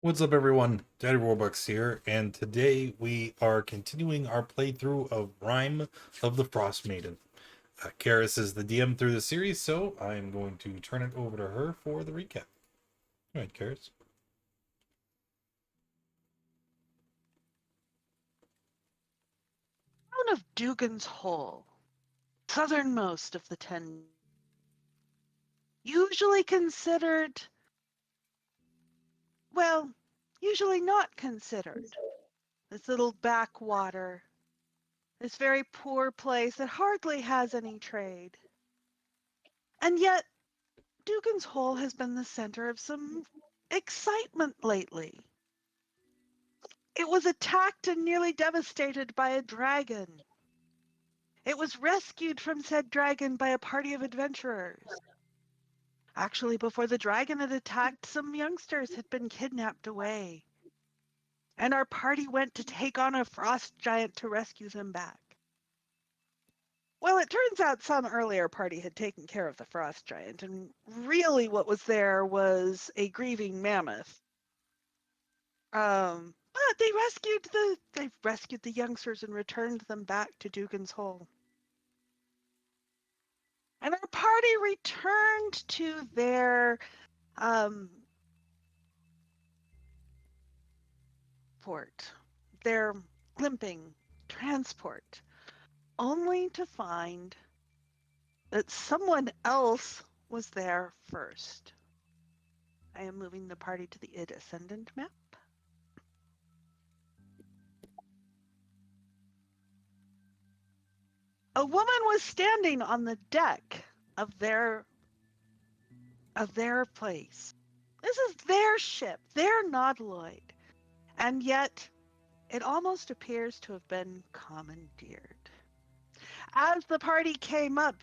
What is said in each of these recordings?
What's up, everyone? Daddy Robux here, and today we are continuing our playthrough of Rime of the Frostmaiden. Karis is the DM through the series, so I'm going to turn it over to her for the recap. All right, Karis. Town of Dugan's Hole, southernmost of the 10, usually considered, well, usually not considered. This little backwater, this very poor place that hardly has any trade. And yet, Dugan's Hole has been the center of some excitement lately. It was attacked and nearly devastated by a dragon. It was rescued from said dragon by a party of adventurers. Actually, before the dragon had attacked, some youngsters had been kidnapped away. And our party went to take on a frost giant to rescue them back. Well, it turns out some earlier party had taken care of the frost giant, and really what was there was a grieving mammoth. But they rescued the youngsters and returned them back to Dugan's Hole. And our party returned to their port, their limping transport, only to find that someone else was there first. I am moving the party to the id ascendant map. A woman was standing on the deck of their place. This is their ship, their nautiloid, and yet it almost appears to have been commandeered. As the party came up,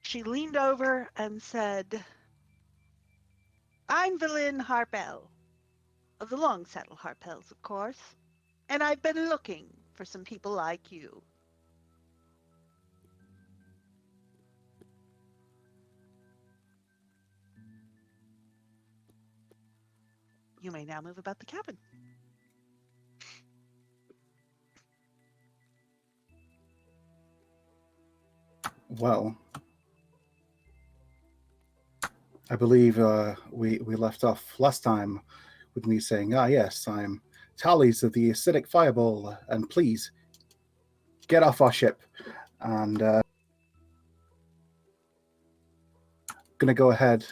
she leaned over and said, "I'm Valin Harpel, of the Long Saddle Harpels, of course, and I've been looking for some people like you." You may now move about the cabin. Well, I believe we left off last time with me saying, yes, I'm Tallies of the Acidic Fireball, and please get off our ship." And going to go ahead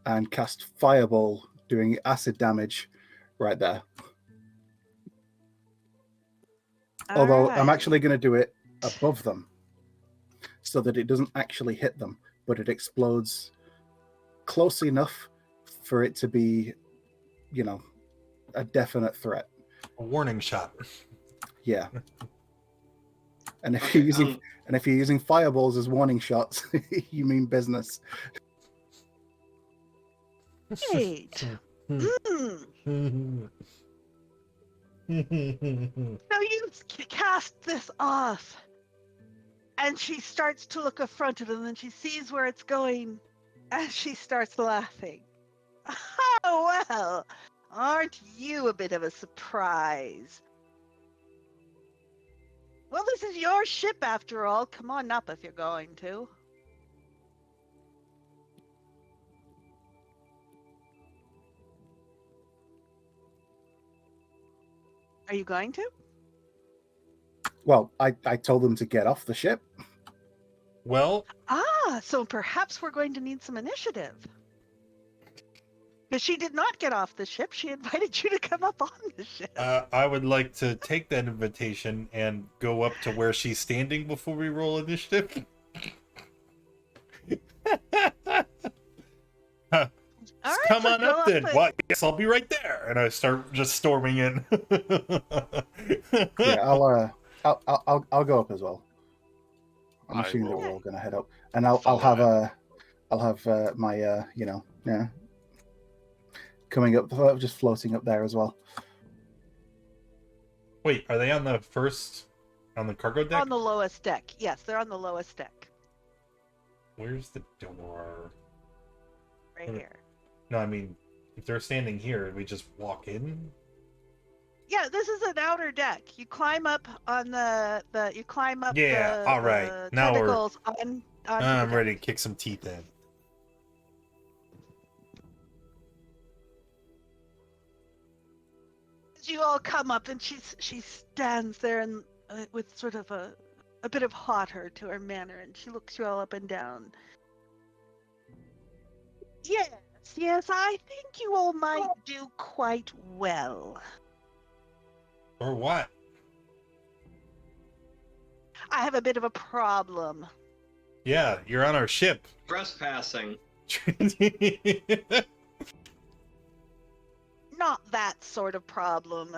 and cast Fireball, doing acid damage right there. Although I'm actually going to do it above them so that it doesn't actually hit them, but it explodes close enough for it to be, a definite threat. A warning shot. Yeah. And if you're using fireballs as warning shots, you mean business. Wait. So you cast this off, and she starts to look affronted, and then she sees where it's going, and she starts laughing. "Oh, well, aren't you a bit of a surprise? Well, this is your ship after all. Come on up if you're going to." Are you going to? Well, I told them to get off the ship. Well, So perhaps we're going to need some initiative. Because she did not get off the ship. She invited you to come up on the ship. I would like to take that invitation and go up to where she's standing before we roll initiative. All right, Come so on go up then. and- Well, yes, I'll be right there. And I start just storming in. Yeah, I'll go up as well. I'm assuming that we're all gonna head up, and I'll have my coming up, just floating up there as well. Wait, are they on the cargo deck? On the lowest deck. Yes, they're on the lowest deck. Where's the door? Right here. No, I mean If they're standing here, we just walk in. Yeah, this is an outer deck. You climb up on you climb up Yeah, all right. the Now tentacles onto I'm the ready deck. to kick some teeth in. As you all come up, and she stands there and with sort of a bit of hauteur to her manner, and she looks you all up and down. Yes, I think you all might do quite well. Or what? I have a bit of a problem. Yeah, you're on our ship. Trespassing. Not that sort of problem.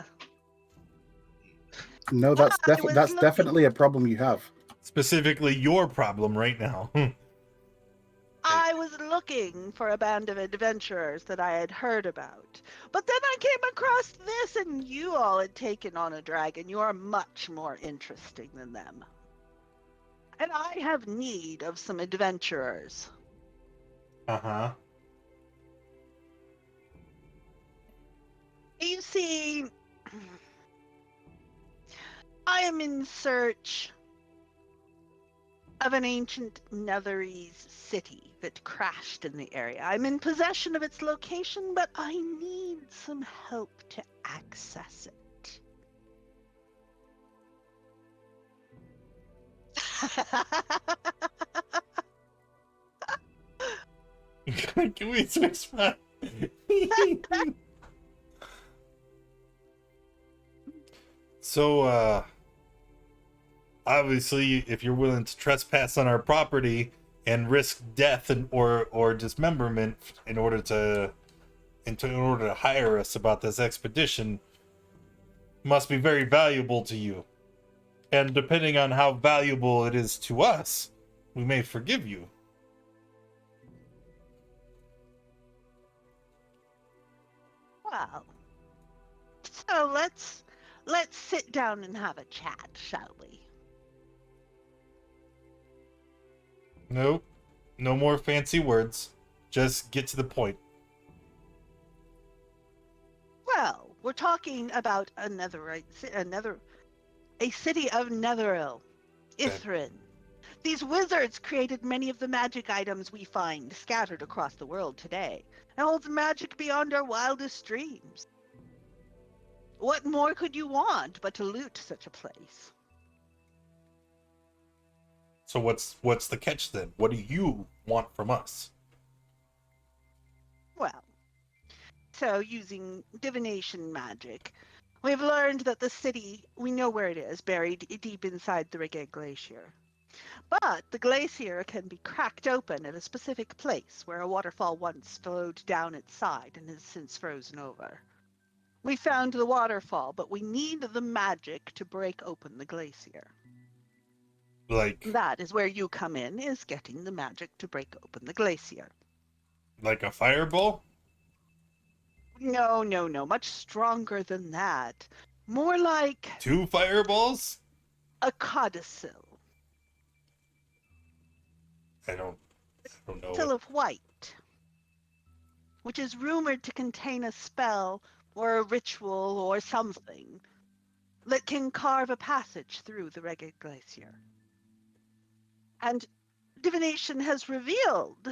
No, that's I was looking- definitely a problem you have. Specifically your problem right now. I was looking for a band of adventurers that I had heard about. But then I came across this, and you all had taken on a dragon. You are much more interesting than them. And I have need of some adventurers. Uh-huh. You see, I am in search of an ancient Netherese city that crashed in the area. I'm in possession of its location, but I need some help to access it. Can we switch back? So, obviously, if you're willing to trespass on our property and risk death or dismemberment in order to hire us about this expedition, must be very valuable to you. And depending on how valuable it is to us, we may forgive you. Well, so let's sit down and have a chat, shall we? Nope. No more fancy words. Just get to the point. Well, we're talking about a city of Netheril, Ithrin. These wizards created many of the magic items we find scattered across the world today. It holds magic beyond our wildest dreams. What more could you want but to loot such a place? So what's the catch then? What do you want from us? Well, so using divination magic, we've learned that the city, we know where it is, buried deep inside the Rigate Glacier. But the glacier can be cracked open at a specific place where a waterfall once flowed down its side and has since frozen over. We found the waterfall, but we need the magic to break open the glacier. Like That is where you come in, is getting the magic to break open the glacier. a fireball? No, much stronger than that. More like 2 fireballs? a codicil. I don't know. Codicil of white, which is rumored to contain a spell or a ritual or something that can carve a passage through the Regate Glacier. And divination has revealed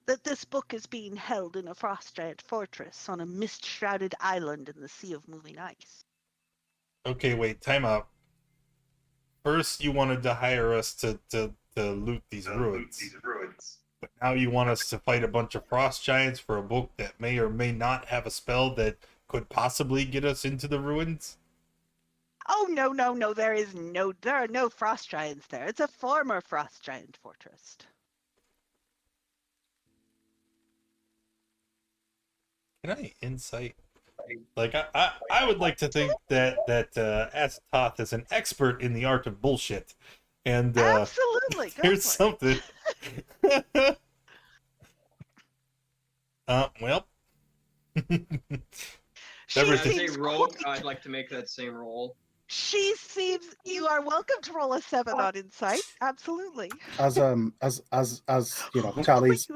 that this book is being held in a frost giant fortress on a mist-shrouded island in the Sea of Moving Ice. Okay, wait, time out. First you wanted to hire us to loot these ruins. But now you want us to fight a bunch of frost giants for a book that may or may not have a spell that could possibly get us into the ruins? Oh, no, there are no frost giants there. It's a former frost giant fortress. Can I insight? Like, I would like to think that Azathoth is an expert in the art of bullshit. And Absolutely, go here's for it. something. Well. She As Everything. a seems rogue, quite- I'd like to make that same roll. She seems. You are welcome to roll a 7 on insight. Absolutely. As you know, Tally's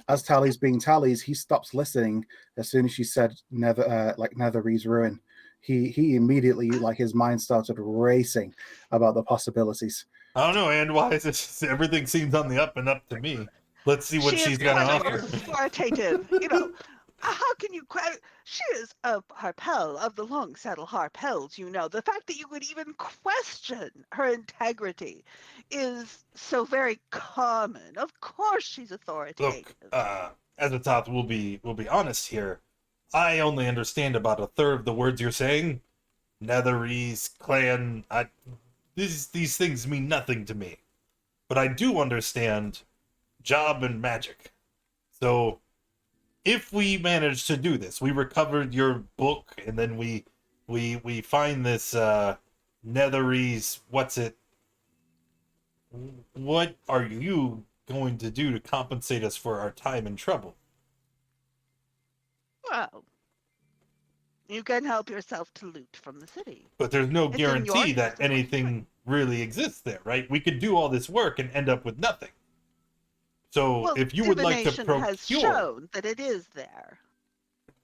as Tally's being Tally's, he stops listening as soon as she said Netherese ruin. He immediately, like, his mind started racing about the possibilities. I don't know, and why is this? Everything seems on the up and up to me. Let's see what She is she's got to quite offer. authoritative. You know, how can you she is a harpel of the long saddle harpels, you know. The fact that you would even question her integrity is so very common. Of course she's authoritative. Look, Azathoth, we'll be honest here. I only understand about a third of the words you're saying. Netherese, clan, these things mean nothing to me. But I do understand job and magic. So if we manage to do this, we recovered your book, and then we find this Netherese, what's it? What are you going to do to compensate us for our time and trouble? Well, you can help yourself to loot from the city. But there's no It's in your guarantee that hands, what you're doing. anything really exists there, right? We could do all this work and end up with nothing. So Well, if you would like to divination has procure, shown that it is there.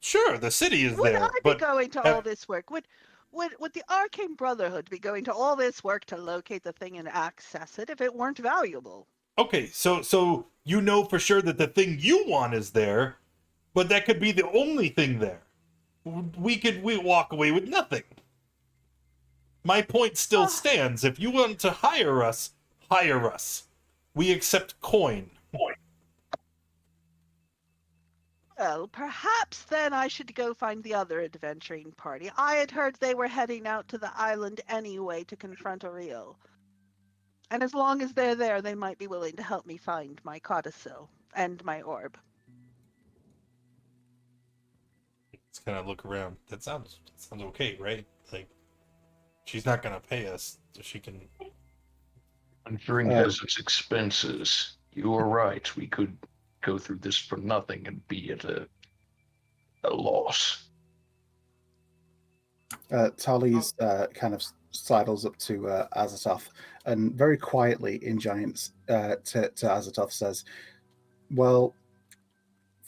sure, the city is Would there, I be but going to have- all this work? Would the Arcane Brotherhood be going to all this work to locate the thing and access it if it weren't valuable? okay, so you know for sure that the thing you want is there, but that could be the only thing there. We walk away with nothing. My point still stands. If you want to hire us, hire us. We accept coin. Well, perhaps then I should go find the other adventuring party. I had heard they were heading out to the island anyway to confront Oriel. And as long as they're there, they might be willing to help me find my codicil and my orb. Let's kind of look around. That sounds okay, right? Like, she's not gonna pay us, so she can. Conjuring has its expenses. You are right. We could go through this for nothing and be at a loss. Tally's kind of sidles up to Azathoth and very quietly in Giants to Azathoth says, well,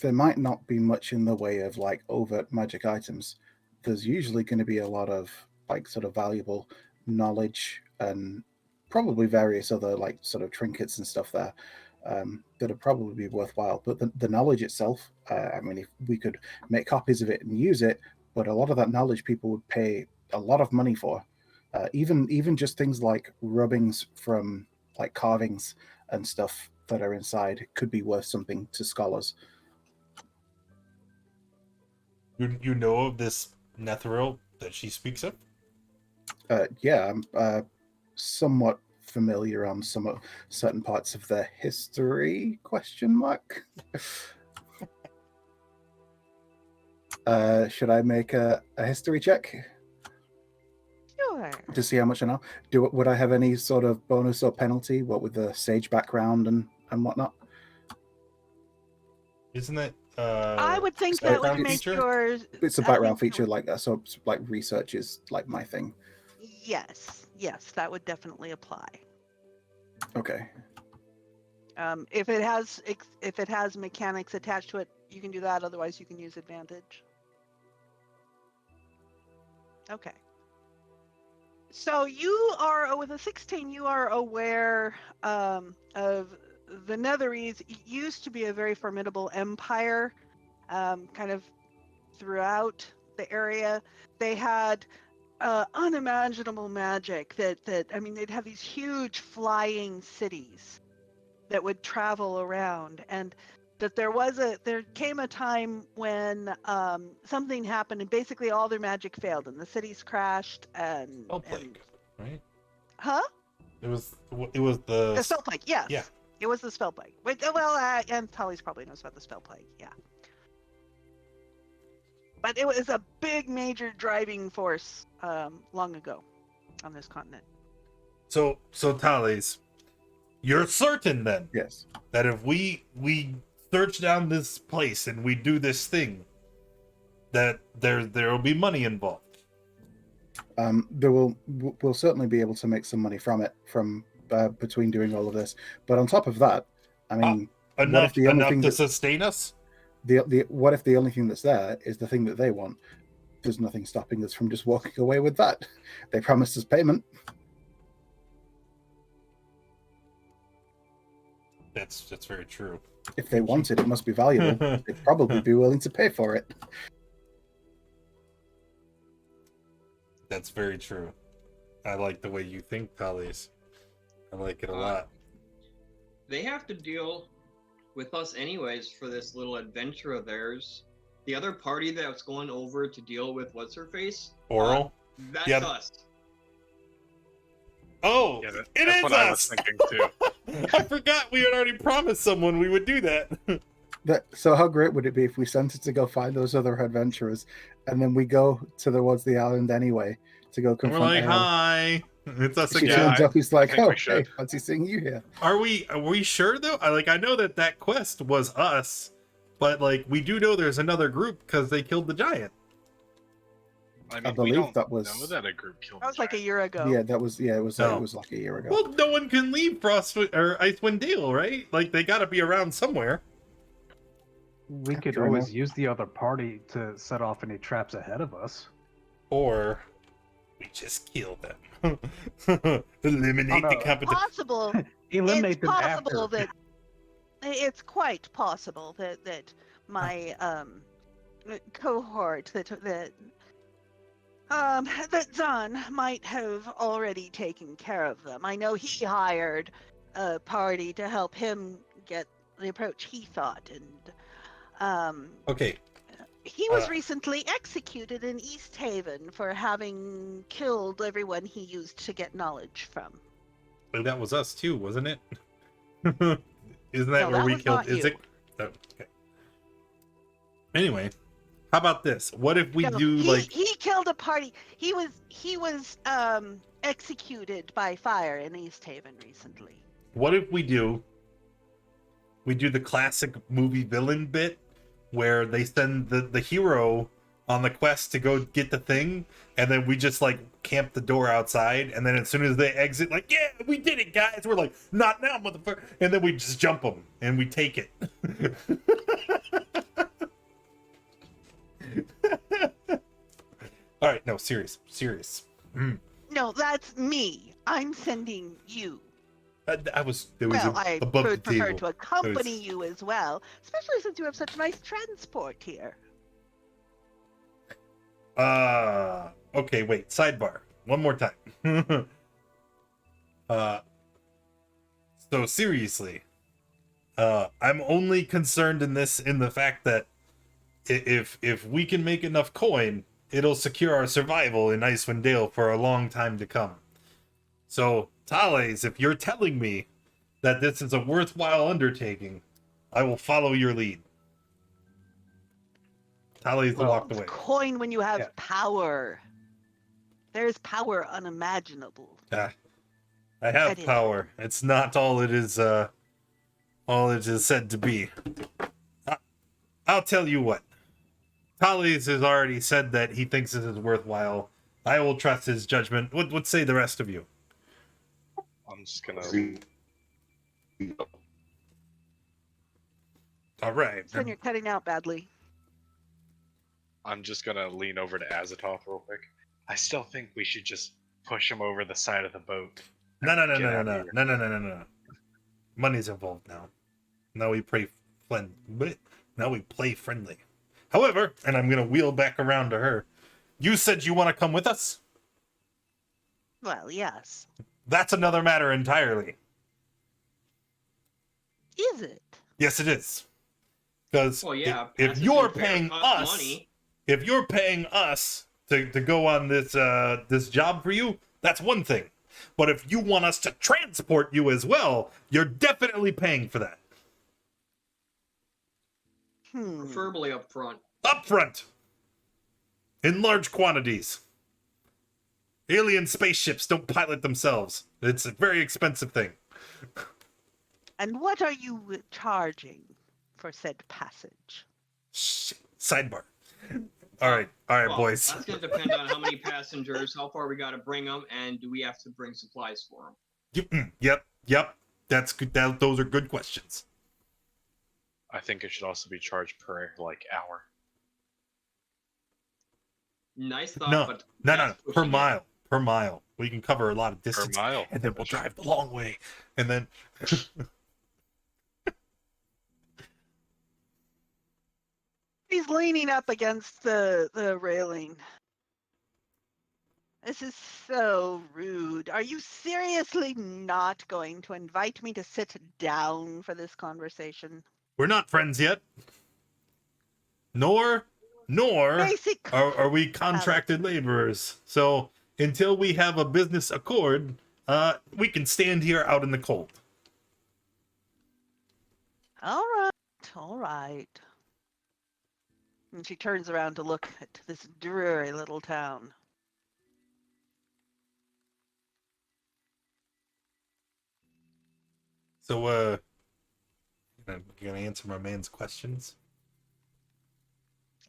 there might not be much in the way of like overt magic items. There's usually going to be a lot of like sort of valuable knowledge and probably various other like sort of trinkets and stuff there that'll probably be worthwhile. But the knowledge itself, I mean, if we could make copies of it and use it, but a lot of that knowledge people would pay a lot of money for. Even just things like rubbings from like carvings and stuff that are inside could be worth something to scholars. You know of this Netheril that she speaks of? Yeah, I'm somewhat familiar on some certain parts of their history, question mark. Should I make a history check Sure. to see how much I know? Would I have any sort of bonus or penalty, what with the sage background and whatnot? Isn't that I would think that that would would make make feature? yours. It's a I background think feature, like so. Like research is like my thing. Yes, that would definitely apply. Okay. If it has mechanics attached to it, you can do that. Otherwise, you can use advantage. Okay. So you are with a 16. You are aware of the Netherese. Used to be a very formidable empire, kind of throughout the area. They had unimaginable magic that I mean, they'd have these huge flying cities that would travel around, and that there came a time when something happened and basically all their magic failed and the cities crashed and Spell plague, right? Huh? It was The spell plague, yes. Yeah. It was the spell plague. Well, and Tully's probably knows about the spell plague, yeah. But it was a big, major driving force long ago on this continent. So Thales, you're certain then Yes. that if we search down this place and we do this thing, that there will be money involved? We'll certainly be able to make some money from it from between doing all of this. But on top of that, I mean, what if the only thing to that sustain us? what if the only thing that's there is the thing that they want? There's nothing stopping us from just walking away with that. They promised us payment. That's very true. If they want it, it must be valuable. They'd probably be willing to pay for it. That's very true. I like the way you think, Thales. I like it a lot. They have to deal with us anyways for this little adventure of theirs. The other party that's going over to deal with what's her face? Oral? That's Yeah. us. Oh, Yeah, it that's is what us! I was thinking too. I forgot we had already promised someone we would do that. So how great would it be if we sent it to go find those other adventurers, and then we go towards the island anyway to go We're confront like, Ale. hi, it's us She again. turns up. He's like, think "Oh, we should. hey, fancy seeing you here." Are we sure though? I know that quest was us, but like we do know there's another group because they killed the giant. I mean, believe we don't that was- know that a group killed. That was like a giant. year ago. Yeah, that was. Yeah, it was. Oh. It was like a year ago. Well, no one can leave Icewind Dale, right? Like they got to be around somewhere. We could Fair always enough. use the other party to set off any traps ahead of us. Or we just kill them. Eliminate Oh, the no. competition. Possible. Eliminate It's them possible after. that it's quite possible that my cohort that Zahn might have already taken care of them. I know he hired a party to help him get the approach he thought, and Okay, he was Uh, recently executed in East Haven for having killed everyone he used to get knowledge from. that was us too, wasn't it? Isn't No, that where that we was killed? not Is you. it? Oh, okay. Anyway, how about this? What if we No, do like? he killed a party. He was executed by fire in East Haven recently. What if we do the classic movie villain bit where they send the hero on the quest to go get the thing, and then we just like camp the door outside, and then as soon as they exit, like, yeah, we did it, guys. We're like, not now, motherfucker, and then we just jump them and we take it. All right, no, serious. No, that's me. I'm sending you. I was Well, I above would the prefer table. to accompany you as well, especially since you have such nice transport here. Okay, wait, sidebar. One more time. So seriously, I'm only concerned in the fact that if we can make enough coin, it'll secure our survival in Icewind Dale for a long time to come. So, Thales, if you're telling me that this is a worthwhile undertaking, I will follow your lead. Thales Well, walked away. Coin when you have Yeah. power. There's power unimaginable. I I have did. power. It's not all it is said to be. I'll tell you what. Thales has already said that he thinks this is worthwhile. I will trust his judgment. What say the rest of you? I'm just gonna. All right. Son, you're cutting out badly. I'm just gonna lean over to Azathoth real quick. I still think we should just push him over the side of the boat. No. Get out of here. No. Money's involved now. Now we play friendly. However, and I'm gonna wheel back around to her. You said you want to come with us? Well, yes. That's another matter entirely. Is it? Yes, it is. Because Well, yeah. if passive you're and fair paying cost us, money. if you're paying us to go on this job for you, that's one thing. But if you want us to transport you as well, you're definitely paying for that. Preferably up front. Up front. In large quantities. Alien spaceships don't pilot themselves. It's a very expensive thing. And what are you charging for said passage? Shit. Sidebar. All right, Well, boys. That's going to depend on how many passengers, how far we got to bring them, and do we have to bring supplies for them? Yep. That's good. Those are good questions. I think it should also be charged per hour. Nice thought, No, but no. that's Per pushing it. mile. Per mile. We can cover a lot of Per distance, mile. and then we'll drive the long way, and then. He's leaning up against the railing. This is so rude. Are you seriously not going to invite me to sit down for this conversation? We're not friends yet. Nor Basic. are we contracted laborers. So until we have a business accord, we can stand here out in the cold. All right. And she turns around to look at this dreary little town. So, gonna answer my man's questions?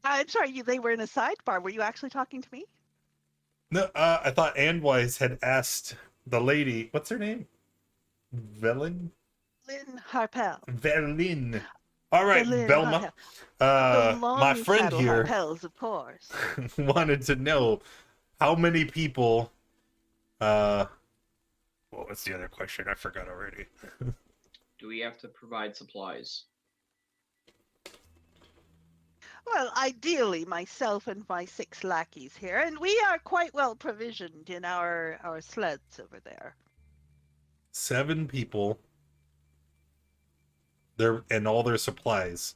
I'm sorry, they were in a sidebar. Were you actually talking to me? No, I thought Andwise had asked the lady, what's her name? Lynn Harpel. Velin. All right, Velin Velma. The long My friend saddle here Harpels, of course. wanted to know how many people. What was the other question? I forgot already. Do we have to provide supplies? Well, ideally, myself and my 6 lackeys here, and we are quite well provisioned in our sleds over there. 7 people. And all their supplies.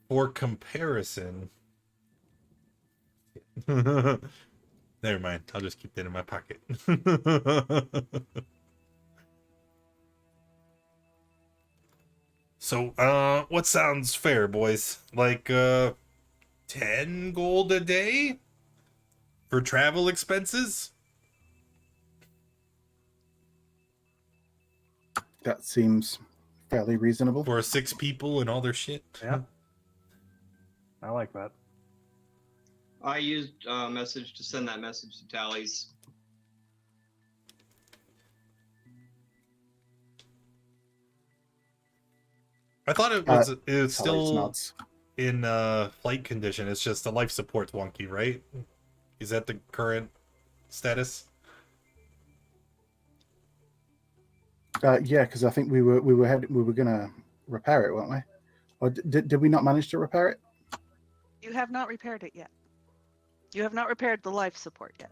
For comparison. Never mind. I'll just keep that in my pocket. So, what sounds fair, boys? Like, 10 gold a day? For travel expenses? That seems fairly reasonable. For 6 people and all their shit? Yeah. I like that. I used a message to send that message to Tallies. I thought it was Tallies still nods. in flight condition. It's just the life support's wonky, right? Is that the current status? Yeah, because I think we were gonna repair it, weren't we? Or did we not manage to repair it? You have not repaired it yet. You have not repaired the life support yet.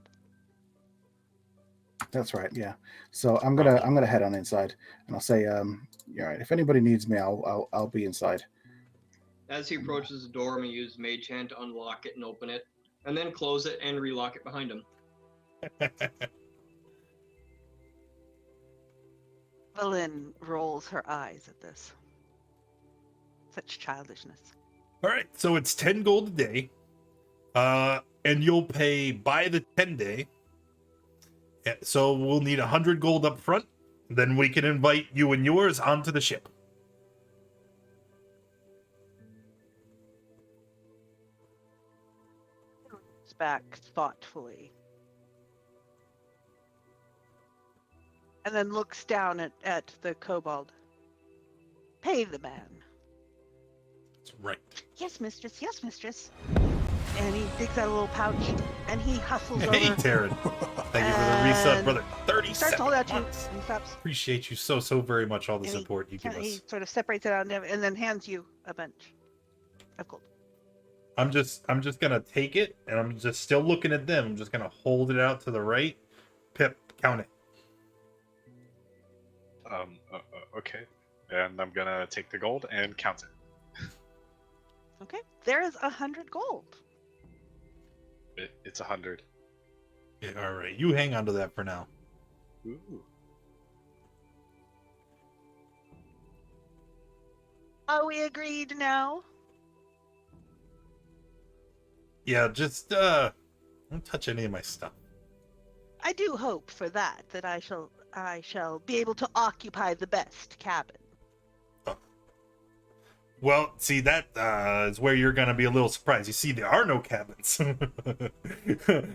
That's right. Yeah. So I'm gonna head on inside, and I'll say, yeah, right. If anybody needs me, I'll be inside. As he approaches the door, I'm going to use Mage Hand to unlock it and open it, and then close it and relock it behind him. Evelyn rolls her eyes at this. Such childishness. All right, so it's 10 gold a day, and you'll pay by the 10 day. So we'll need 100 gold up front. Then we can invite you and yours onto the ship. Back thoughtfully. And then looks down at the kobold. Pay the man. That's right. Yes, mistress. Yes, mistress. And he digs out a little pouch, and he hustles over. Hey, Taryn. Thank you for the resub, brother. He starts to hold 37 out to you, months. and he stops. Appreciate you so very much, all the And he support you give He us. sort of separates it out and then hands you a bunch of gold. I'm just gonna take it, and I'm just still looking at them. I'm just gonna hold it out to the right. Pip, count it. Okay. And I'm gonna take the gold and count it. Okay, there is 100 gold. It's 100. Yeah, all right, you hang on to that for now. Ooh. Are we agreed now? Yeah, just don't touch any of my stuff. I do hope for that I shall be able to occupy the best cabin. Well, see, that is where you're gonna be a little surprised. You see, there are no cabins.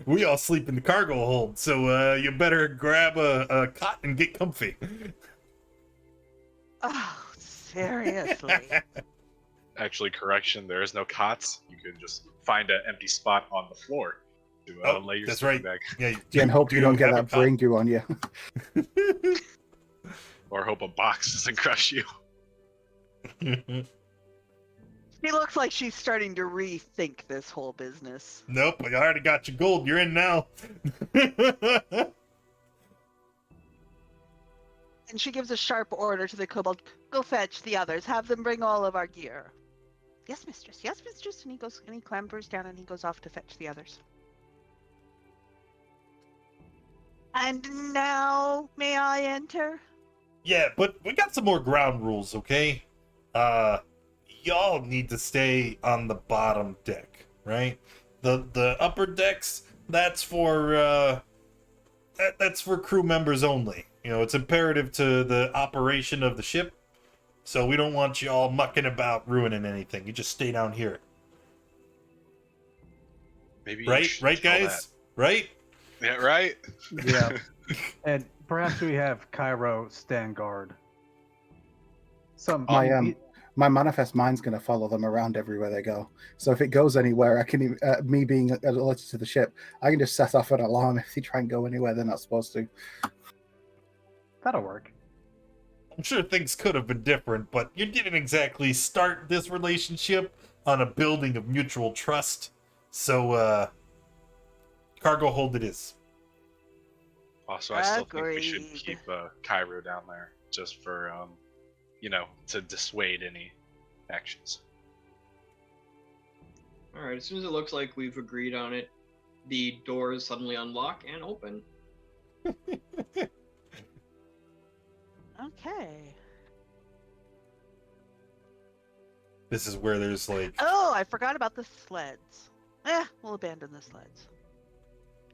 We all sleep in the cargo hold, so you better grab a cot and get comfy. Oh, seriously. Actually, correction, there is no cots. You can just find an empty spot on the floor to lay your That's sleeping right. bag. Yeah, and hope you don't get have a that cot? brain goo on you. Or hope a box doesn't crush you. She looks like she's starting to rethink this whole business. Nope, I already got your gold. You're in now. And she gives a sharp order to the kobold, go fetch the others, have them bring all of our gear. Yes, mistress, and he clambers down and he goes off to fetch the others. And now, may I enter? Yeah, but we got some more ground rules, okay? Y'all need to stay on the bottom deck, right? The upper decks, that's for that's for crew members only. You know, it's imperative to the operation of the ship. So we don't want y'all mucking about ruining anything. You just stay down here. Maybe you Right? should Right, tell guys? Right? that. Yeah, right? Yeah. And perhaps we have Cairo stand guard. Some My manifest mind's going to follow them around everywhere they go. So if it goes anywhere, I can me being alerted to the ship, I can just set off an alarm if they try and go anywhere they're not supposed to. That'll work. I'm sure things could have been different, but you didn't exactly start this relationship on a building of mutual trust. So, cargo hold it is. Also, I still think we should Agreed. keep Cairo down there just for, to dissuade any actions. Alright, as soon as it looks like we've agreed on it, the doors suddenly unlock and open. Okay. This is where there's like... Oh, I forgot about the sleds. We'll abandon the sleds.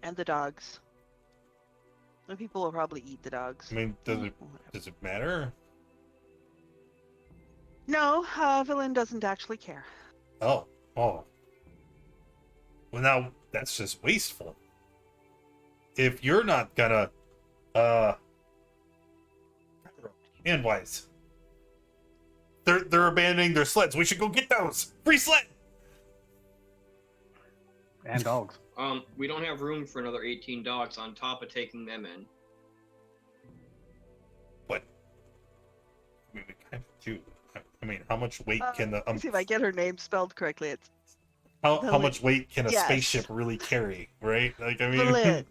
And the dogs. The people will probably eat the dogs. I mean, Whatever. does it matter? No, Villain doesn't actually care. Oh. Well, now, that's just wasteful. If you're not gonna, and wise. They're abandoning their sleds. We should go get those. Free sled. And dogs. We don't have room for another 18 dogs on top of taking them in. But we kind of do. I mean, how much weight can the Let's see if I get her name spelled correctly. It's how much weight can a Yes. spaceship really carry? Right? Like, I mean, Villain.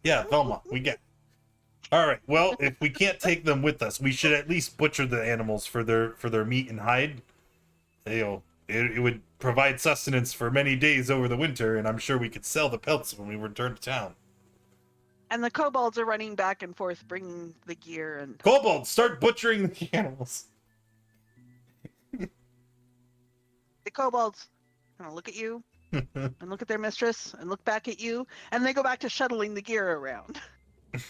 yeah, Velma, we get. All right. Well, if we can't take them with us, we should at least butcher the animals for their meat and hide. You know, it would provide sustenance for many days over the winter, and I'm sure we could sell the pelts when we return to town. And the kobolds are running back and forth, bringing the gear. And Kobolds, start butchering the animals. the kobolds kind of look at you and look at their mistress and look back at you, and they go back to shuttling the gear around.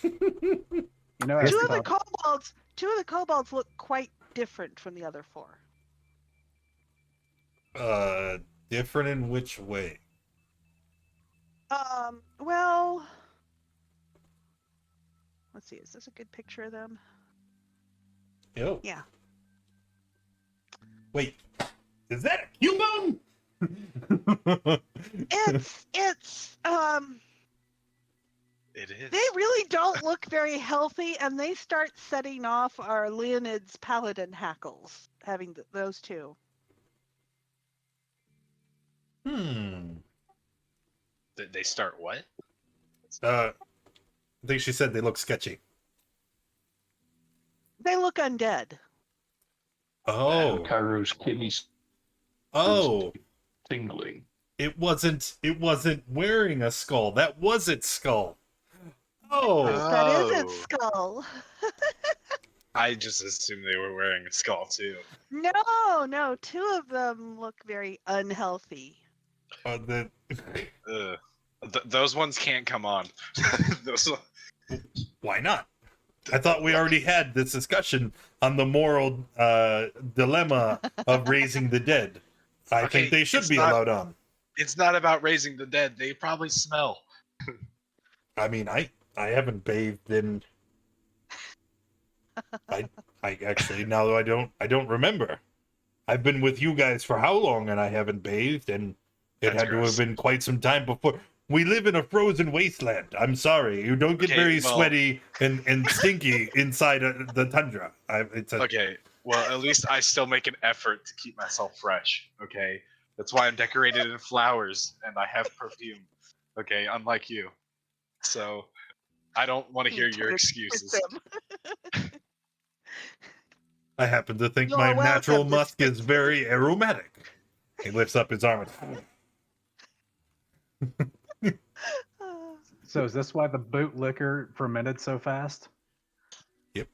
You know, Yes, Two as of the Bob- kobolds look quite different from the other four. Different in which way? Well, let's see. Is this a good picture of them? Yo. Yeah. Wait, is that a Cubone? It's It is. they really don't look very healthy, and they start setting off our Leonid's paladin hackles, having those two. They start what? I think she said they look sketchy. They look undead. Oh, Cairo's kidneys oh, tingling. it wasn't wearing a skull. That was its skull. Oh, That is Oh. its skull. I just assumed they were wearing a skull too. No, two of them look very unhealthy. the Ugh. Those ones can't come on. Those. Why not? I thought we already had this discussion on the moral dilemma of raising the dead. I Okay, think they should it's be not- allowed on. It's not about raising the dead. They probably smell. I mean, I haven't bathed in. I actually, now that I don't remember. I've been with you guys for how long, and I haven't bathed, and it That's had to gross. have been quite some time before. We live in a frozen wasteland. I'm sorry, you don't get Okay, very well- sweaty and stinky inside the tundra. Okay, well, at least I still make an effort to keep myself fresh, okay? That's why I'm decorated in flowers, and I have perfume, okay? Unlike you. So, I don't want to hear your excuses. I happen to think You're my welcome natural to musk speak is to very aromatic. He lifts up his arm. So is this why the boot liquor fermented so fast? Yep.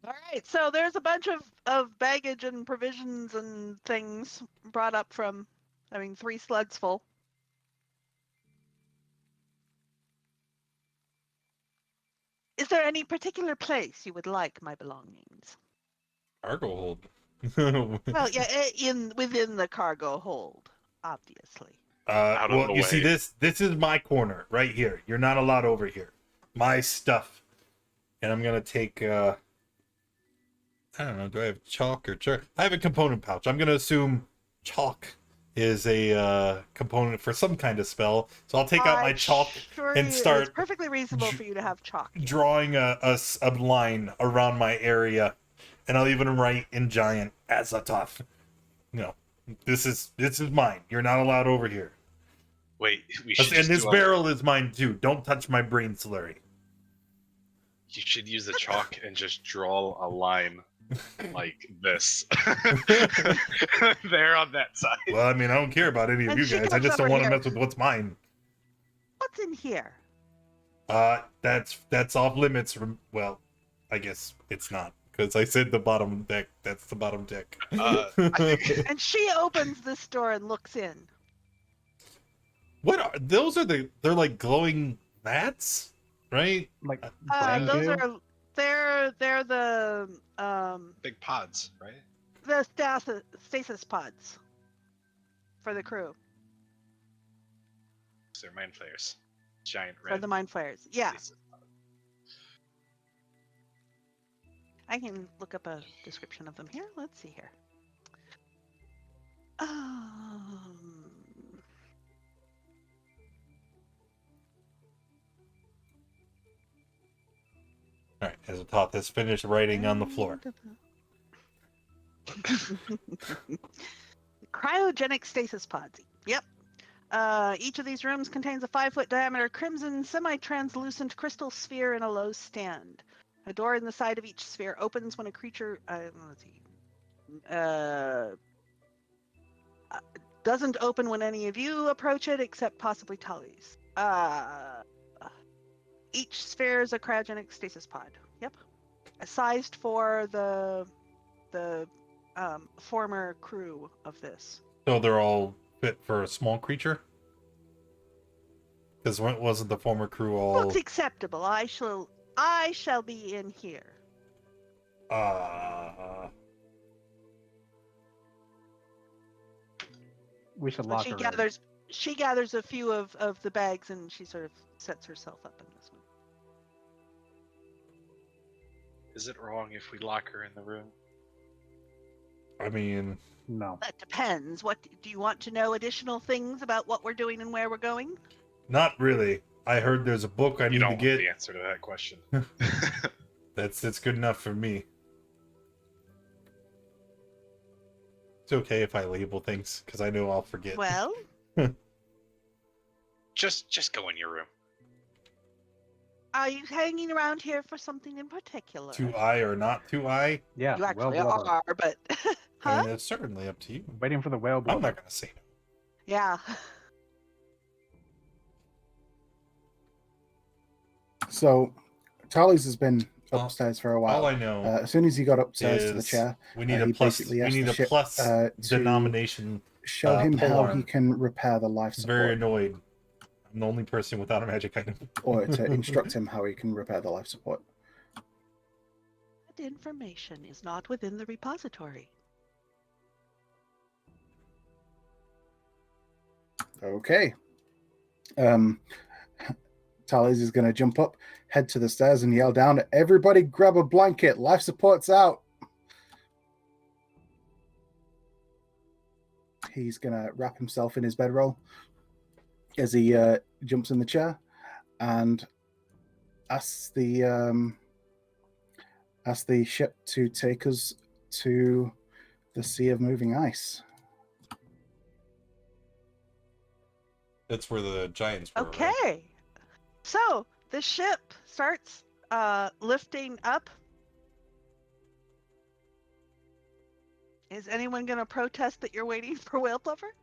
All right, so there's a bunch of baggage and provisions and things brought up from, 3 sleds full. Is there any particular place you would like my belongings? Cargo hold. Well, yeah, within the cargo hold, obviously. Out of Well, the you see, way. this is my corner right here. You're not allowed over here. My stuff. And I'm gonna take. I don't know. Do I have chalk or chalk? I have a component pouch. I'm gonna assume chalk is a component for some kind of spell. So I'll take out my chalk and start It's perfectly reasonable for you to have chalk. Yes. drawing a line around my area, and I'll even write in giant Azathoth. No, this is mine. You're not allowed over here. Wait, we should And just this do a- barrel is mine too. Don't touch my brain slurry. You should use the chalk and just draw a line like this. There on that side. Well, I mean, I don't care about any of And you she guys. I comes just don't over want to here. mess with what's mine. What's in here? That's off limits. Well, I guess it's not because I said the bottom deck. That's the bottom deck. I think And she opens this door and looks in. What are those? They're like glowing vats, right? Like Those bamboo? are they're the big pods, right? the stasis pods for the crew, They're mind flayers. Giant for red. the mind flayers. Yeah, Stasis. I can look up a description of them here. Let's see here. All right, Azathoth has finished writing on the floor. Cryogenic stasis pods. Yep. Each of these rooms contains a 5-foot diameter crimson semi-translucent crystal sphere in a low stand. A door in the side of each sphere opens when a creature let's see. Doesn't open when any of you approach it, except possibly Tully's. Each sphere is a cryogenic stasis pod. Yep. Sized for the former crew of this. So they're all fit for a small creature. Because wasn't the former crew all? Looks acceptable. I shall be in here. We should So lock her in. she gathers a few of the bags and she sort of sets herself up in this one. Is it wrong if we lock her in the room? I mean, No. That depends. What do you want to know? Additional things about what we're doing and where we're going? not really. I heard there's a book I You need don't to want get. the answer to that question. That's good enough for me. It's okay if I label things because I know I'll forget. Well, Just go in your room. are you hanging around here for something in particular? To I or not to I? Yeah, You well actually blubber. are, but I huh? mean, it's certainly up to you. Waiting for the whale I'm blubber. not gonna say no. Yeah. So, Tally's has been Well, upstairs for a All I I know as soon as he got upstairs to the is chair, we need he a plus. basically We asked need the a ship, plus to denomination show him how Polar. he can repair the life support, Very annoyed. I'm the only person without a magic item. or to instruct him how he can repair the life support. That information is not within the repository. Okay. Tallis is going to jump up, head to the stairs, and yell down, "Everybody grab a blanket. Life support's out." He's going to wrap himself in his bedroll as he jumps in the chair and asks the ship to take us to the Sea of Moving Ice. That's where the giants were. Okay. Right? So the ship starts lifting up. Is anyone going to protest that you're waiting for Whale Puffer?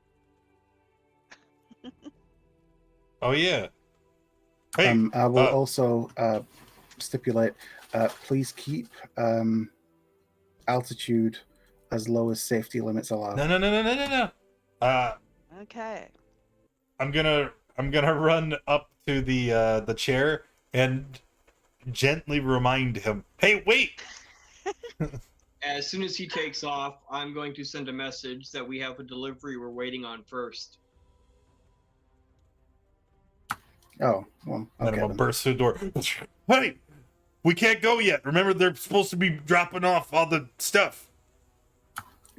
Oh yeah. Hey, I will also stipulate, please keep altitude as low as safety limits allow. No. Okay. I'm gonna run up to the chair and gently remind him, "Hey, wait!" As soon as he takes off, I'm going to send a message that we have a delivery we're waiting on first. Oh, well, Then okay. I'm gonna burst through the door. Hey, we can't go yet. Remember, they're supposed to be dropping off all the stuff.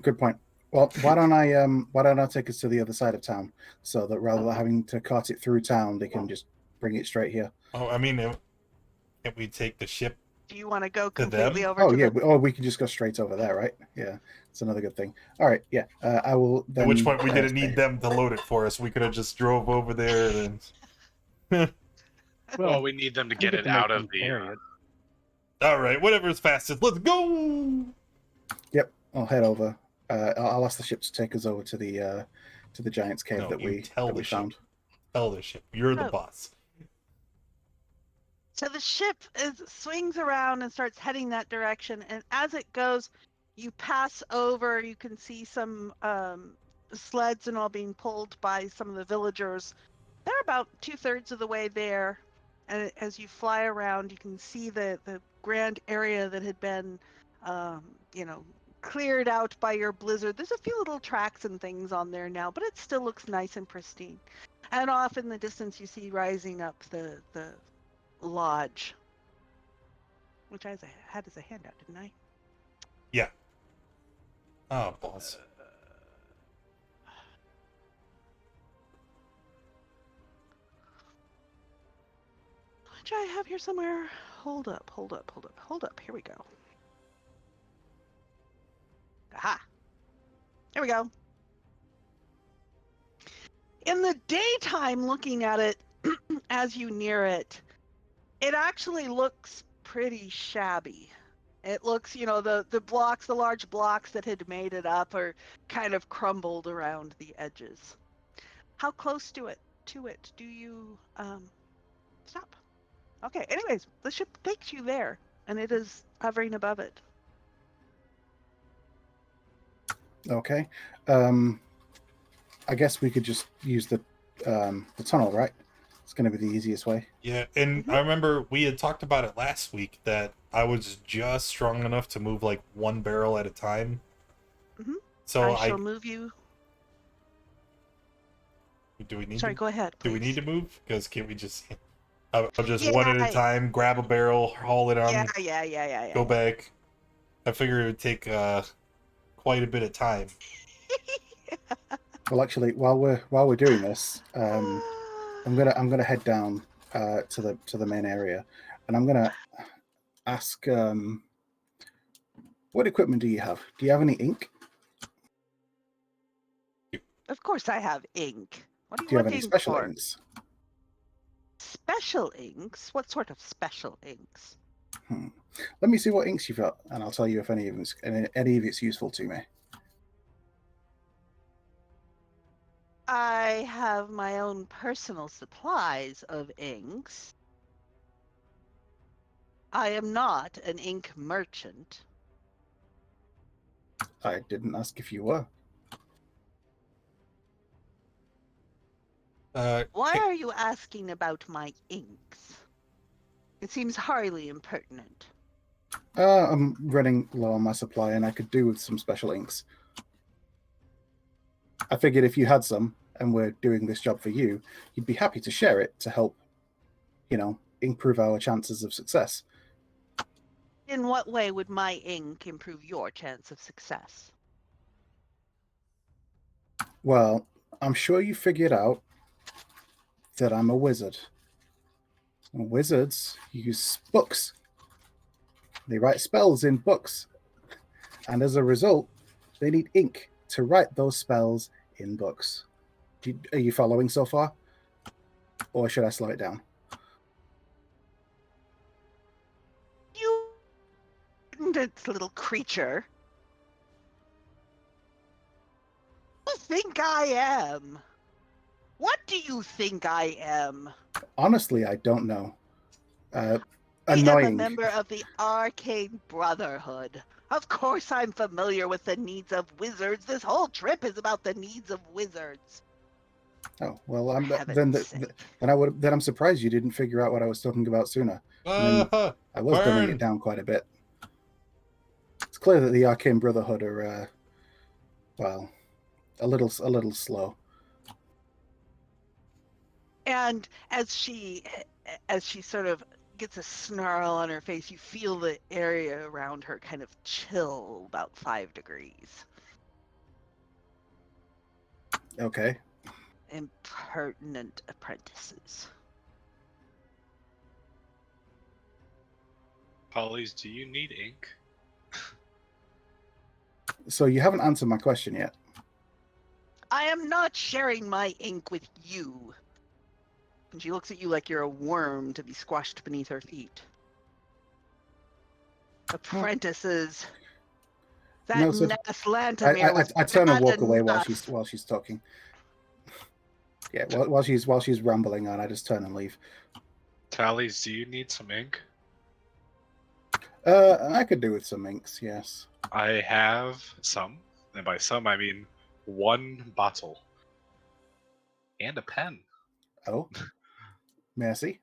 Good point. Well, why don't I take us to the other side of town, so that rather than having to cart it through town, they can just bring it straight here. Oh, I mean, can't we take the ship? Do you want to go To them? completely over Oh to yeah, the... or we can just go straight over there, right? Yeah, it's another good thing. All right, yeah, I will. Then, At which point we didn't stay need here. them to load it for us. We could have just drove over there and. Well, we need them to get get it to make out of them the. carry it. All right, whatever's fastest. Let's go. Yep, I'll head over. I'll ask the ship to take us over to the giant's cave No, that you we tell that the we ship. found. Tell the ship. You're the Oh. boss. So the ship swings around and starts heading that direction. And as it goes, you pass over, you can see some sleds and all being pulled by some of the villagers. They're about 2/3 of the way there. And as you fly around, you can see the grand area that had been, cleared out by your blizzard. There's a few little tracks and things on there now, but it still looks nice and pristine. And off in the distance, you see rising up the lodge, which I had as a handout, didn't I? Yeah. Oh, boss. Which I have here somewhere. Hold up. Here we go. Aha. Here we go. In the daytime, looking at it as you near it, it actually looks pretty shabby. It looks, the blocks, the large blocks that had made it up are kind of crumbled around the edges. How close to it do you stop? Okay, anyways, the ship takes you there, and it is hovering above it. Okay, I guess we could just use the tunnel, right? It's going to be the easiest way. Yeah, and I remember we had talked about it last week that I was just strong enough to move like one barrel at a time. Mm-hmm. So I shall move you. Do we need? Sorry, go ahead. Please. Do we need to move? Because can't we just? I'll just one at a time. Grab a barrel, haul it on. Yeah. Go back. I figure it would take quite a bit of time. Well, actually, while we're doing this, I'm gonna head down to the main area, and I'm gonna ask, what equipment do you have? Do you have any ink? Of course, I have ink. What do Do you have want any ink special for? inks? Special inks? What sort of special inks? Let me see what inks you've got, and I'll tell you if any of it's useful to me. I have my own personal supplies of inks. I am not an ink merchant. I didn't ask if you were. Why are you asking about my inks? It seems highly impertinent. I'm running low on my supply, and I could do with some special inks. I figured if you had some, and we're doing this job for you, you'd be happy to share it to help, improve our chances of success. In what way would my ink improve your chance of success? Well, I'm sure you figured out that I'm a wizard. And wizards use books. They write spells in books. And as a result, they need ink to write those spells in books. Are you following so far? Or should I slow it down? You impertinent little creature. Who do you think I am? What do you think I am? Honestly, I don't know. I Annoying. am a member of the Arcane Brotherhood. Of course I'm familiar with the needs of wizards. This whole trip is about the needs of wizards. Oh well, Heaven's sake. then I'm surprised you didn't figure out what I was talking about sooner. I was dumbing it down quite a bit. It's clear that the Arcane Brotherhood are, a little slow. And as she sort of gets a snarl on her face, you feel the area around her kind of chill about 5 degrees. Okay. Impertinent apprentices. Polly's, do you need ink? So you haven't answered my question yet. I am not sharing my ink with you. And she looks at you like you're a worm to be squashed beneath her feet. Apprentices. That No, so Naslantamir was I turn and bad walk away enough. while she's talking. Yeah, while she's rambling on, I just turn and leave. Tallies, do you need some ink? I could do with some inks, yes. I have some, and by some I mean 1 bottle and a pen. Oh, merci.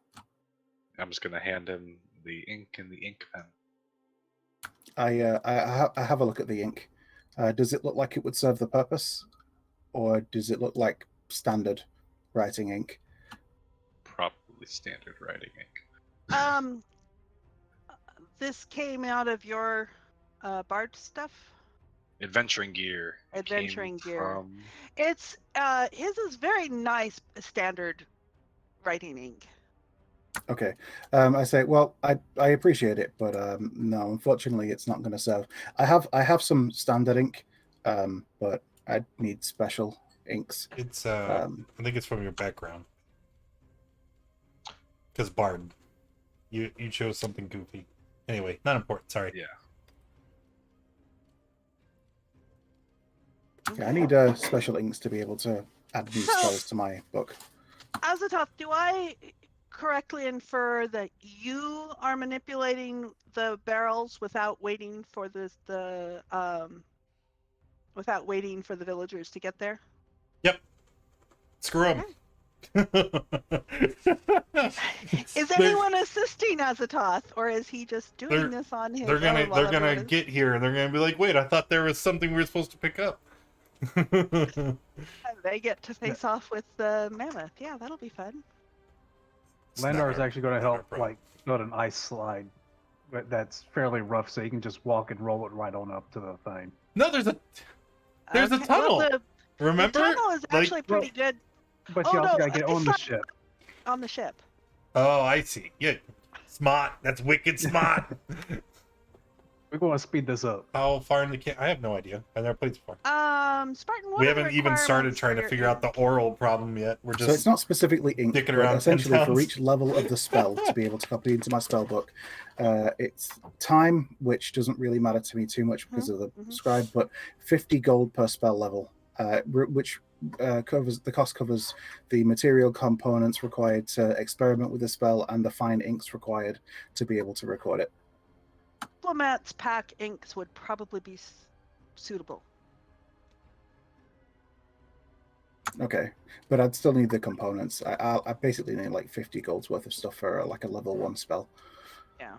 I'm just gonna hand him the ink and the ink pen. I have a look at the ink. Does it look like it would serve the purpose, or does it look like standard writing ink? Probably standard writing ink. This came out of your Bard stuff? Adventuring gear. Adventuring came gear. From... It's his is very nice standard writing ink. Okay. I say, well, I appreciate it, but no, unfortunately, it's not going to serve. I have some standard ink, but I need special inks. It's I think it's from your background. Because Bard, you chose something goofy. Anyway, not important. Sorry. Yeah. Yeah, I need special inks to be able to add new spells to my book. Azathoth, do I correctly infer that you are manipulating the barrels without waiting for the villagers to get there? Yep. Screw them. Is anyone assisting Azathoth, or is he just doing this on his own? They're gonna get here and they're gonna be like, wait, I thought there was something we were supposed to pick up. They get to face off with the mammoth. Yeah, that'll be fun. Landar is actually going to help, build an ice slide that's fairly rough, so you can just walk and roll it right on up to the thing. No, there's a tunnel. Well, Remember? the tunnel is actually pretty good. But you also got to get on the ship. On the ship. Oh, I see. Yeah, smart. That's wicked smart. We're going to speed this up. How far in the I have no idea. I've never played before. Spartan. We haven't even started trying to figure out the oral problem yet. We're just So it's not specifically ink, dicking but around essentially 10 for each level of the spell to be able to copy into my spell book, it's time, which doesn't really matter to me too much because of the scribe, but 50 gold per spell level, which covers the material components required to experiment with the spell and the fine inks required to be able to record it. Diplomat's pack inks would probably be suitable. Okay, but I'd still need the components. I basically need like 50 gold's worth of stuff for like a level 1 spell. Yeah.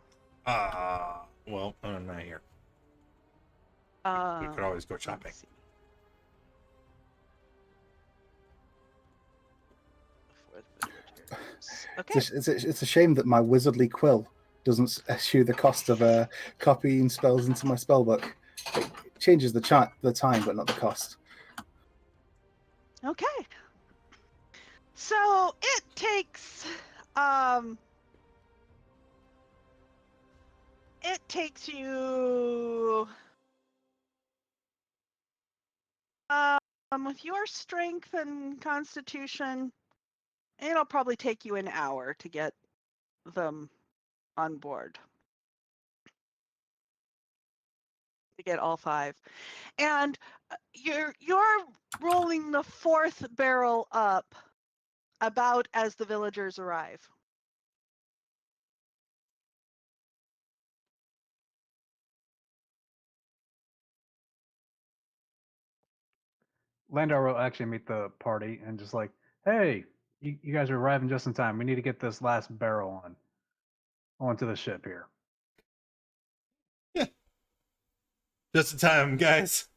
Well, I'm not here. We could always go shopping. Let's see. Before the villagers. Okay. It's a shame that my wizardly quill doesn't eschew the cost of copying spells into my spellbook. It changes the time, but not the cost. Okay. So it takes you with your strength and constitution, it'll probably take you an hour to get them on board. To get all 5. And you're rolling the 4th barrel up about as the villagers arrive. Landar will actually meet the party and just like, hey, you guys are arriving just in time. We need to get this last barrel onto the ship here. Yeah. Just in time, guys.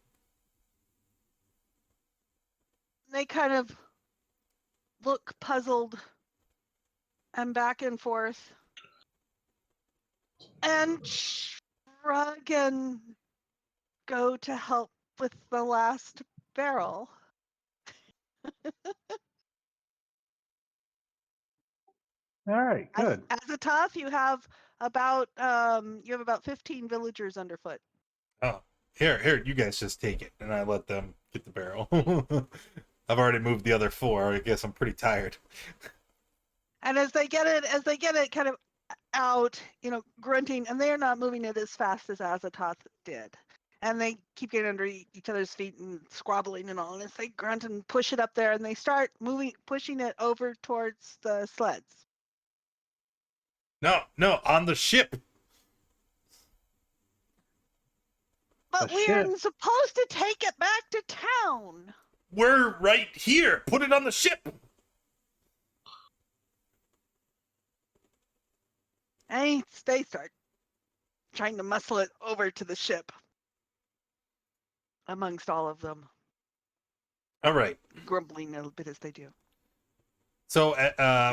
They kind of look puzzled and back and forth and shrug and go to help with the last barrel. All right, good. As a tough, you have about 15 villagers underfoot. Oh, here, you guys just take it, and I let them get the barrel. I've already moved the other 4. I guess I'm pretty tired. And as they get it kind of out, grunting, and they're not moving it as fast as Azatoth did. And they keep getting under each other's feet and squabbling and all. And as they grunt and push it up there, and they start pushing it over towards the sleds. No, on the ship. But we're supposed to take it back to town. We're right here. Put it on the ship. And they start trying to muscle it over to the ship. Amongst all of them. All right. Grumbling a little bit as they do. So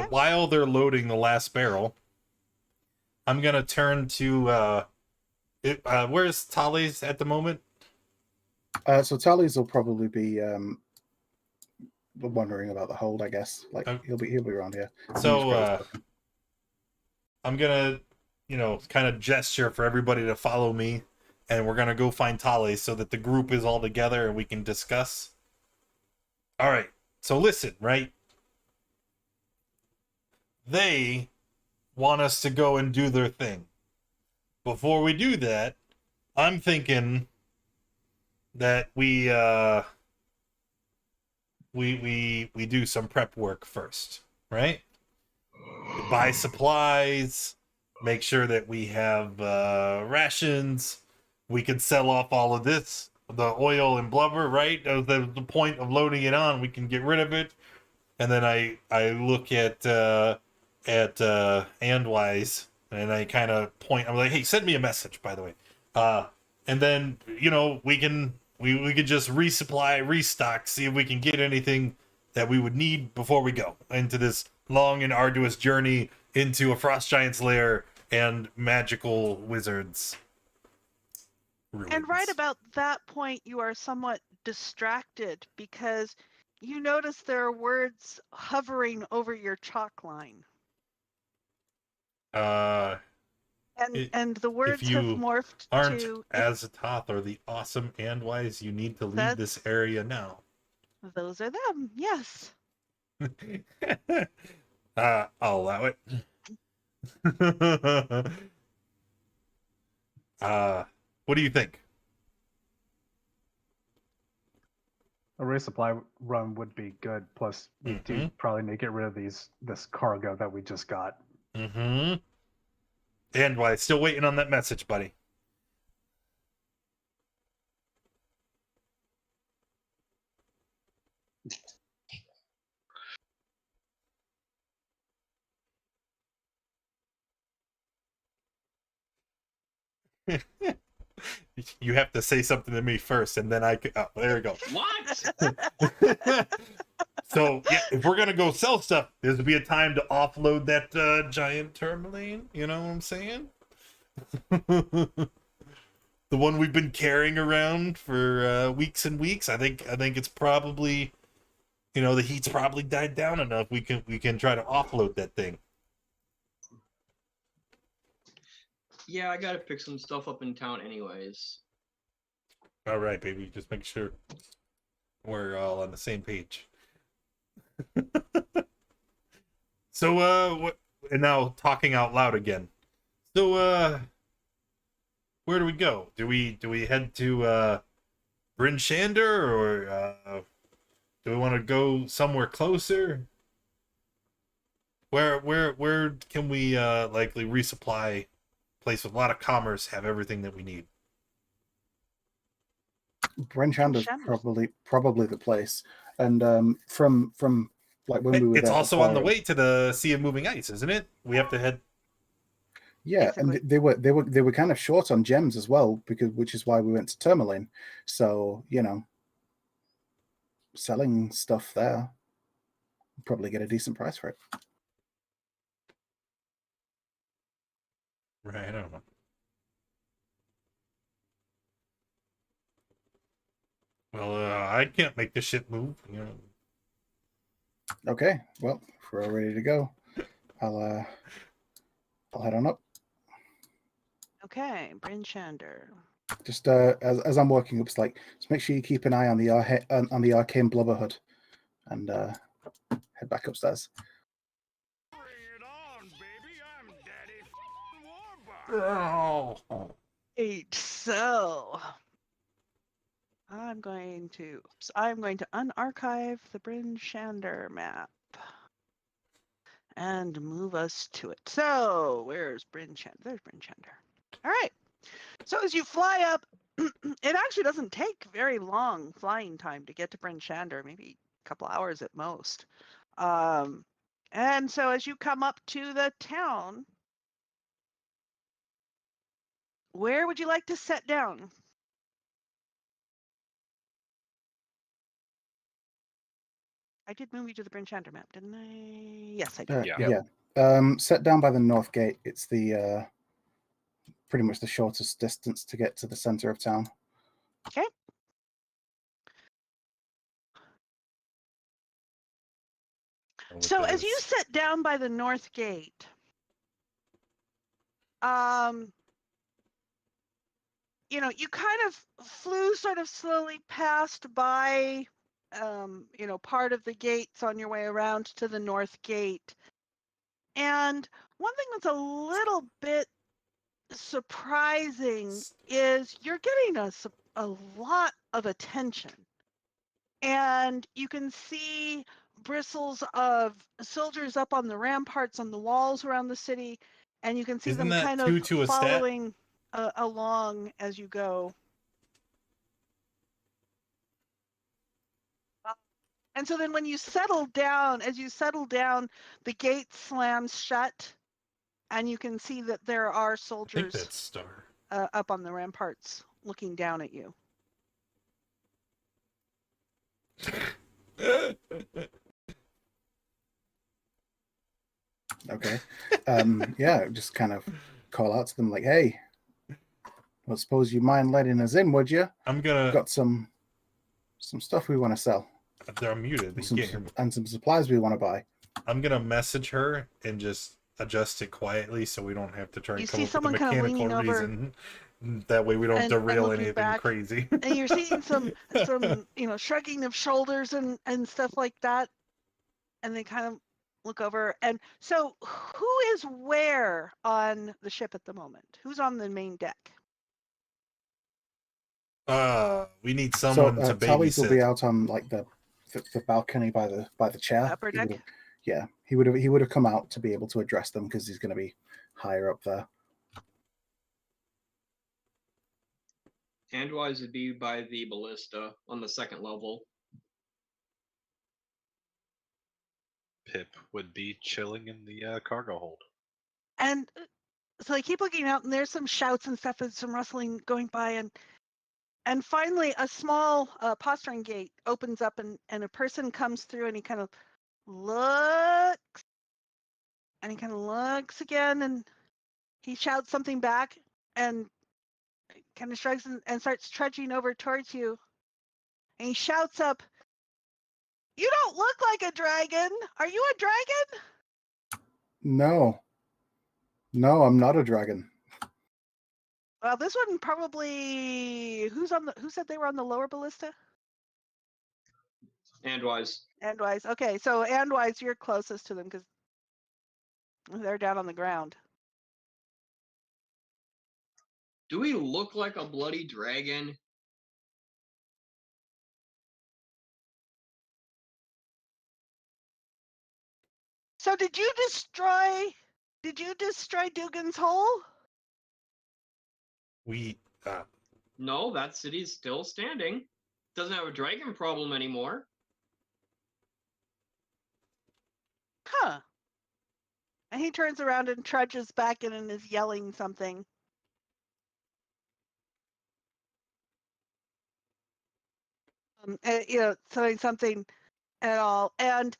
while they're loading the last barrel, I'm going to turn to... where's Tally's at the moment? So Tally's will probably be wondering about the hold, I guess. Like he'll be around here. So I'm gonna, kind of gesture for everybody to follow me, and we're gonna go find Tali so that the group is all together and we can discuss. All right. So listen, right? They want us to go and do their thing. Before we do that, I'm thinking that we do some prep work first, right? Buy supplies, make sure that we have rations. We can sell off all of this, the oil and blubber, right? The point of loading it on, we can get rid of it. And then I look at Andwise, and I kind of point. I'm like, hey, send me a message, by the way. And then we can just resupply, restock, see if we can get anything that we would need before we go into this long and arduous journey into a frost giant's lair and magical wizards. Ruins. And right about that point, you are somewhat distracted because you notice there are words hovering over your chalk line. And the words have morphed aren't to... Azatoth or the awesome Andwise, you need to leave this area now. Those are them, yes. I'll allow it. What do you think? A resupply run would be good. Plus, we do probably need to get rid of this cargo that we just got. Mm-hmm. Andwise, still waiting on that message, buddy. You have to say something to me first, and then I can. Oh, there we go. What? So yeah, if we're gonna go sell stuff, there's to be a time to offload that giant tourmaline. You know what I'm saying? The one we've been carrying around for weeks and weeks. I think it's probably, the heat's probably died down enough. We can try to offload that thing. Yeah, I gotta pick some stuff up in town anyways. All right, baby. Just make sure we're all on the same page. So what? And now talking out loud again. So where do we go? Do we head to Bryn Shander, or do we want to go somewhere closer? Where can we likely resupply? Place with a lot of commerce, have everything that we need. Brenchander's probably the place. And from like when we were It's there also on the before, way to the Sea of Moving Ice, isn't it? We have to head. yeah, Basically. and they were kind of short on gems as well, which is why we went to Tourmaline. So selling stuff there, probably get a decent price for it. Right, I don't know. Well, I can't make the ship move. Okay, well, if we're all ready to go, I'll head on up. Okay, Bryn Shander. Just as I'm walking up, it's like, just make sure you keep an eye on the arcane blubber hood, and head back upstairs. Bring it on, baby. I'm Daddy Warbuck. Oh. Eight. So I'm going to unarchive the Bryn Shander map and move us to it. So where's Bryn Shander? There's Bryn Shander. All right. So as you fly up, it actually doesn't take very long flying time to get to Bryn Shander, maybe a couple hours at most. And so as you come up to the town, where would you like to set down? I did move you to the Bryn Shander map, didn't I? Yes, I did. Yeah. Set down by the north gate. It's the pretty much the shortest distance to get to the center of town. Okay. So as you sit down by the north gate, you kind of flew sort of slowly past by, part of the gates on your way around to the north gate. And one thing that's a little bit surprising is you're getting a lot of attention. And you can see bristles of soldiers up on the ramparts on the walls around the city, and you can see Isn't them that kind 2 of to a stat? following along as you go. And so then when you settle down, the gate slams shut, and you can see that there are I think soldiers that's Star. up on the ramparts looking down at you. Okay. Yeah, just kind of call out to them like, hey, well, suppose you mind letting us in, would you? I'm gonna. We've got some stuff we want to sell. They're muted. They can't hear me. And some supplies we want to buy. I'm gonna message her and just adjust it quietly so we don't have to try and come up with a kind of mechanical leaning over, reason. That way we don't and derail looking anything back. crazy. And you're seeing some shrugging of shoulders and stuff like that. And they kind of look over. And so who is where on the ship at the moment? Who's on the main deck? We need someone to Tawis will be babysit. out on like the balcony by the chair. Upper deck? He would have come out to be able to address them because he's going to be higher up there. Handwise would be by the ballista on the second level. Pip would be chilling in the cargo hold. And So I keep looking out, and there's some shouts and stuff, and some rustling going by, and finally a small postern gate opens up, and a person comes through, and he kind of looks, and he kind of looks again, and he shouts something back, and kind of shrugs and starts trudging over towards you. And he shouts up, "You don't look like a dragon. Are you a dragon?" No. No, I'm not a dragon. Well, this one probably. Who said they were on the lower ballista? Andwise. Andwise. Okay, so Andwise, you're closest to them because they're down on the ground. Do we look like a bloody dragon? So did you destroy Dugan's Hole? We No, that city's still standing. Doesn't have a dragon problem anymore. Huh. And he turns around and trudges back in and is yelling something. Saying something at all. And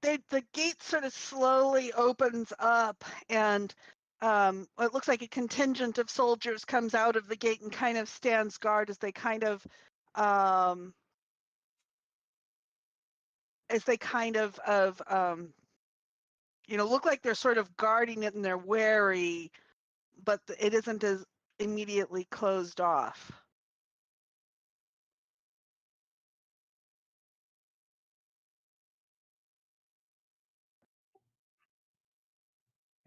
the gate sort of slowly opens up, and it looks like a contingent of soldiers comes out of the gate and kind of stands guard as they kind of look like they're sort of guarding it and they're wary, but it isn't as immediately closed off.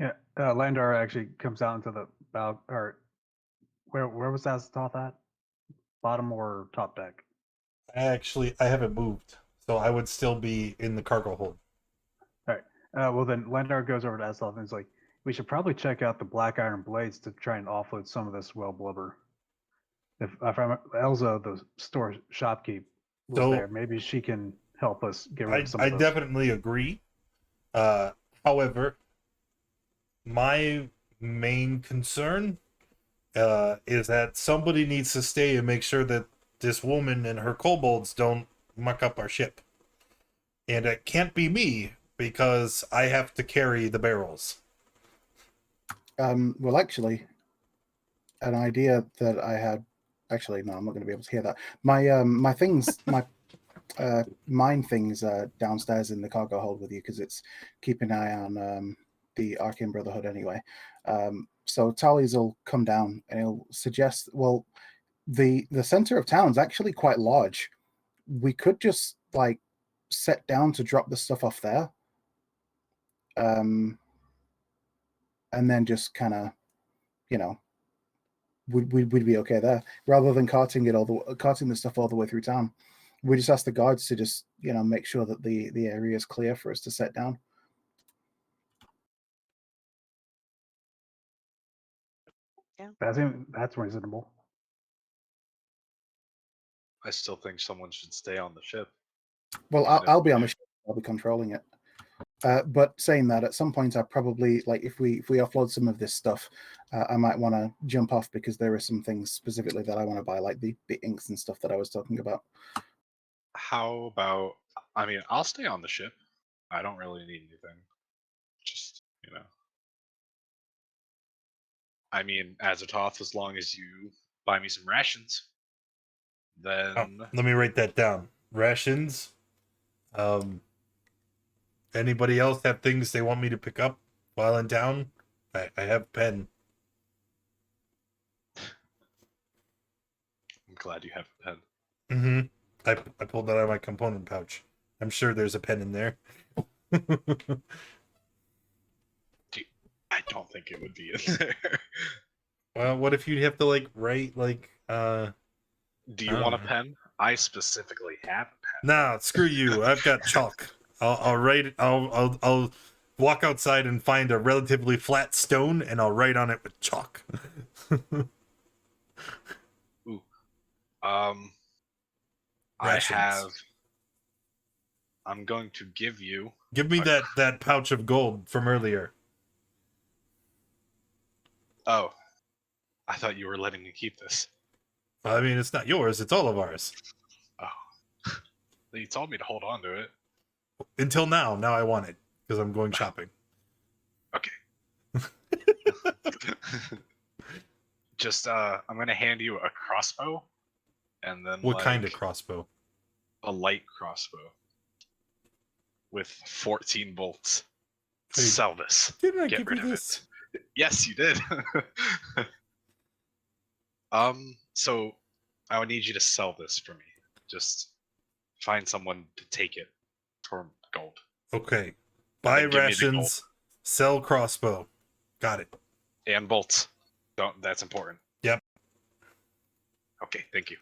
Yeah, Landar actually comes out into the bow, or where was Azathoth at? Bottom or top deck? I haven't moved, so I would still be in the cargo hold. All right. Well, then Landar goes over to Azathoth and is like, "We should probably check out the Black Iron Blades to try and offload some of this well blubber. If I'm Elza, the store shopkeep, was So- there, maybe she can help us get rid of some I of those." definitely agree. However, my main concern is that somebody needs to stay and make sure that this woman and her kobolds don't muck up our ship. And it can't be me because I have to carry the barrels. Well, actually, an idea that I had. Actually, no, I'm not going to be able to hear that. My things, my mine things are downstairs in the cargo hold with you because it's keeping an eye on the Arcane Brotherhood anyway. So Tallies will come down and he'll suggest, well, the center of town's actually quite large. We could just like set down to drop the stuff off there. And then just kind of, we'd be okay there, rather than carting the stuff all the way through town. We just ask the guards to just make sure that the area is clear for us to set down. Yeah, that's reasonable. I still think someone should stay on the ship. Well, I'll be on the ship. I'll be controlling it. But saying that, at some point, I probably if we offload some of this stuff, I might want to jump off because there are some things specifically that I want to buy, like the inks and stuff that I was talking about. How about? I mean, I'll stay on the ship. I don't really need anything. Just I mean, Azathoth, as long as you buy me some rations, then Let me write that down. Rations. Anybody else have things they want me to pick up while in town? I have a pen. I'm glad you have a pen. Mm-hmm. I pulled that out of my component pouch. I'm sure there's a pen in there. I don't think it would be in there. Well, what if you have to write Do you want a pen? I specifically have a pen. Nah, screw you. I've got chalk. I'll write it. I'll walk outside and find a relatively flat stone and I'll write on it with chalk. Ooh. Rations. I'm going to give you. Give me that pouch of gold from earlier. Oh, I thought you were letting me keep this. I mean, it's not yours, it's all of ours. Oh. You told me to hold on to it. Until now. Now I want it, because I'm going shopping. Okay. Just, I'm gonna hand you a crossbow, and then What kind of crossbow? a light crossbow with 14 bolts. Hey, Sell this. Didn't I Get give rid you of this? it. Yes, you did. So I would need you to sell this for me. Just find someone to take it for gold. Okay. Buy then give me the gold. rations, sell crossbow. Got it. And bolts. That's important. Yep. Okay, thank you.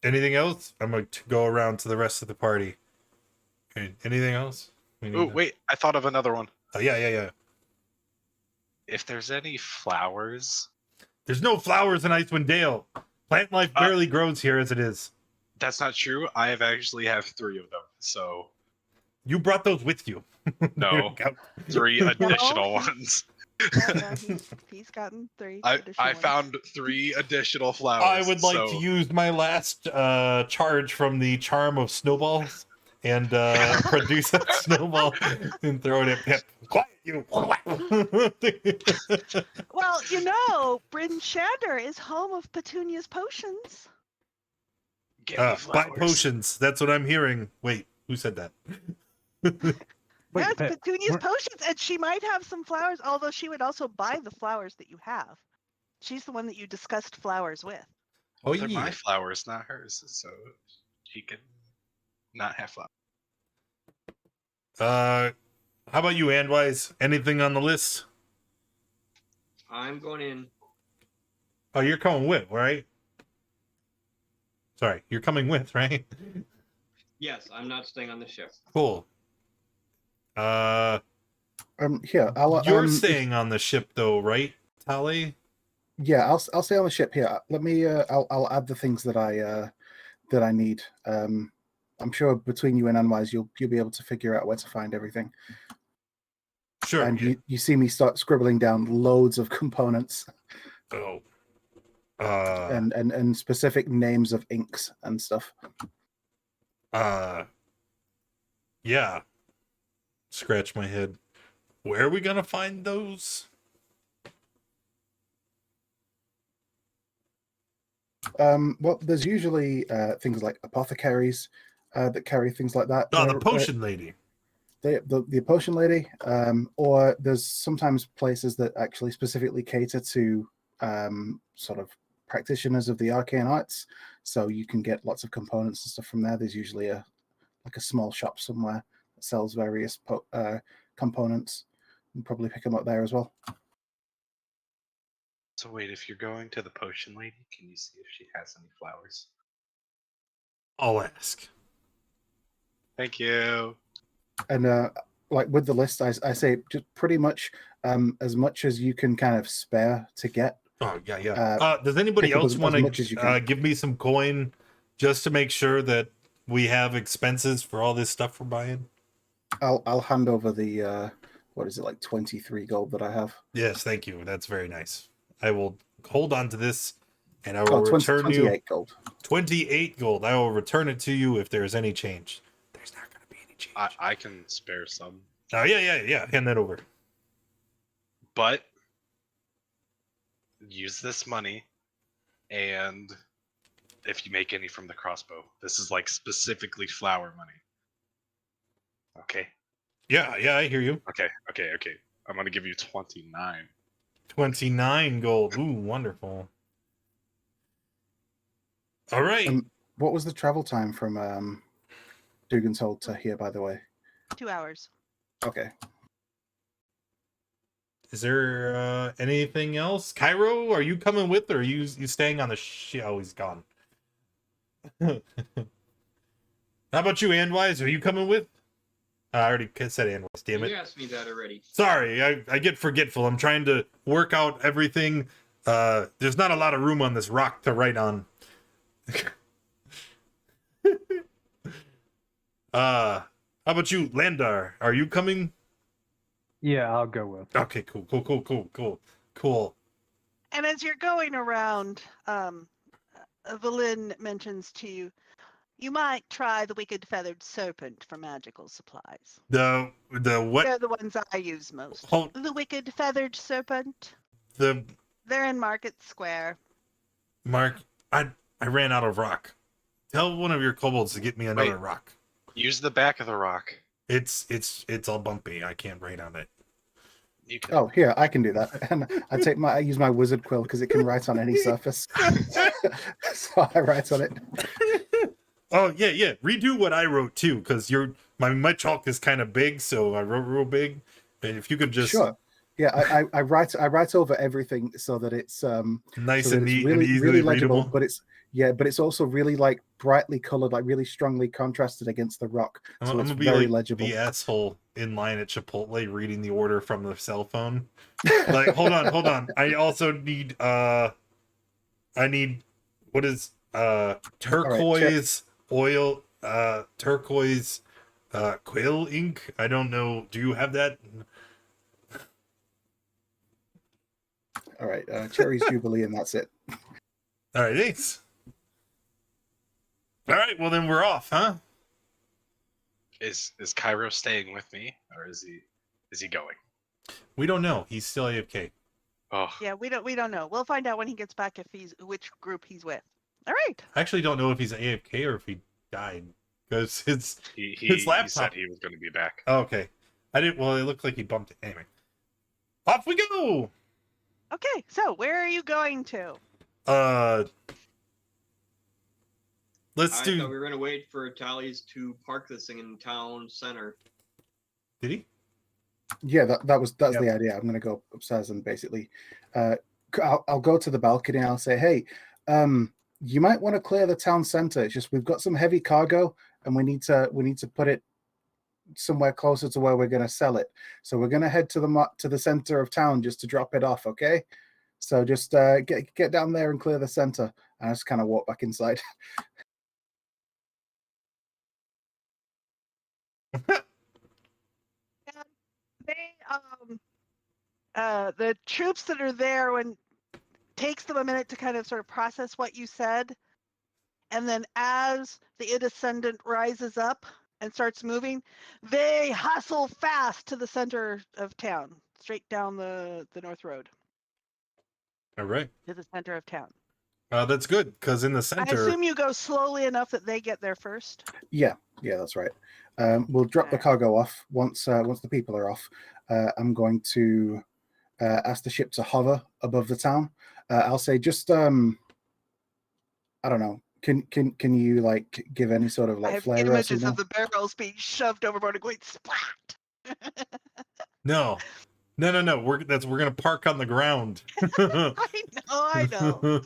Anything else? I'm going to go around to the rest of the party. Okay, anything else? Oh, wait, I thought of another one. Oh, yeah. If there's any flowers... There's no flowers in Icewind Dale. Plant life barely grows here as it is. That's not true. I actually have 3 of them, so... You brought those with you. No, 3 additional ones. Yeah, he's gotten 3. I found 3 additional flowers. I would like to use my last charge from the charm of snowballs and produce a snowball and throw it at Pip. Quiet, you! Well, you know, Bryn Shander is home of Petunia's potions. Buy potions. That's what I'm hearing. Wait, who said that? Wait, Yes, Pip, Petunia's potions, and she might have some flowers, although she would also buy the flowers that you have. She's the one that you discussed flowers with. Oh, They're yeah. my flowers, not hers, so she can not have flowers. How about you, Andwise? Anything on the list? I'm going in. Oh, you're coming with, right? Sorry, you're coming with, right? Yes, I'm not staying on the ship. Cool. Here, You're staying on the ship, though, right, Tali? Yeah, I'll stay on the ship here. Let me. I'll add the things that I need. I'm sure between you and Unwise, you'll be able to figure out where to find everything. Sure. And you see me start scribbling down loads of components. Oh. And specific names of inks and stuff. Yeah. Scratch my head. Where are we gonna find those? Well, there's usually things like apothecaries that carry things like that. Oh, the potion lady. The potion lady, or there's sometimes places that actually specifically cater to sort of practitioners of the arcane arts, so you can get lots of components and stuff from there. There's usually a small shop somewhere that sells various components. You can probably pick them up there as well. So wait, if you're going to the potion lady, can you see if she has any flowers? I'll ask. Thank you. And like with the list, I say just pretty much as much as you can kind of spare to get. Oh, yeah. Does anybody else want to give me some coin just to make sure that we have expenses for all this stuff we're buying? I'll hand over the what is it, like 23 gold that I have. Yes, thank you. That's very nice. I will hold on to this and I will return 28 gold. 28 gold. I will return it to you if there's any change. There's not going to be any change. I can spare some. Oh, yeah. Hand that over. But use this money, and if you make any from the crossbow, this is like specifically flower money. Okay. Yeah, I hear you. Okay. I'm gonna give you 29. 29 gold. Ooh, wonderful. All right. What was the travel time from Dugan's Hold to here, by the way? 2 hours. Okay. Is there anything else? Cairo, are you coming with, or are you staying on the ship? Oh, he's gone. How about you, Andwise? Are you coming with? I already said Andwise, damn it. You asked me that already. Sorry, I get forgetful. I'm trying to work out everything. There's not a lot of room on this rock to write on. How about you, Landar? Are you coming? Yeah, I'll go with. Okay, cool. And as you're going around, Valin mentions to you, you might try the Wicked Feathered Serpent for magical supplies. The what? They're the ones I use most. Hold The Wicked Feathered Serpent. the They're in Market Square. Mark. I ran out of rock. Tell one of your kobolds to get me another Wait. rock. Use the back of the rock. It's all bumpy. I can't write on it. You can. Oh, here, I can do that. And I use my wizard quill because it can write on any surface. So I write on it. Oh yeah. Redo what I wrote too, because my chalk is kind of big, so I wrote real big. And if you could just Sure. Yeah, I write over everything so that it's nice so that and it's neat really, and easily really legible, readable. but it's also really like brightly colored, like really strongly contrasted against the rock. I'm So it's gonna be very like legible. the asshole in line at Chipotle reading the order from the cell phone. Like, hold on. I also need I need what is turquoise oil, turquoise quill ink. I don't know. Do you have that? All right, Cherry's Jubilee, and that's it. All right, thanks. All right, well then we're off, huh? Is Cairo staying with me, or is he going? We don't know. He's still AFK. Oh, Yeah, we don't know. We'll find out when he gets back which group he's with. All right. I actually don't know if he's AFK or if he died because his he laptop. said he was going to be back. Oh, okay. I didn't. Well, it looked like he bumped it. Anyway, off we go. Okay, so where are you going to? Let's I do. thought we were gonna wait for Tallies to park this thing in town center. Did he? Yeah, that's Yep. the idea. I'm going to go upstairs and basically, I'll go to the balcony and I'll say, hey, you might want to clear the town center. It's just we've got some heavy cargo and we need to put it somewhere closer to where we're going to sell it. So we're going to head to the center of town just to drop it off. Okay. So just get down there and clear the center. And I just kind of walk back inside. The troops that are there, when takes them a minute to kind of sort of process what you said, and then as the Ascendant rises up and starts moving, they hustle fast to the center of town, straight down the North Road All right. to the center of town. That's good because in the I center. assume you go slowly enough that they get there first. Yeah, that's right. We'll drop the cargo off once the people are off. I'm going to ask the ship to hover above the town. I'll say just I don't know. Can you like give any sort of I like have flavor? images of the barrels being shoved overboard and going splat. No. We're gonna park on the ground. I know.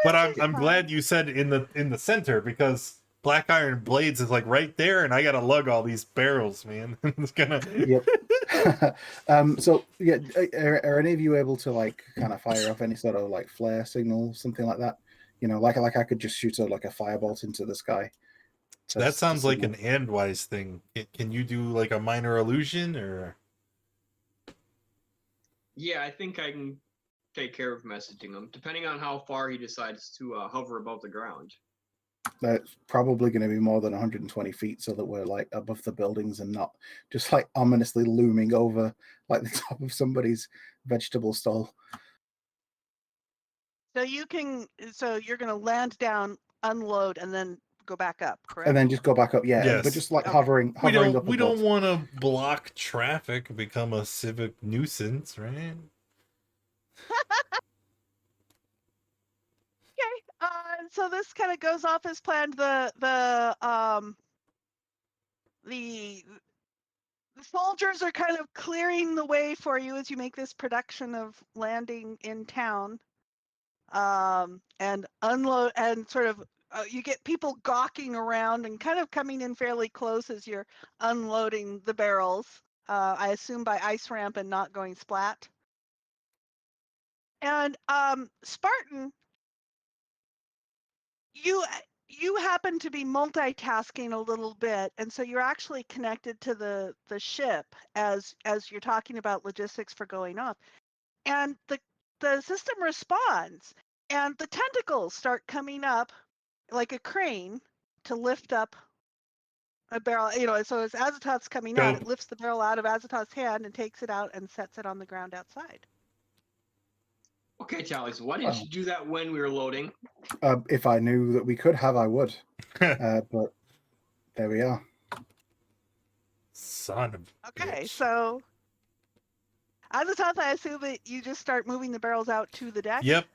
But I'm glad you said in the center because Black Iron Blades is like right there, and I gotta lug all these barrels, man. It's gonna. Yep. So yeah, are any of you able to like kind of fire off any sort of like flare signal, something like that? You know, like I could just shoot like a firebolt into the sky. That sounds like an Andwise thing. Can you do like a minor illusion or? Yeah, I think I can take care of messaging him, depending on how far he decides to hover above the ground. That's probably going to be more than 120 feet, so that we're like above the buildings and not just like ominously looming over like the top of somebody's vegetable stall. So you're going to land down, unload, and then go back up, correct? And then just go back up, yeah. Yes. But just like Okay. hovering We up don't above. want to block traffic, become a civic nuisance, right? Okay. So this kind of goes off as planned. The soldiers are kind of clearing the way for you as you make this production of landing in town, and unload, and sort of you get people gawking around and kind of coming in fairly close as you're unloading the barrels. I assume by ice ramp and not going splat. And Spartan, you happen to be multitasking a little bit, and so you're actually connected to the ship as you're talking about logistics for going off, and the system responds, and the tentacles start coming up like a crane to lift up a barrel. So as Azathoth's coming out, it lifts the barrel out of Azathoth's hand and takes it out and sets it on the ground outside. Okay, Tally, why didn't you do that when we were loading? If I knew that we could have, I would. But there we are. Son of a Okay, bitch. so Azathoth, I assume that you just start moving the barrels out to the deck. Yep.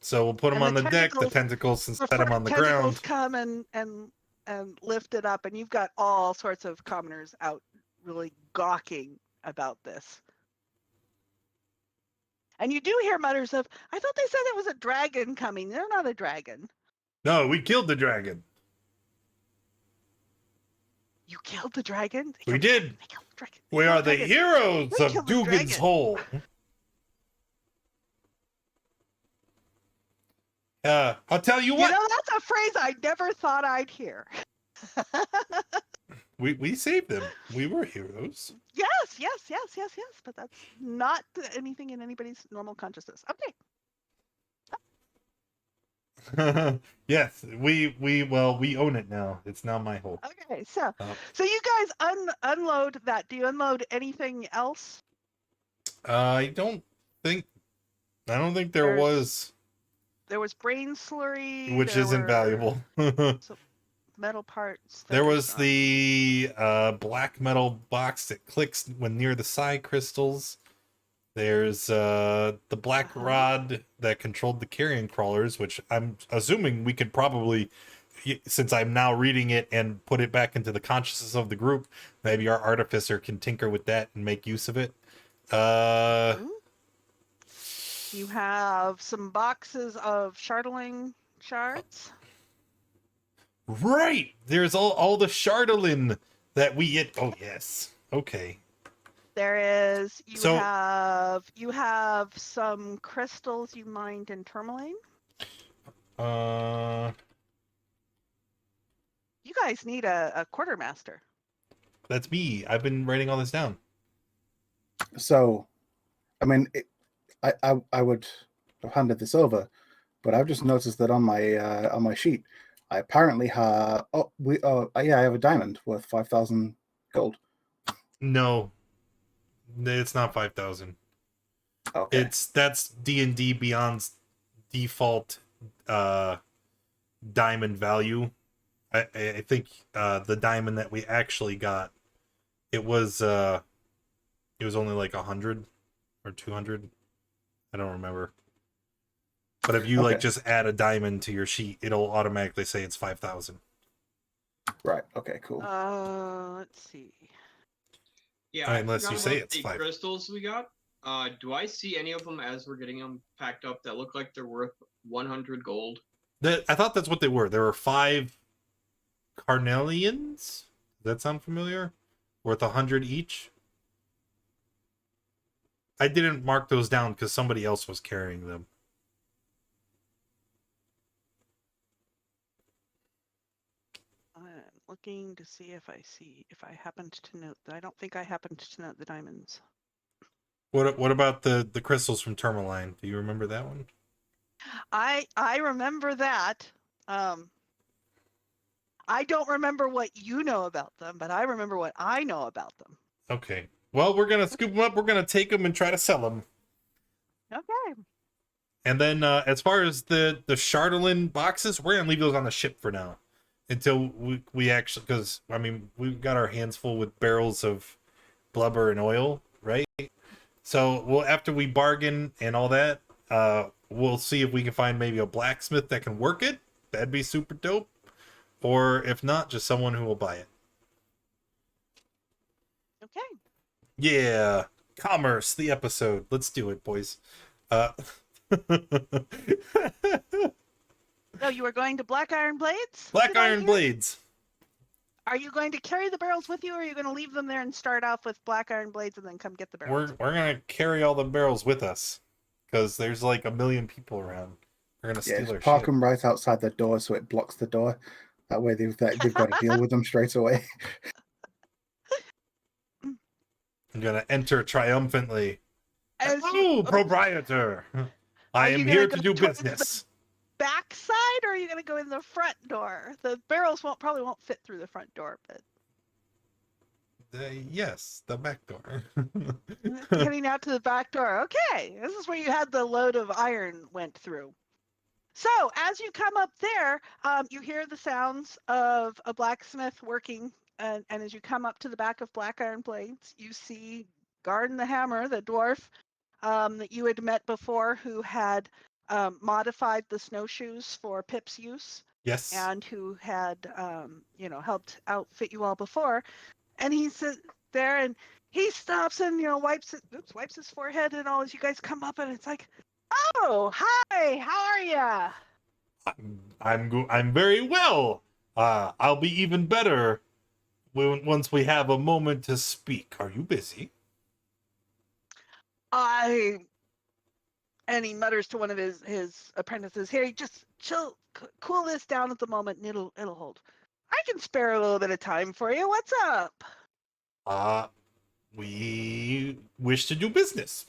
So we'll put them And on the deck, the tentacles, and set them on the tentacles ground. come and lift it up, and you've got all sorts of commoners out really gawking about this. And you do hear mutters of, I thought they said there was a dragon coming. They're not a dragon. No, we killed the dragon. You killed the dragon? We did. They killed the dragon. We are the heroes They of killed the Dugan's dragon. Hole. I'll tell you what. That's a phrase I never thought I'd hear. We saved them. We were heroes. Yes. But that's not anything in anybody's normal consciousness. Okay. Yes, we own it now. It's now my hole. Okay, so you guys unload that. Do you unload anything else? I don't think there was brain slurry, which isn't valuable. metal parts. There was the black metal box that clicks when near the psi crystals. There's the black rod that controlled the carrion crawlers, which I'm assuming we could probably, since I'm now reading it and put it back into the consciousness of the group, maybe our artificer can tinker with that and make use of it. You have some boxes of Shardling shards. Right! There's all the Shardolin that we get. Oh, yes. Okay. There is. You have some crystals you mined in tourmaline. You guys need a quartermaster. That's me. I've been writing all this down. So, I mean, I would have handed this over, but I've just noticed that on my sheet, I apparently have. I have a diamond worth 5,000 gold. No, it's not 5,000. Okay. That's D&D Beyond's default diamond value. I think the diamond that we actually got, it was only like 100 or 200. I don't remember. But if you just add a diamond to your sheet, it'll automatically say it's 5,000. Right. Okay. Cool. Let's see. Yeah. Unless you say it's the 5. crystals we got. Do I see any of them as we're getting them packed up that look like they're worth 100 gold? I thought that's what they were. There were 5 carnelians. Does that sound familiar? Worth 100 each. I didn't mark those down because somebody else was carrying them. I'm looking to see if I happened to note that. I don't think I happened to note the diamonds. What about the crystals from Tourmaline? Do you remember that one? I remember that. I don't remember what you know about them, but I remember what I know about them. Okay. Well, we're gonna scoop them up. We're gonna take them and try to sell them. Okay. And then, as far as the Shardolin boxes, we're gonna leave those on the ship for now, until we actually, because I mean we've got our hands full with barrels of blubber and oil, right? So after we bargain and all that, we'll see if we can find maybe a blacksmith that can work it. That'd be super dope. Or if not, just someone who will buy it. Okay. Yeah, commerce, the episode. Let's do it, boys. No, you are going to Black Iron Blades? Black Iron Blades. Are you going to carry the barrels with you, or are you going to leave them there and start off with Black Iron Blades and then come get the barrels? We're gonna carry all the barrels with us, because there's like 1 million people around. They're gonna Yeah, steal just our park ship. them right outside the door so it blocks the door. That way they've got to deal with them straight away. I'm gonna enter triumphantly. As you, Hello, proprietor. I are am you here gonna to go do towards business. back side, or are you going to go in the front door? The barrels probably won't fit through the front door, but Yes, the back door. heading out to the back door. Okay, this is where you had the load of iron went through. So as you come up there, you hear the sounds of a blacksmith working, and as you come up to the back of Black Iron Blades, you see Garden the Hammer, the dwarf that you had met before, who had modified the snowshoes for Pip's use, Yes. and who had helped outfit you all before. And he sits there and he stops and wipes his forehead and all as you guys come up, and it's like, oh, hi, how are ya? I'm very well. I'll be even better once we have a moment to speak. Are you busy? And he mutters to one of his apprentices, here, just chill, cool this down at the moment, and it'll hold. I can spare a little bit of time for you. What's up? We wish to do business.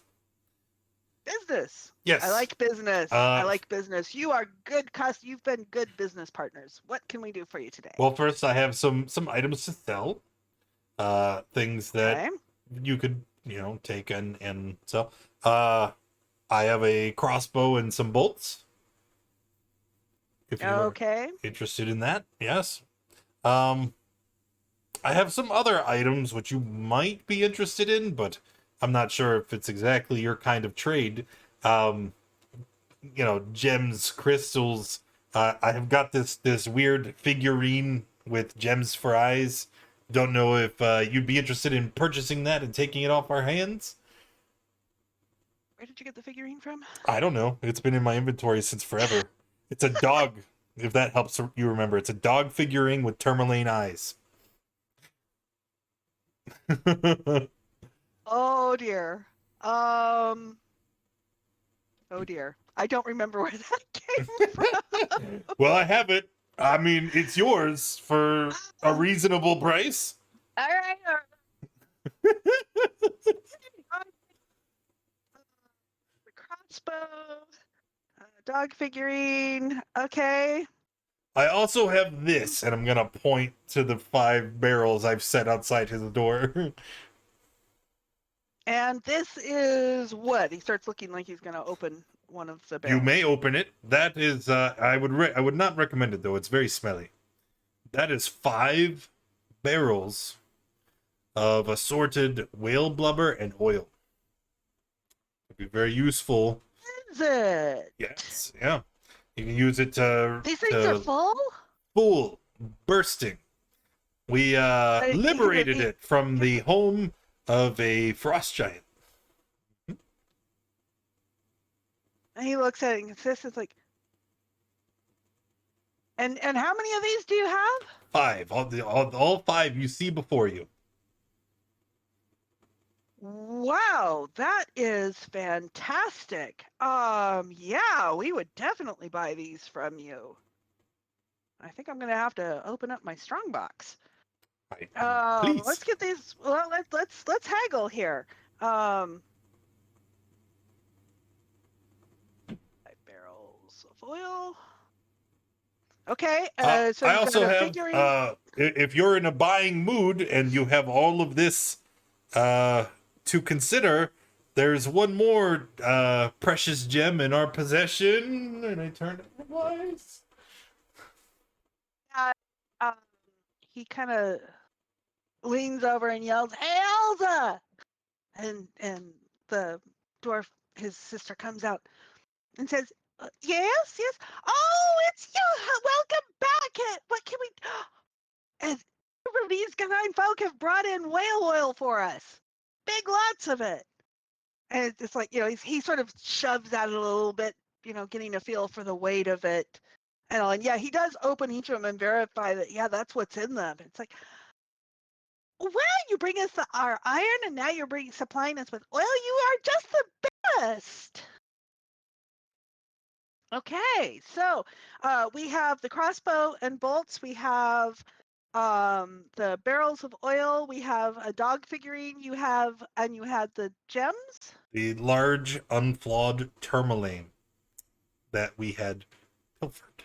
Business. Yes. I like business. I like business. You are good you've been good business partners. What can we do for you today? Well, first I have some items to sell. Things that you could, take and sell. I have a crossbow and some bolts. If you're interested in that, yes. I have some other items which you might be interested in, but I'm not sure if it's exactly your kind of trade. Gems, crystals. I have got this weird figurine with gems for eyes. Don't know if you'd be interested in purchasing that and taking it off our hands. Where did you get the figurine from? I don't know. It's been in my inventory since forever. It's a dog, if that helps you remember. It's a dog figurine with tourmaline eyes. Oh dear. Oh dear. I don't remember where that came from. Well, I have it. I mean, it's yours for a reasonable price. All right. The crossbow, dog figurine. Okay. I also have this, and I'm gonna point to the 5 barrels I've set outside his door. And this is what? He starts looking like he's gonna open one of the barrels. You may open it. That is, I would not recommend it though. It's very smelly. That is 5 barrels of assorted whale blubber and oil. It'd be very useful. Is it? Yes, yeah. You can use it to. These things are full? Full, bursting. We liberated it from the home of a frost giant. And he looks at it and insists, like, and how many of these do you have? 5. All 5 you see before you. Wow, that is fantastic. Yeah, we would definitely buy these from you. I think I'm gonna have to open up my strongbox. Please. Let's get these. Well, let's haggle here. 5 barrels of oil. Okay. So I also have. figurine. If you're in a buying mood and you have all of this to consider, there's one more precious gem in our possession. And I turned it twice. He kind of leans over and yells, "Hey, Elsa!" And the dwarf, his sister, comes out and says, yes. Oh, it's you. Welcome back. What can we do? And these kind folk have brought in whale oil for us. Big lots of it. And it's like, he sort of shoves at it a little bit, getting a feel for the weight of it. And yeah, he does open each of them and verify that, yeah, that's what's in them. It's like, well, you bring us our iron and now you're supplying us with oil. You are just the best. Okay, so we have the crossbow and bolts. We have the barrels of oil. We have a dog figurine. You had the gems. The large, unflawed tourmaline that we had pilfered.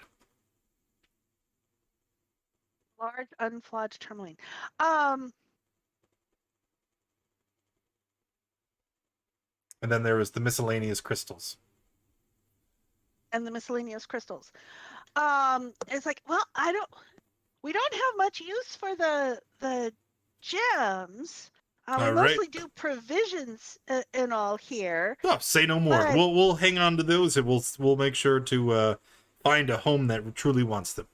Large, unflawed tourmaline. And then there was the miscellaneous crystals. And the miscellaneous crystals. It's like, well, we don't have much use for the gems. We mostly do provisions and all here. Oh, say no more. But, We'll hang on to those, and we'll make sure to find a home that truly wants them.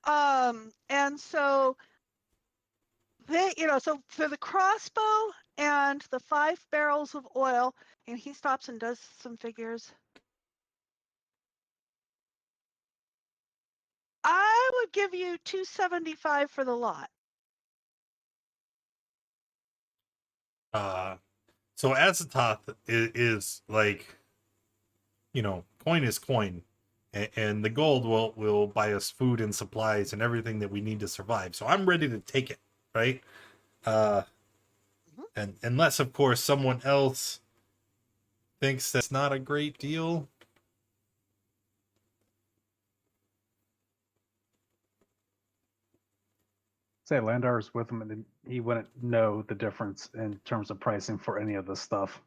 And so they, so for the crossbow and the 5 barrels of oil, and he stops and does some figures. I would give you $275 for the lot. So Azathoth is like, coin is coin, and the gold will buy us food and supplies and everything that we need to survive. So I'm ready to take it, right? And unless, of course, someone else thinks that's not a great deal. Say Landar's with him, and he wouldn't know the difference in terms of pricing for any of this stuff.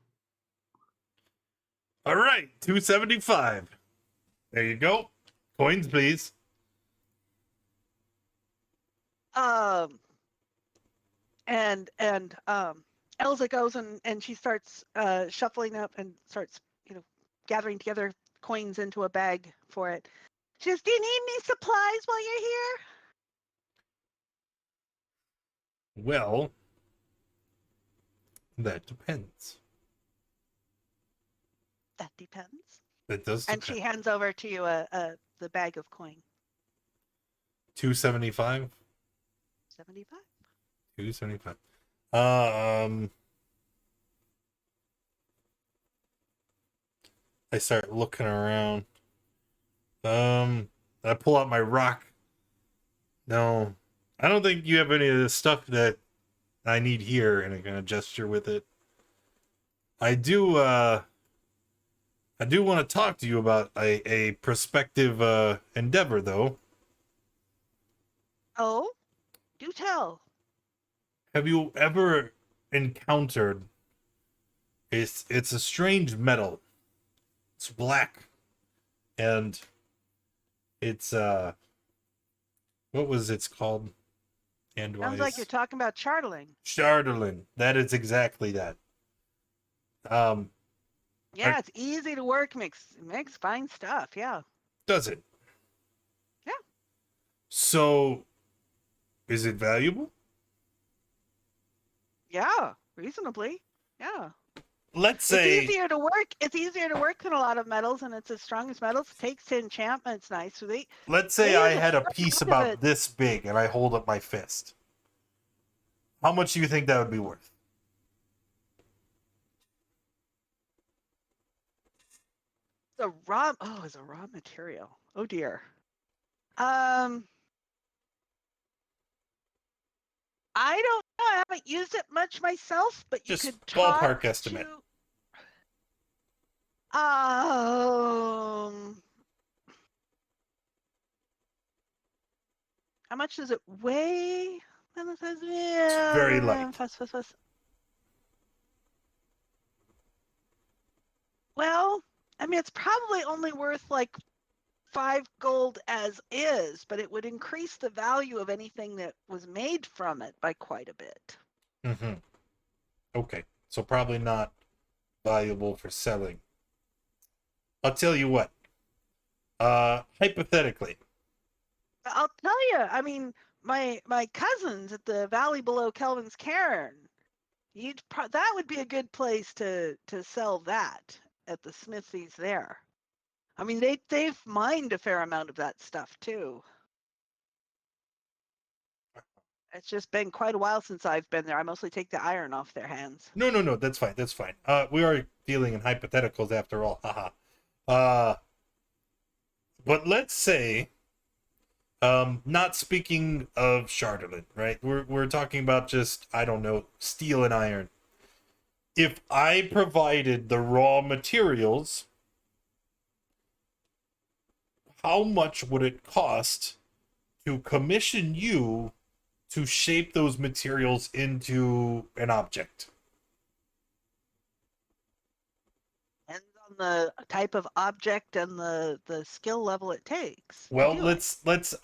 All right, $275. There you go. Coins, please. And Elsa goes and she starts shuffling up and starts, gathering together coins into a bag for it. She says, "Do you need any supplies while you're here?" Well, that depends. That depends. That does And depend. she hands over to you the bag of coin. $275. 75. $275. I start looking around. I pull out my rock. No, I don't think you have any of the stuff that I need here, and I'm gonna gesture with it. I do want to talk to you about a prospective endeavor, though. Oh, do tell. Have you ever encountered? It's a strange metal. It's black, and it's what was it's called? Sounds like you're talking about chartling. Charterlin. That is exactly that. Yeah, it's easy to work. Makes fine stuff. Yeah. Does it? Yeah. So, is it valuable? Yeah, reasonably. Yeah. Let's say it's easier to work. It's easier to work than a lot of metals, and it's as strong as metals. It takes to enchantment. It's nice. So let's say I had a piece about this big, and I hold up my fist. How much do you think that would be worth? It's a raw material. Oh dear. I don't know. I haven't used it much myself, but you Just could talk ballpark estimate. How much does it weigh? It's very light. Well, I mean, it's probably only worth like 5 gold as is, but it would increase the value of anything that was made from it by quite a bit. Mm-hmm. Okay, so probably not valuable for selling. I'll tell you what. Hypothetically. I'll tell you. I mean, my cousins at the valley below Kelvin's Cairn. That would be a good place to sell that at the smithies there. I mean, they've mined a fair amount of that stuff too. It's just been quite a while since I've been there. I mostly take the iron off their hands. No, that's fine. We are dealing in hypotheticals after all. Haha. But let's say, not speaking of Charlotte, right? We're talking about just, I don't know, steel and iron. If I provided the raw materials, how much would it cost to commission you to shape those materials into an object? And on the type of object and the skill level it takes. to Well, do it. let's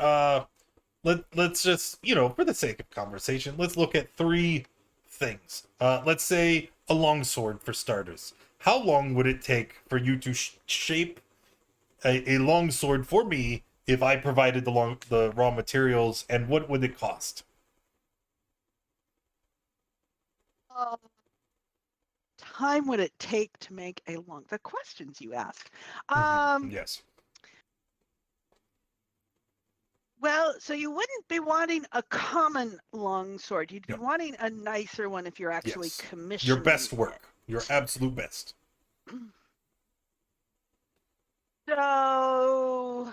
just, for the sake of conversation, let's look at three things. Let's say a longsword for starters. How long would it take for you to shape a longsword for me if I provided the raw materials, and what would it cost? Time would it take to make the questions you ask? Yes. Well, so you wouldn't be wanting a common longsword. You'd be No. wanting a nicer one if you're actually Yes. commissioning Your best it. work. Your absolute best. So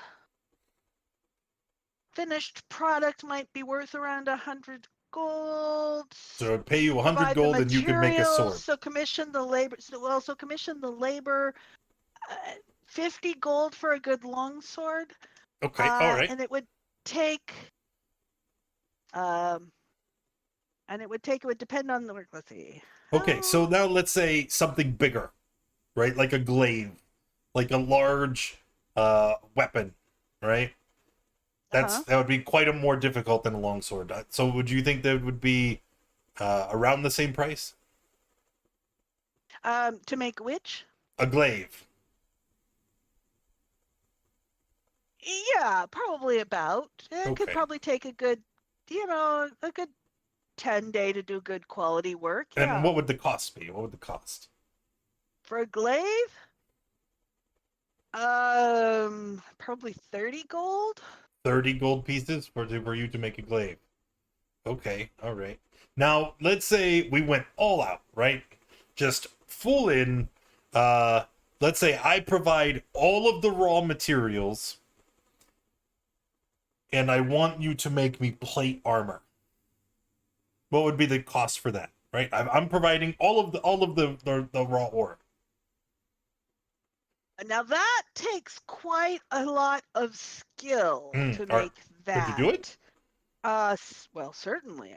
finished product might be worth around 100 gold. So I'd pay you 100 Provide the gold and you could make a materials, sword. So commission the labor. So commission the labor. 50 gold for a good longsword. Okay, all right. And it would take. It would depend on the work. Let's see. Okay, so now let's say something bigger, right? Like a glaive, like a large weapon, right? That would be quite a more difficult than a longsword. So would you think that would be around the same price? To make which? A glaive. Yeah, probably about. It could Okay. probably take a good 10-day to do good quality work. Yeah. And what would the cost be? What would the cost? For a glaive? Probably 30 gold. 30 gold pieces for you to make a glaive. Okay, all right. Now, let's say we went all out, right? Just full in. Let's say I provide all of the raw materials and I want you to make me plate armor. What would be the cost for that, right? I'm providing all of the raw ore. Now that takes quite a lot of skill to make that. Could you do it? Well, certainly.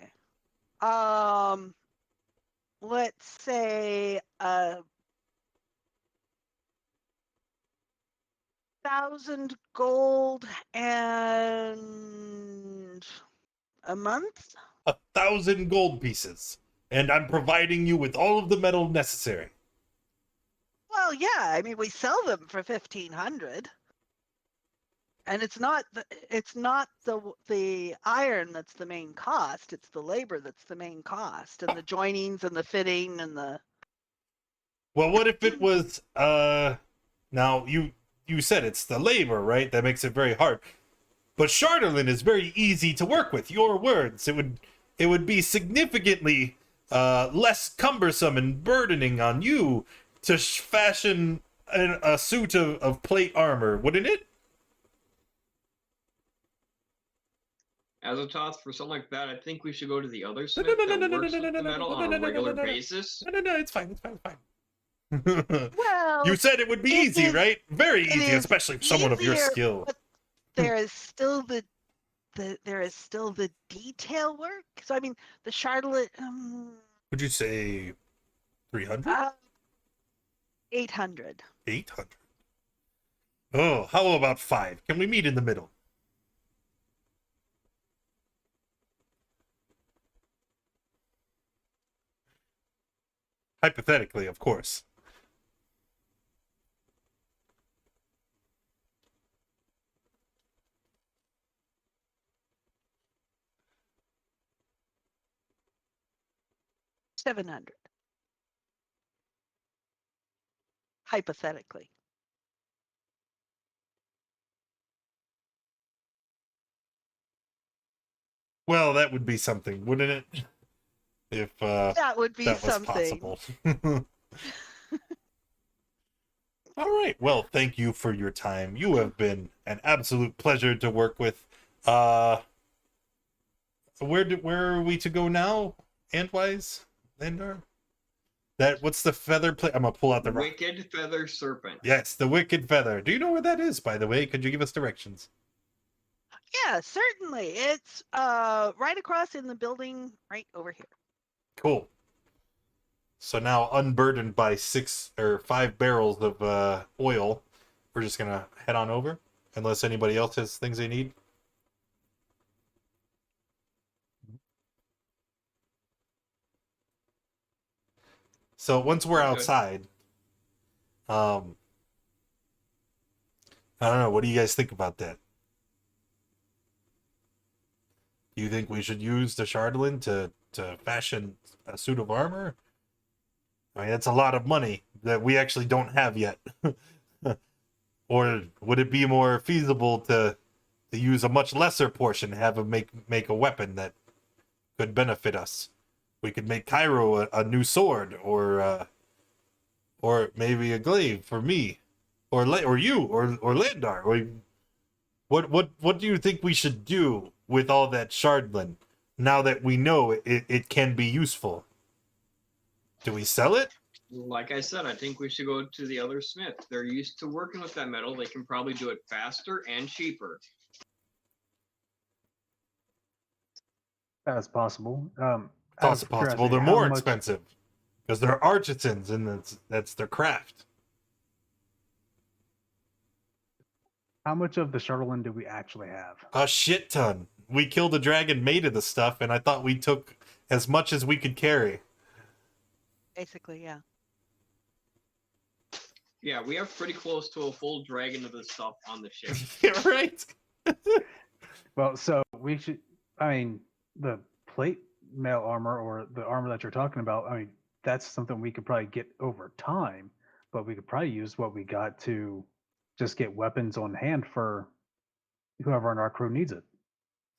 Let's say 1,000 gold and a month. 1,000 gold pieces, and I'm providing you with all of the metal necessary. Well, yeah. I mean, we sell them for 1,500, and it's not the iron that's the main cost. It's the labor that's the main cost, and the joinings and the fitting and the. Well, what if it was now you said it's the labor, right? That makes it very hard. But Charlatan is very easy to work with. Your words. It would be significantly less cumbersome and burdening on you to fashion a suit of plate armor, wouldn't it? Azatoth, for something like that, I think we should go to the other smith that works with the metal on a regular basis. No, it's fine. Well, you said it would be easy, right? Very easy, especially for someone of your easier, skill. But there is still the detail work. So I mean, the Charlotte. Would you say 300? 800. 800. Oh, how about 5? Can we meet in the middle? Hypothetically, of course. $700. Hypothetically. Well, that would be something, wouldn't it? If that would be that was something. possible. All right. Well, thank you for your time. You have been an absolute pleasure to work with. Where are we to go now? Antwise, Landar? What's the feather play? I'm gonna pull out the rock. Wicked Feather Serpent. Yes, the Wicked Feather. Do you know where that is, by the way? Could you give us directions? Yeah, certainly. It's right across in the building right over here. Cool. So now, unburdened by 6 or 5 barrels of oil, we're just gonna head on over, unless anybody else has things they need. So once we're Okay. outside, I don't know. What do you guys think about that? Do you think we should use the Chardolin to fashion a suit of armor? I mean, that's a lot of money that we actually don't have yet. Or would it be more feasible to use a much lesser portion, have him make a weapon that could benefit us? We could make Cairo a new sword, or maybe a glaive for me, or you, or Landar. What do you think we should do with all that Chardolin now that we know it can be useful? Do we sell it? Like I said, I think we should go to the other smith. They're used to working with that metal. They can probably do it faster and cheaper. That's possible. It's also possible they're more expensive because they're artisans and that's their craft. How much of the Chardolin do we actually have? A shit ton. We killed a dragon made of the stuff, and I thought we took as much as we could carry. Basically, yeah. Yeah, we have pretty close to a full dragon of this stuff on the ship. Yeah, right. Well, so we should. I mean, the plate mail armor or the armor that you're talking about. I mean, that's something we could probably get over time, but we could probably use what we got to just get weapons on hand for whoever in our crew needs it.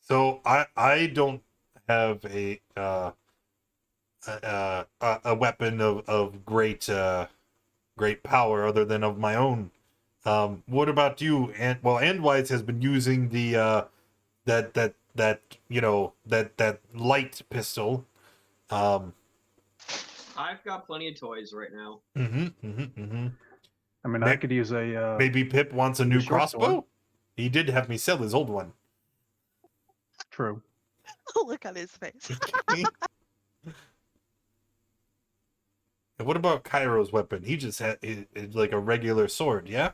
So I don't have a weapon of great power other than of my own. What about you? And Andwise has been using the that light pistol. I've got plenty of toys right now. I mean, I could use a maybe Pip wants a new short crossbow. sword. He did have me sell his old one. True. Look on his face. And what about Cairo's weapon? He just had like a regular sword, yeah?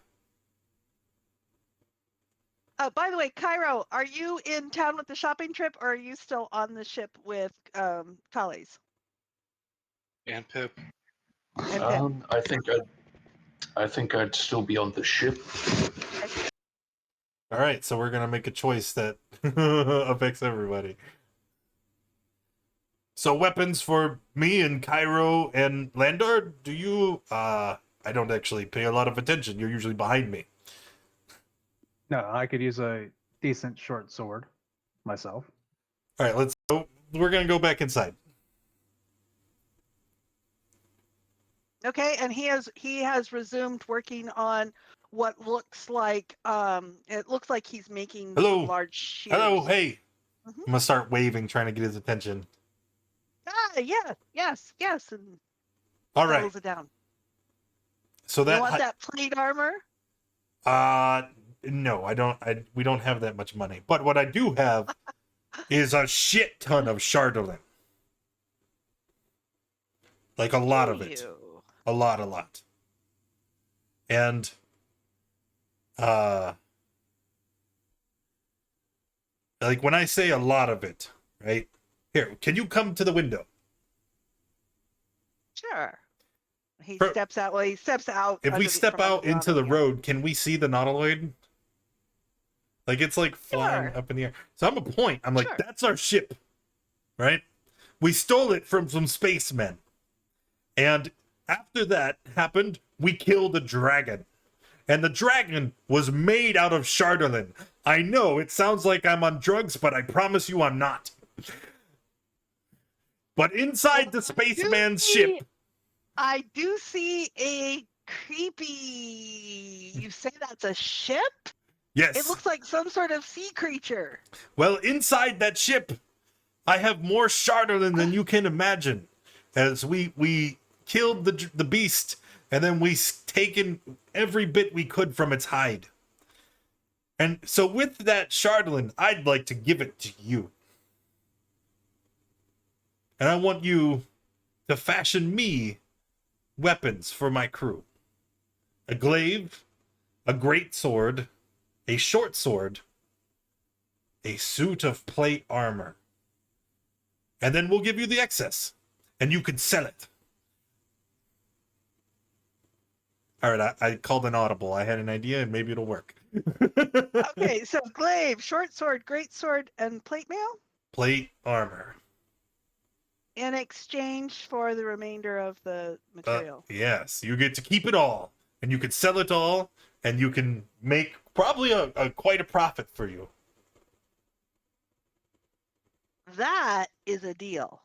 By the way, Cairo, are you in town with the shopping trip, or are you still on the ship with Collies? And Pip. And Pip? I think I'd still be on the ship. All right, so we're gonna make a choice that affects everybody. So weapons for me and Cairo and Landar. Do you? I don't actually pay a lot of attention. You're usually behind me. No, I could use a decent short sword myself. All right, let's go. We're gonna go back inside. Okay, and he has resumed working on what looks like it looks like he's making Hello. some large shields. Hello, hey. Mhm. I'm gonna start waving, trying to get his attention. Yeah, yes, and All right. settles it down. So You that want that plate armor? no, I don't. We don't have that much money. But what I do have is a shit ton of Chardolin. Like a lot of it. A lot. And like when I say a lot of it, right? Here, can you come to the window? Sure. He For- steps out. Well, he steps out. If we step from under out into the awning, yeah. road, can we see the nautiloid? Like it's like flying Sure. up in the air. So I'm a point. I'm like, Sure. that's our ship, right? We stole it from some spacemen, and after that happened, we killed a dragon, and the dragon was made out of Chardolin. I know it sounds like I'm on drugs, but I promise you, I'm not. But inside the spaceman's ship. I do see a Creepy. You say that's a ship? Yes. It looks like some sort of sea creature. Well, inside that ship, I have more Charlatan than you can imagine. As we killed the beast, and then we taken every bit we could from its hide. And so with that Charlatan, I'd like to give it to you. And I want you to fashion me weapons for my crew. A glaive, a great sword, a short sword, a suit of plate armor. And then we'll give you the excess, and you can sell it. All right, I called an audible. I had an idea, and maybe it'll work. Okay, so glaive, short sword, great sword, and plate mail Plate armor. in exchange for the remainder of the material. Yes, you get to keep it all, and you can sell it all, and you can make probably quite a profit for you. That is a deal.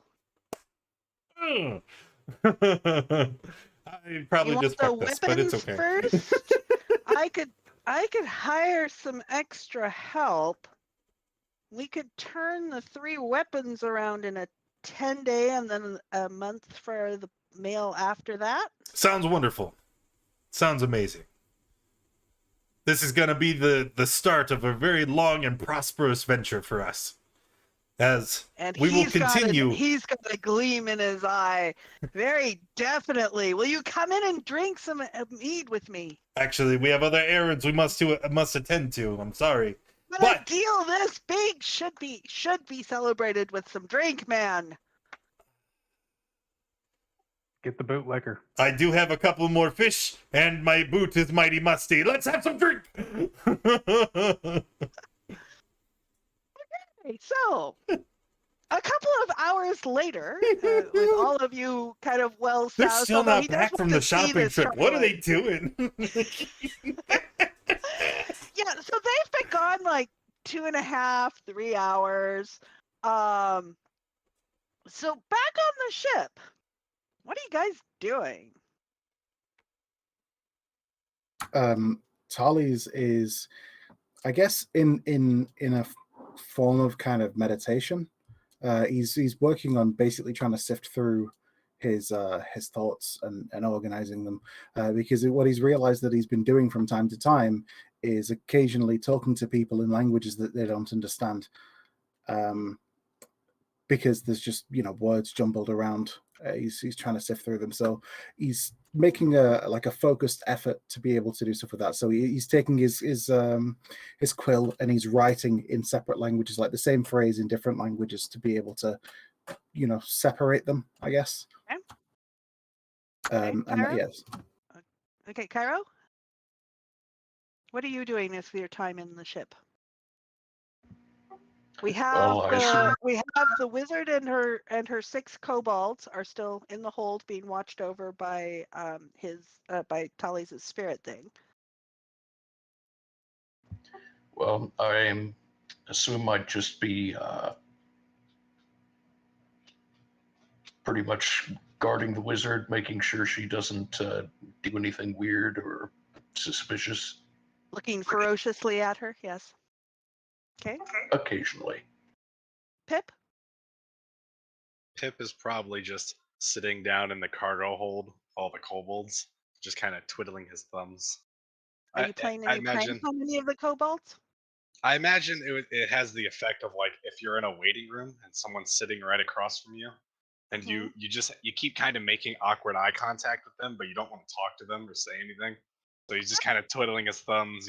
I probably You just want the fucked this, but it's weapons okay. first? I could hire some extra help. We could turn the 3 weapons around in a 10-day and then a month for the mail after that. Sounds wonderful. Sounds amazing. This is going to be the start of a very long and prosperous venture for us. As And we will continue. He's got a gleam in his eye. Very definitely. Will you come in and drink some mead with me? Actually, we have other errands we must attend to. I'm sorry. But a deal this big should be celebrated with some drink, man. Get the bootlicker. I do have a couple more fish, and my boot is mighty musty. Let's have some drink! Okay, so a couple of hours later, with all of you kind of well They're soused, still although not he does back want from to the see shopping this trip. What are they Charlotte. doing? Yeah, so they've been gone like 2.5, 3 hours. So back on the ship, what are you guys doing? Tolly's is, I guess, in a form of kind of meditation. He's working on basically trying to sift through his thoughts and organizing them, because what he's realized that he's been doing from time to time is occasionally talking to people in languages that they don't understand, because there's just words jumbled around. He's trying to sift through them, so he's making a focused effort to be able to do stuff with that. So he's taking his quill and he's writing in separate languages, like the same phrase in different languages, to be able to separate them, I guess. Okay, And Cairo? yes, Okay, Cairo? What are you doing with your time in the ship? We have the wizard and her 6 kobolds are still in the hold, being watched over by by Tolly's spirit thing. Well, I assume I'd just be pretty much guarding the wizard, making sure she doesn't do anything weird or suspicious. Looking ferociously at her, yes. Okay. Occasionally. Pip? Pip is probably just sitting down in the cargo hold with all the kobolds, just kind of twiddling his thumbs. Are you playing any pranks on any of the kobolds? I imagine it has the effect of, like, if you're in a waiting room and someone's sitting right across from you, and you keep kind of making awkward eye contact with them, but you don't want to talk to them or say anything. So he's just kind of twiddling his thumbs,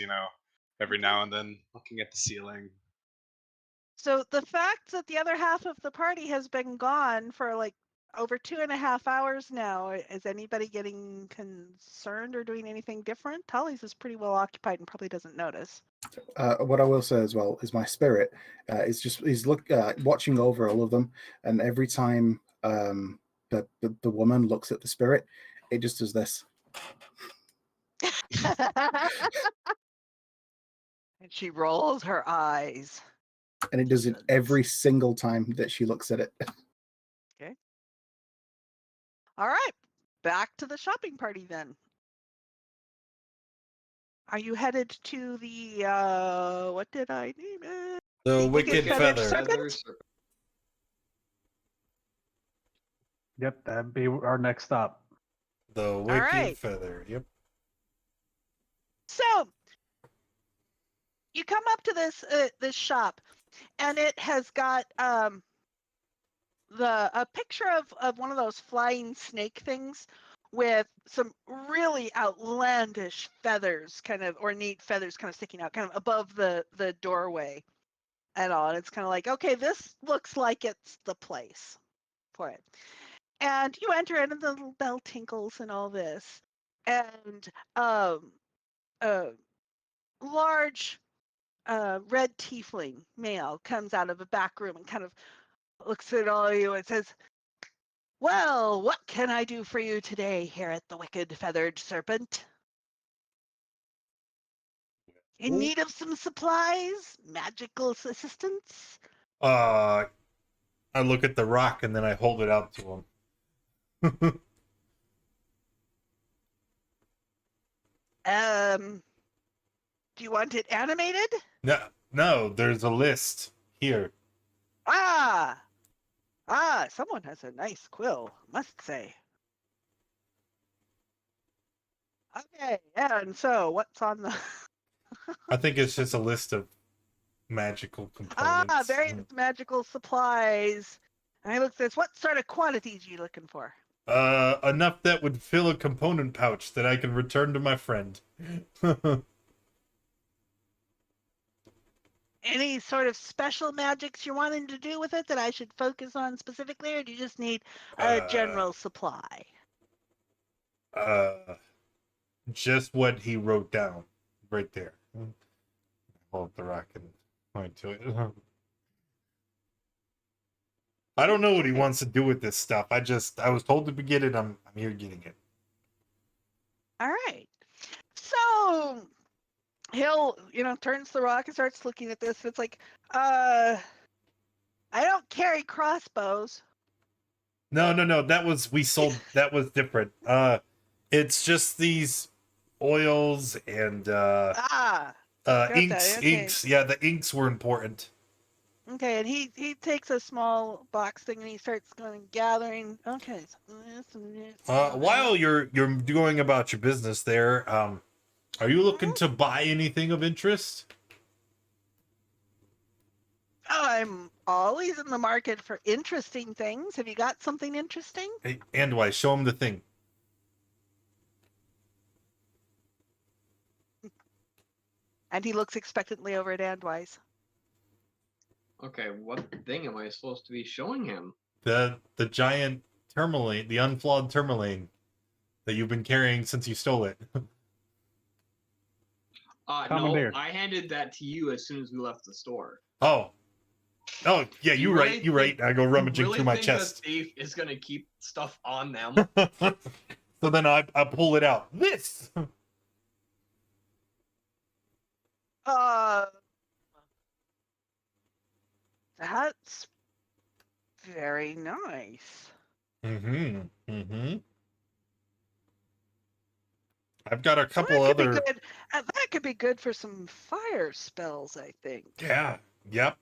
every now and then, looking at the ceiling. So the fact that the other half of the party has been gone for like over 2.5 hours now, is anybody getting concerned or doing anything different? Tolly's is pretty well occupied and probably doesn't notice. What I will say as well is my spirit is watching over all of them, and every time the woman looks at the spirit, it just does this. And she rolls her eyes. And it does it every single time that she looks at it. Okay. All right. Back to the shopping party then. Are you headed to the what did I name it? The Wicked Wicked Feathered Feather. Serpent? Yep, that'd be our next stop. The Wicked right. Feather. Yep. So you come up to this shop, and it has got a picture of one of those flying snake things with some really outlandish feathers, kind of ornate feathers, kind of sticking out, kind of above the doorway, and all. And it's kind of like, okay, this looks like it's the place for it. And you enter in, and the little bell tinkles and all this, and a large red tiefling male comes out of a back room and kind of looks at all of you and says, "Well, what can I do for you today here at the Wicked Feathered Serpent? In need of some supplies? Magical assistance?" I look at the rock and then I hold it out to him. Do you want it animated? No, there's a list here. Ah, someone has a nice quill, must say. Okay, and so what's on the... I think it's just a list of magical components. various magical supplies. And I look at this. What sort of quantities are you looking for? Enough that would fill a component pouch that I can return to my friend. Any sort of special magics you're wanting to do with it that I should focus on specifically, or do you just need a general supply? Just what he wrote down right there. Hold the rock and point to it. I don't know what he wants to do with this stuff. I was told to get it. I'm here getting it. All right. So he'll, turns the rock and starts looking at this. It's like, I don't carry crossbows. No. That was different. It's just these oils and Got inks. that, okay. Inks. Yeah, the inks were important. Okay, and he takes a small box thing and he starts going gathering. Okay. So this and this and While that. you're going about your business there, are you looking to buy anything of interest? I'm always in the market for interesting things. Have you got something interesting? Hey, Andwise, show him the thing. And he looks expectantly over at Andwise. Okay, what thing am I supposed to be showing him? The giant tourmaline, the unflawed tourmaline that you've been carrying since you stole it. No, Commandeer. I handed that to you as soon as we left the store. Oh, yeah, you're right. You're right. I go rummaging really through my think chest. A thief is gonna keep stuff on them? So then I pull it out. This. That's very nice. Mm-hmm. I've got a couple That other. that could be good for some fire spells, I think. Yeah. Yep.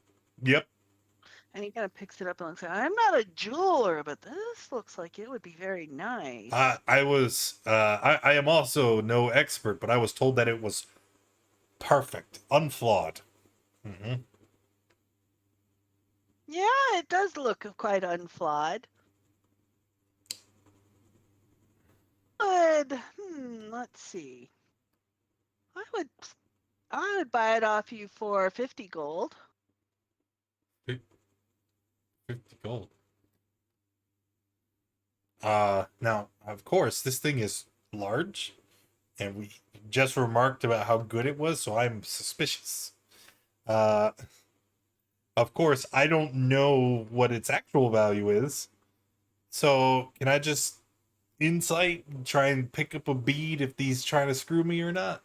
And he kind of picks it up and looks at it. I'm not a jeweler, but this looks like it would be very nice. I am also no expert, but I was told that it was perfect, unflawed. Mm-hmm. Yeah, it does look quite unflawed. But let's see. I would buy it off you for 50 gold. 50 gold. Now, of course, this thing is large, and we just remarked about how good it was, so I'm suspicious. Of course, I don't know what its actual value is, so can I just insight and try and pick up a bead if these trying to screw me or not?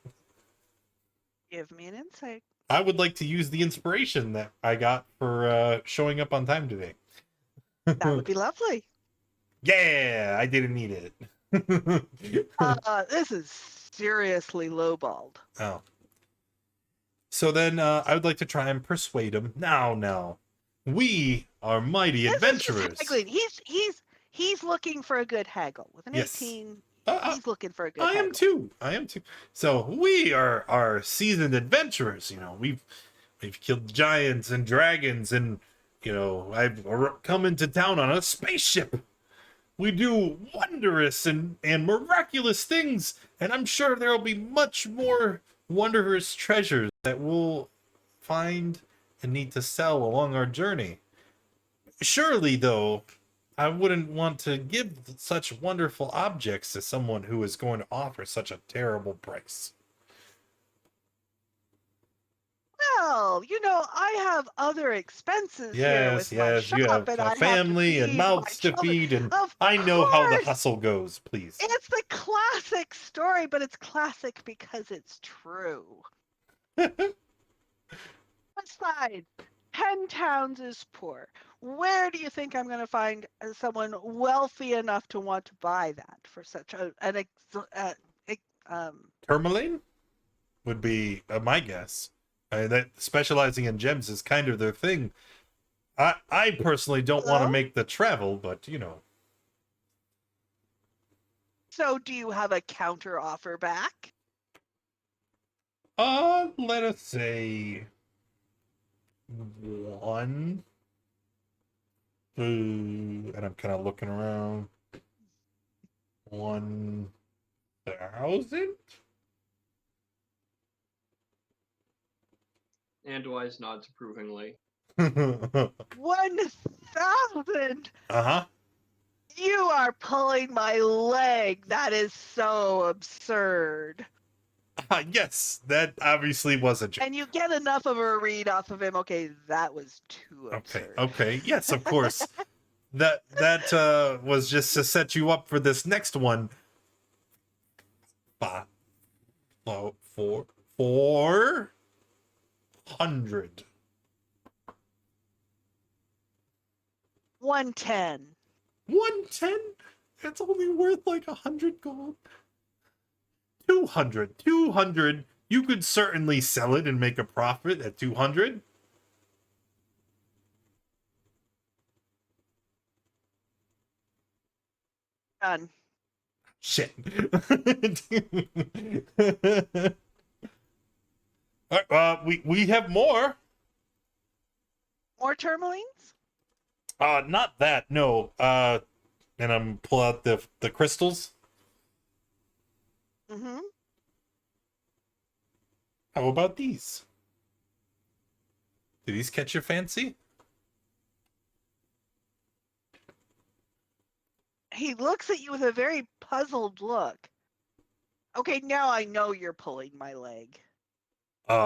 Give me an insight. I would like to use the inspiration that I got for showing up on time today. That would be lovely. Yeah, I didn't need it. This is seriously lowballed. Oh. So then I would like to try and persuade him. Now. We are mighty This is adventurers. just haggling. He's looking for a good haggle. With an Yes. 18, Uh, he's looking for a good I haggle. am too. So we are seasoned adventurers. You know, we've killed giants and dragons, and you know, I've come into town on a spaceship. We do wondrous and miraculous things, and I'm sure there'll be much more wondrous treasures that we'll find and need to sell along our journey. Surely, though, I wouldn't want to give such wonderful objects to someone who is going to offer such a terrible price. Well, I have other expenses here with my Yes, you shop, have and a I family have to and feed my mouths to children. feed, and Of I know how the course, hustle goes, please. it's the classic story, but it's classic because it's true. Aside, 10 towns is poor. Where do you think I'm going to find someone wealthy enough to want to buy that for such Tourmaline would be my guess. That specializing in gems is kind of their thing. I personally don't want to Hello? make the travel, but you know. So do you have a counter offer back? Let us say 1. And I'm kind of looking around. 1,000? Andwise nods approvingly. 1,000? Uh-huh. You are pulling my leg. That is so absurd. Yes, that obviously was a joke. And you get enough of a read off of him. Okay, that was too absurd. Okay. Yes, of course. that was just to set you up for this next one. 400. 110. 110? That's only worth like 100 gold. 200. You could certainly sell it and make a profit at 200. Done. Shit. We have more. More tourmalines? Not that. No. And I'm pull out the crystals. Mm-hmm. How about these? Do these catch your fancy? He looks at you with a very puzzled look. Okay, now I know you're pulling my leg. These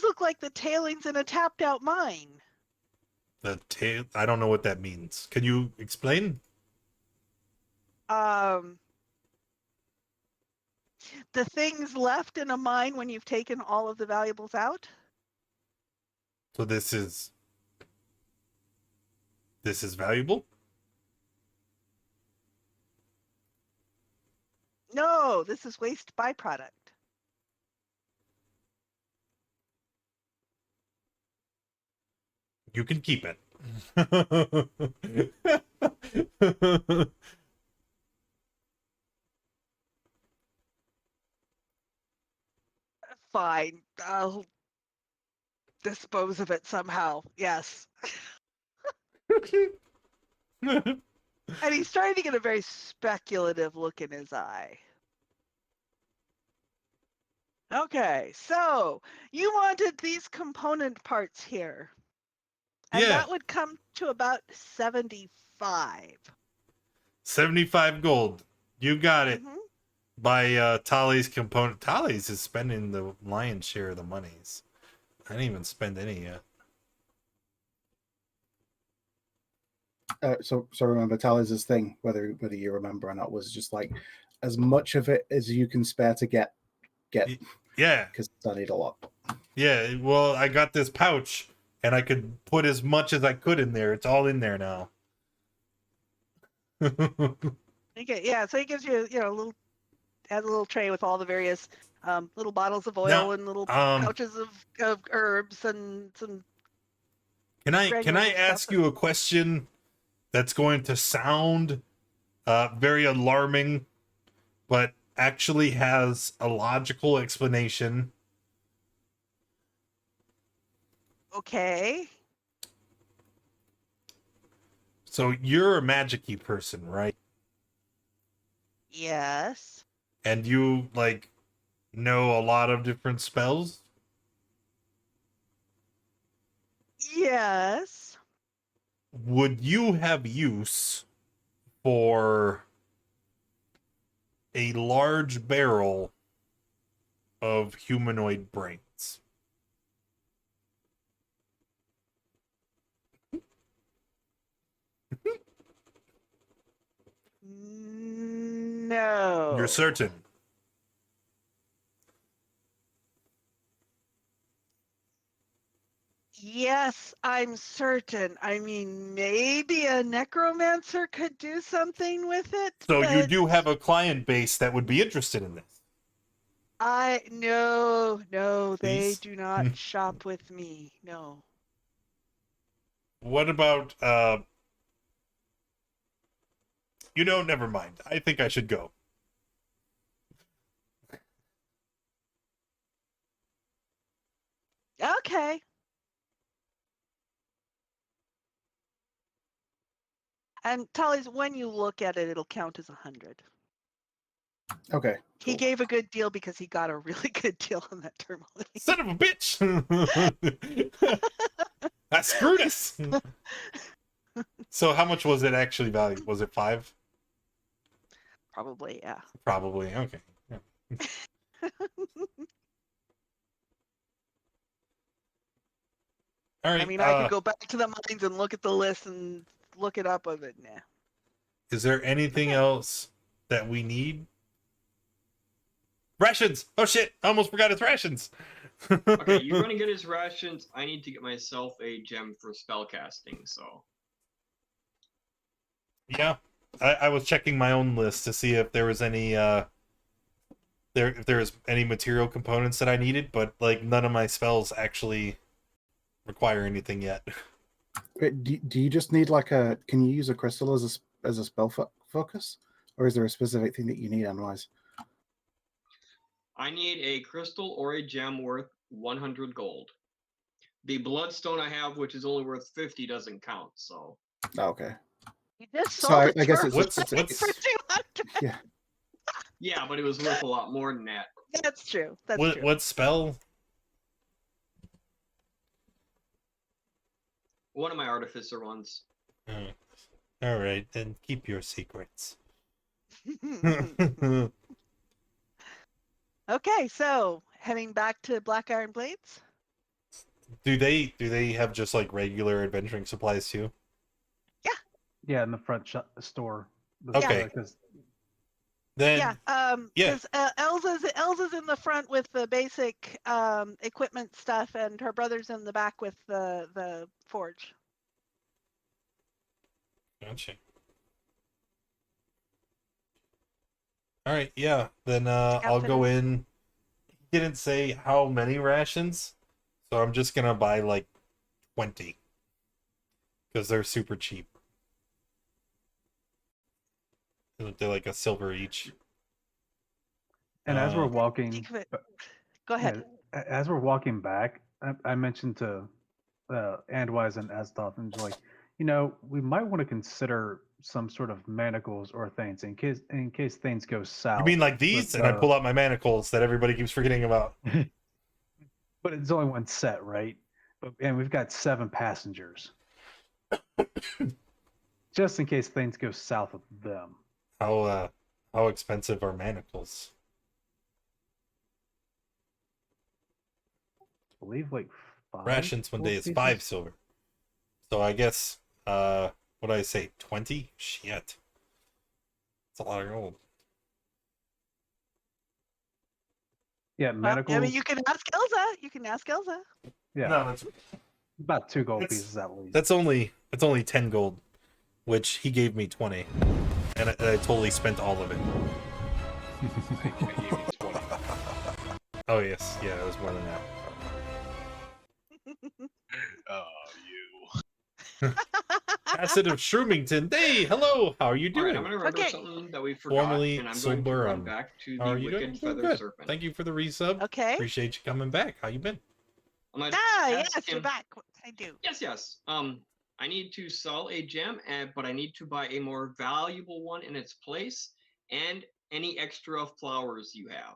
look like the tailings in a tapped out mine. I don't know what that means. Can you explain? The things left in a mine when you've taken all of the valuables out? So this is valuable? No, this is waste byproduct. You can keep it. Fine. I'll dispose of it somehow. Yes. And he's starting to get a very speculative look in his eye. Okay, so you wanted these component parts here. And Yeah. that would come to about 75. 75 gold. You got it. Mhm. By Tali's component. Tali's is spending the lion's share of the monies. I didn't even spend any yet. So remember, Tally's thing, whether you remember or not, was just like as much of it as you can spare to get. Yeah. Because I need a lot. Yeah, well, I got this pouch, and I could put as much as I could in there. It's all in there now. Okay, yeah. So he gives you, a little, has a little tray with all the various little bottles of oil Now, and little um, pouches of herbs and some can I granules of ask stuff. you a question that's going to sound very alarming, but actually has a logical explanation? Okay. So you're a magic-y person, right? Yes. And you like know a lot of different spells? Yes. Would you have use for a large barrel of humanoid brains? No. You're certain? Yes, I'm certain. I mean, maybe a necromancer could do something with it, So you but do have a client base that would be interested in this? no, they Please? do not shop with me. No. What about never mind. I think I should go. Okay. And Tully's, when you look at it, it'll count as 100. Okay. He Cool. gave a good deal because he got a really good deal on that tourmaline. Son of a bitch! That screwed us. So how much was it actually valued? Was it 5? Probably, yeah. Probably. Okay. Yeah. All right. I mean, I could go back to the mines and look at the list and look it up of it. Nah. Is there anything else that we need? Rations! Oh shit! I almost forgot it's rations. Okay, you're gonna get his rations. I need to get myself a gem for spellcasting, so. Yeah, I was checking my own list to see if there was any if there was any material components that I needed, but like none of my spells actually require anything yet. Wait, do you just need like a? Can you use a crystal as a spell focus, or is there a specific thing that you need otherwise? I need a crystal or a gem worth 100 gold. The bloodstone I have, which is only worth 50, doesn't count, so. Oh, okay. You just So sold I guess it's What's- for 200. yeah. Yeah, but it was worth a lot more than that. That's true. That's true. What spell? One of my artificer ones. Oh. All right, then keep your secrets. Okay, so heading back to Black Iron Blades. Do they have just like regular adventuring supplies too? Yeah, in the front store. Okay. Because Then Yeah, yeah. because Elsa's in the front with the basic equipment stuff, and her brother's in the back with the forge. Gotcha. All right, yeah. Then I'll go in. He didn't say how many rations, so I'm just gonna buy like 20 because they're super cheap. They're like a silver each. and as we're Uh, walking, Go ahead. yeah, as we're walking back, I mentioned to Andwise and Astolf, and just like, we might want to consider some sort of manacles or things in case things go south. You mean like these? with, And I pull out my manacles that everybody keeps forgetting about. But it's only one set, right? And we've got 7 passengers, just in case things go south with them. How expensive are manacles? I believe like 5 Rations one gold day is pieces. 5 silver. So I guess what do I say? 20? Shit. It's a lot of gold. Yeah, Well, manacles. I mean, you can ask Elsa. Yeah, No, that's about 2 gold that's- pieces at least. That's only 10 gold, which he gave me 20. and I totally spent all of it. I gave you 20. Oh yes, yeah, it was more than that. Oh, you. Acid of Shroomington. Hey, hello. How are you All right, doing? I'm gonna remember Okay. something that we forgot, Formerly and I'm going to run Solburum. back to How the are you doing? Wicked I'm doing Feather good. Serpent. Thank you for the resub. Okay. Appreciate you coming back. How you been? I'm gonna Yes, ask you're him. back. What can I do? Yes. I need to sell a gem, but I need to buy a more valuable one in its place, and any extra flowers you have.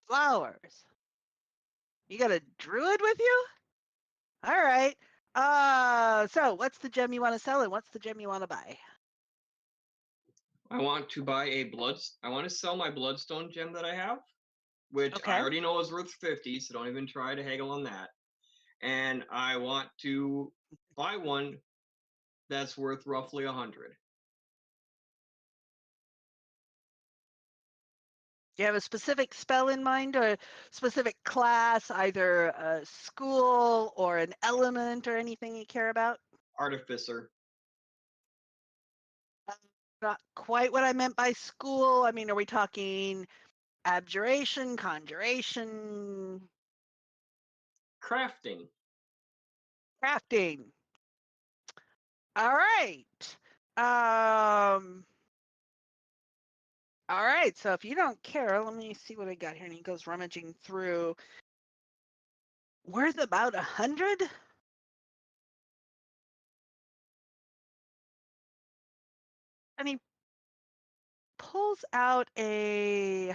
Flowers. You got a druid with you? All right. So what's the gem you want to sell and what's the gem you want to buy? I want to buy I want to sell my bloodstone gem that I have, which I Okay. already know is worth 50, so don't even try to haggle on that. And I want to buy one that's worth roughly 100. Do you have a specific spell in mind or a specific class, either a school or an element or anything you care about? Artificer. Not quite what I meant by school. I mean, are we talking abjuration, conjuration, Crafting. crafting? All right. All right. So if you don't care, let me see what I got here. And he goes rummaging through. Worth about 100? And he pulls out a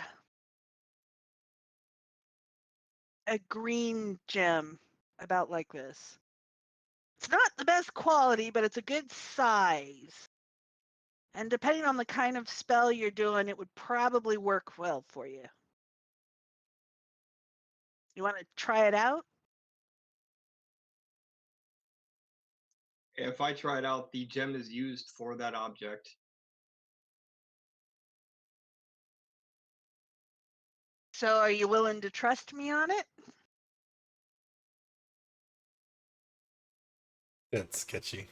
green gem about like this. It's not the best quality, but it's a good size. And depending on the kind of spell you're doing, it would probably work well for you. You want to try it out? If I try it out, the gem is used for that object. So are you willing to trust me on it? That's sketchy.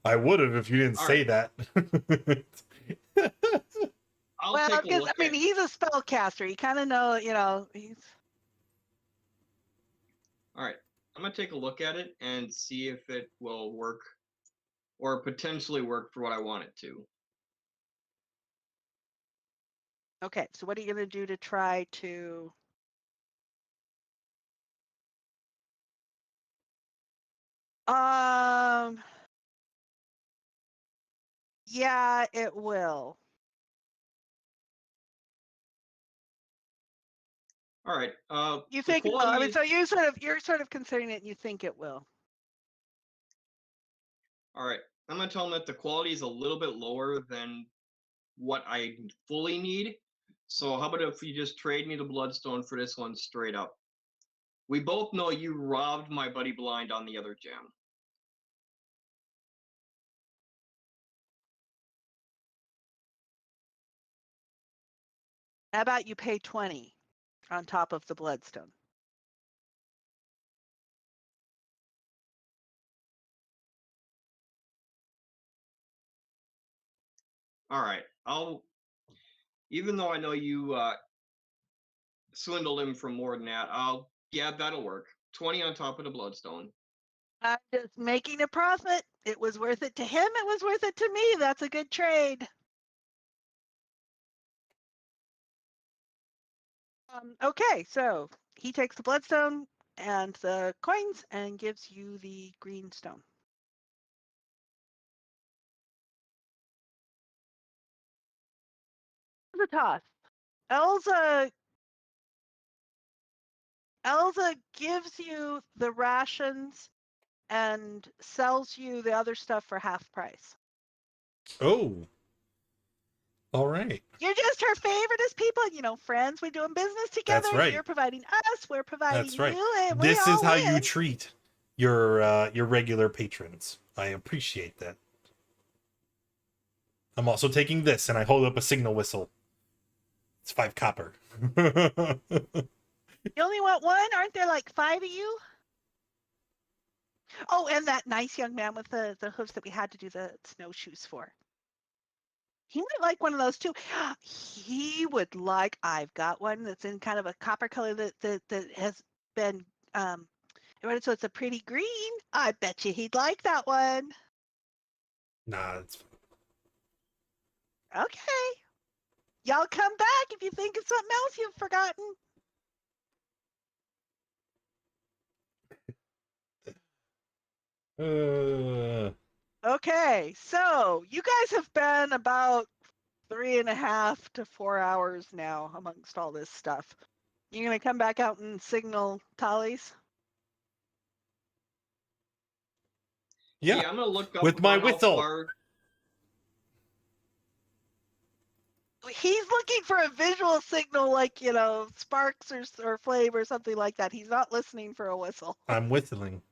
I would have if you didn't All say right. that. I'll Well, take a because look I mean, at. he's a spellcaster. You kind of know, he's. All right, I'm gonna take a look at it and see if it will work, or potentially work for what I want it to. Okay, so what are you going to do to try to... Yeah, it will. All right. You The think it will? I quality mean, is, so you're sort of considering it and you think it will. all right. I'm gonna tell them that the quality is a little bit lower than what I fully need. So how about if you just trade me the bloodstone for this one straight up? We both know you robbed my buddy blind on the other gem. How about you pay 20 on top of the bloodstone? All right. Even though I know you swindled him for more than that, yeah, that'll work. 20 on top of the bloodstone. I'm just making a profit. It was worth it to him. It was worth it to me. That's a good trade. Okay, so he takes the bloodstone and the coins and gives you the green stone. The toss. Elsa gives you the rations and sells you the other stuff for half price. Oh. All right. You're just her favoriteest people, friends. We're doing business together. That's right. You're providing us. We're providing That's right. you. And This we is all how win. you treat your regular patrons. I appreciate that. I'm also taking this and I hold up a signal whistle. It's 5 copper. You only want one? Aren't there like 5 of you? Oh, and that nice young man with the hooves that we had to do the snowshoes for. He might like one of those too. He would like. I've got one that's in kind of a copper color that has been so it's a pretty green. I bet you he'd like that one. Nah, it's Okay. Y'all come back if you think of something else you've forgotten. Okay, so you guys have been about 3.5 to 4 hours now amongst all this stuff. You gonna come back out and signal tallies? yeah, I'm gonna look up with my about how whistle. far. He's looking for a visual signal like, sparks or flame or something like that. He's not listening for a whistle. I'm whistling.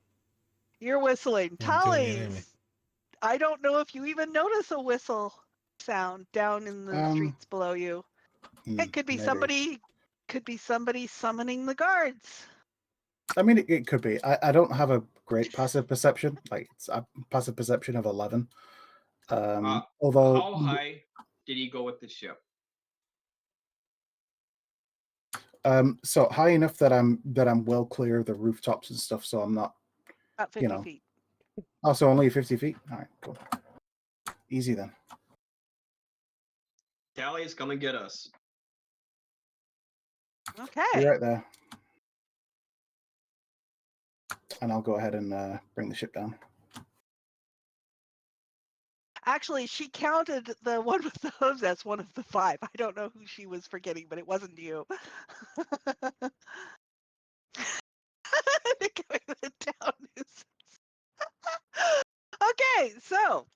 You're whistling. I'm doing it anyway. Tallies. I don't know if you even notice a whistle sound down in the streets below you. It could be Maybe. somebody summoning the guards. I mean, it could be. I don't have a great passive perception. Like, it's a passive perception of 11. Although, How high did he go with the ship? so high enough that I'm well clear of the rooftops and stuff, so I'm not. About 50 feet. Also, only 50 feet. All right, cool. Easy then. Tallies, come and get us. Okay. Be right there. And I'll go ahead and bring the ship down. Actually, she counted the one with the hooves as one of the 5. I don't know who she was forgetting, but it wasn't you. Okay, so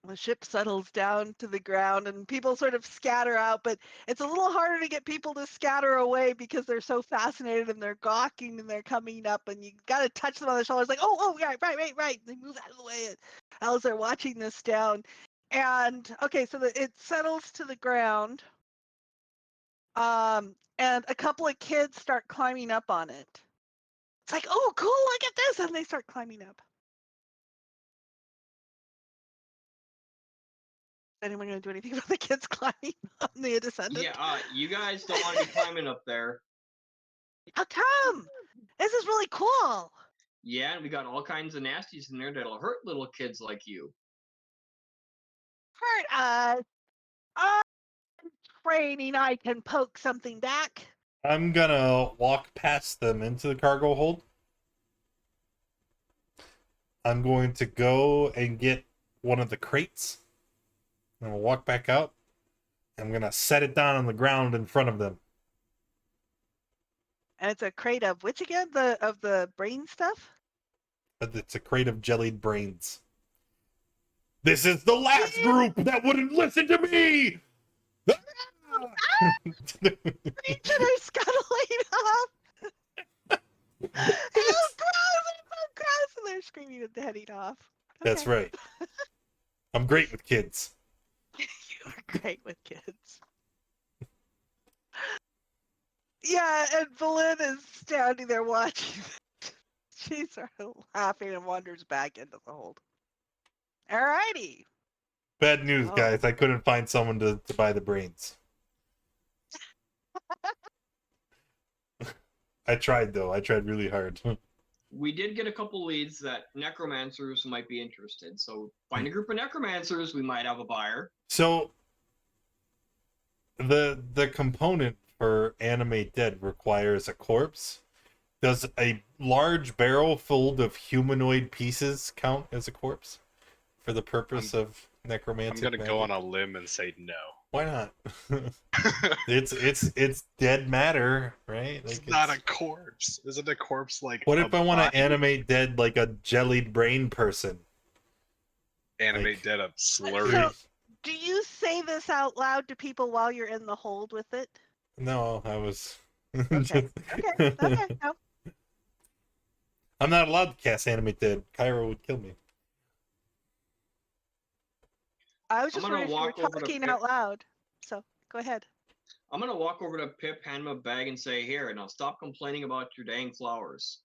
the ship settles down to the ground and people sort of scatter out, but it's a little harder to get people to scatter away because they're so fascinated and they're gawking and they're coming up and you got to touch them on the shoulders like, oh, yeah, right. They move out of the way as they're watching this down. And okay, so it settles to the ground. And a couple of kids start climbing up on it. It's like, oh, cool, look at this. And they start climbing up. Anyone going to do anything about the kids climbing on the descendant? Yeah, you guys don't want to be climbing up there. How come? This is really cool. Yeah, and we got all kinds of nasties in there that'll hurt little kids like you. Hurt us. I'm training I can poke something back. I'm gonna walk past them into the cargo hold. I'm going to go and get one of the crates. I'm gonna walk back out. I'm gonna set it down on the ground in front of them. And it's a crate of which again? Of the brain stuff? But it's a crate of jellied brains. This is the last group that wouldn't listen to me! Creature are scuttling off. Oh, gross! And they're screaming and heading off. Okay. That's right. I'm great with kids. You are great with kids. Yeah, and Valyn is standing there watching. She's sort of laughing and wanders back into the hold. Alrighty. Bad news, guys. I couldn't find someone to buy the brains. I tried, though. I tried really hard. We did get a couple leads that necromancers might be interested. So find a group of necromancers, we might have a buyer. So the component for Animate Dead requires a corpse. Does a large barrel full of humanoid pieces count as a corpse for the purpose of necromancy? I'm gonna go on a limb and say no. Why not? it's dead matter, right? Like, It's not a corpse. Isn't a corpse like? What if I want body? to animate Dead like a jellied brain person? Animate like, Dead a slurry? So, do you say this out loud to people while you're in the hold with it? No, I was. Okay. Okay. No. I'm not allowed to cast Animate Dead. Cairo would kill me. I was just I'm gonna wondering if you walk were over to talking Pip. out loud. So go ahead. I'm gonna walk over to Pip, hand him a bag, and say, "Here, now stop complaining about your dang flowers."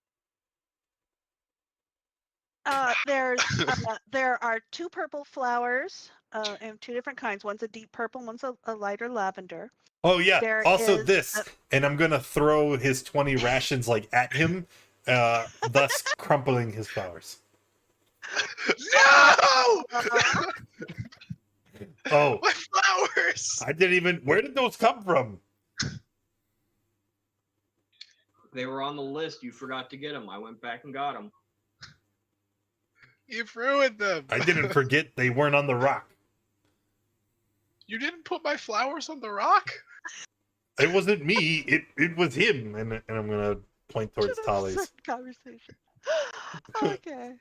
There are 2 purple flowers, and 2 different kinds. One's a deep purple, one's a lighter lavender. Oh yeah. There Also is this, and I'm gonna throw his 20 rations like at him, thus crumpling his flowers. No! Oh, My flowers! I didn't even. Where did those come from? They were on the list. You forgot to get them. I went back and got them. You've ruined them. I didn't forget they weren't on the rock. You didn't put my flowers on the rock? It wasn't me. It was him. And I'm gonna point towards Should have Tally's. said conversation. Okay.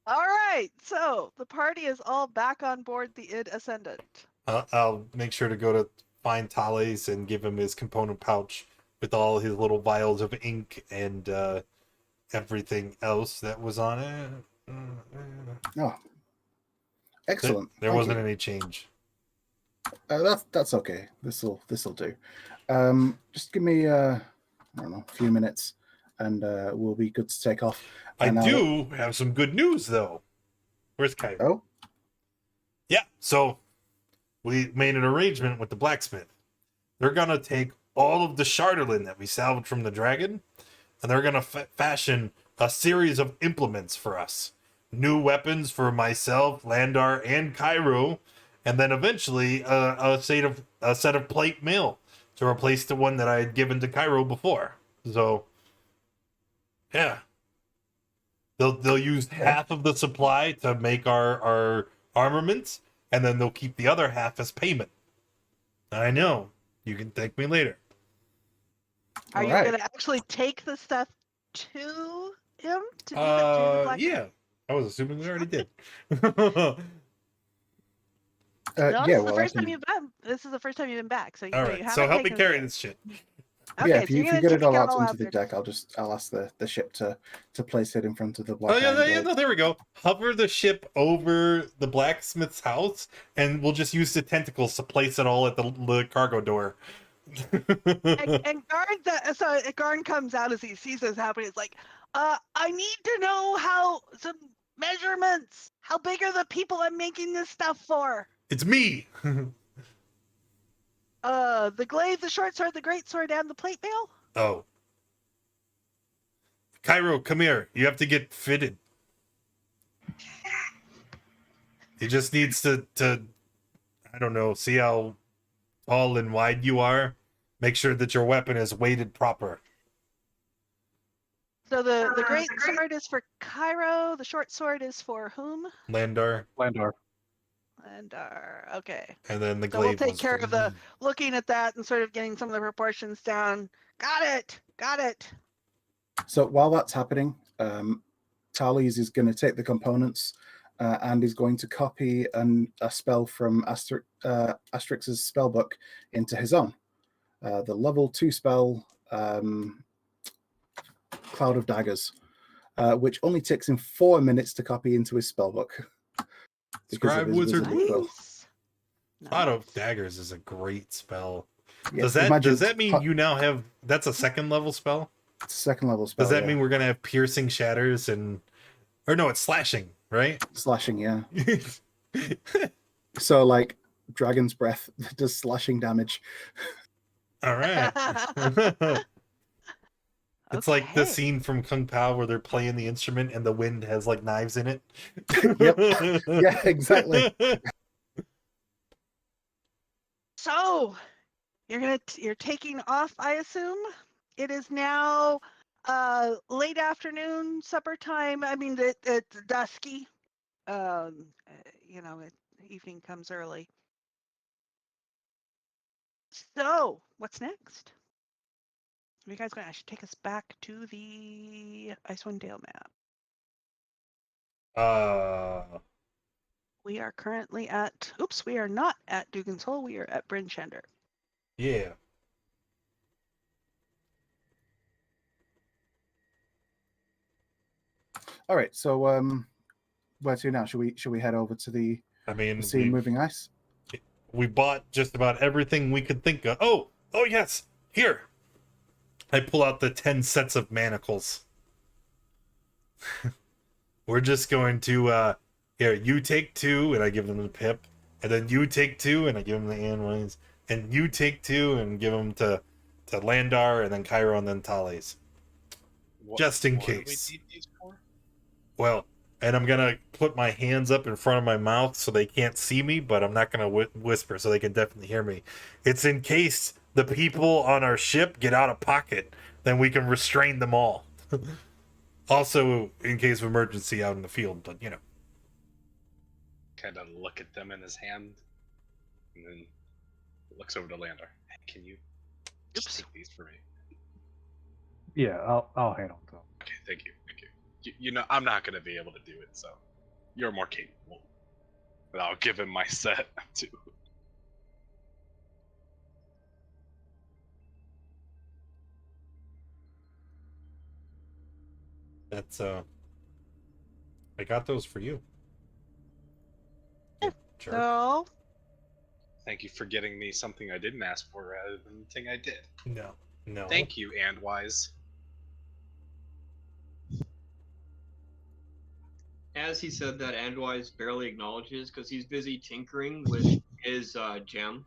All right. So the party is all back on board the Id Ascendant. I'll make sure to go to find Tally's and give him his component pouch with all his little vials of ink and everything else that was on it. Oh, excellent. There Thank wasn't you. any change. That's okay. This'll do. Just give me I don't know, a few minutes, and we'll be good to take off. I And do have some good news though. Where's Kai? Oh, Yeah, so we made an arrangement with the blacksmith. They're gonna take all of the Charterlin that we salvaged from the dragon, and they're gonna fashion a series of implements for us. New weapons for myself, Landar, and Cairo, and then eventually a set of plate mail to replace the one that I had given to Cairo before. So, yeah, they'll use half of the supply to make our armaments, and then they'll keep the other half as payment. I know. You can thank me later. Are you Alright. going to actually take the stuff to him to give it to the black? Yeah. I was assuming we already did. No, yeah. this is the Well, first time you've been. This is the first time you've been back. So you, All you right. haven't So help me taken carry it. this shit. Okay, yeah. If so you, you're if you gonna get it all out all onto out the there. deck, I'll ask the ship to place it in front of the black. Oh yeah, Iron yeah, Blade. no, there we go. Hover the ship over the blacksmith's house, and we'll just use the tentacles to place it all at the cargo door. And Garn comes out as he sees this happening. It's like, I need to know some measurements. How big are the people I'm making this stuff for? It's me. The glaive, the short sword, the great sword, and the plate mail. Oh, Cairo, come here. You have to get fitted. He just needs to I don't know, see how tall and wide you are. Make sure that your weapon is weighted proper. So the great sword is for Cairo. The short sword is for whom? Landar, Landar. And okay. and then the So we'll glaive take was care for of the me. looking at that and sort of getting some of the proportions down. Got it. So while that's happening, Tally's is going to take the components and is going to copy a spell from Asterix's spell book into his own. The level 2 spell, Cloud of Daggers, which only takes him 4 minutes to copy into his spell book. Scribe Wizard. Nice. Cloud of Daggers is a great spell. Yeah, Does that imagine mean you now have that's a second level spell? it's a second level spell? Does that yeah. mean we're gonna have piercing shatters or no, it's slashing, right? Slashing? Yeah. So like Dragon's Breath does slashing damage. All right. It's like the Okay. scene from Kung Pao where they're playing the instrument and the wind has like knives in it. Yep. Yeah, exactly. So you're taking off, I assume. It is now late afternoon, supper time. I mean, it's dusky. Evening comes early. So what's next? Are you guys going to actually take us back to the Icewind Dale map? We are currently at. Oops, we are not at Dugan's Hole. We are at Bryn Shander. Yeah. All right. So where to now? Should we head over to the I mean, sea moving ice? we bought just about everything we could think of. Oh yes, here. I pull out the 10 sets of manacles. We're just going to here, you take 2, and I give them the Pip, and then you take 2, and I give them the Anwines, and you take 2 and give them to Landar, and then Cairo, and then Thales. Just in what do we case. need these for? Well, and I'm gonna put my hands up in front of my mouth so they can't see me, but I'm not gonna whisper so they can definitely hear me. It's in case the people on our ship get out of pocket, then we can restrain them all. Also, in case of emergency out in the field, but you know. Kind of look at them in his hand, and then looks over to Landar. Hey, can you just Oops. take these for me? Yeah, I'll handle them. Okay, thank you. You know, I'm not gonna be able to do it, so you're more capable. But I'll give him my set too. That's I got those for you. Yeah. Jerk. So, Thank you for getting me something I didn't ask for rather than the thing I did. No. Thank you, Andwise. As he said that, Andwise barely acknowledges because he's busy tinkering with his gem.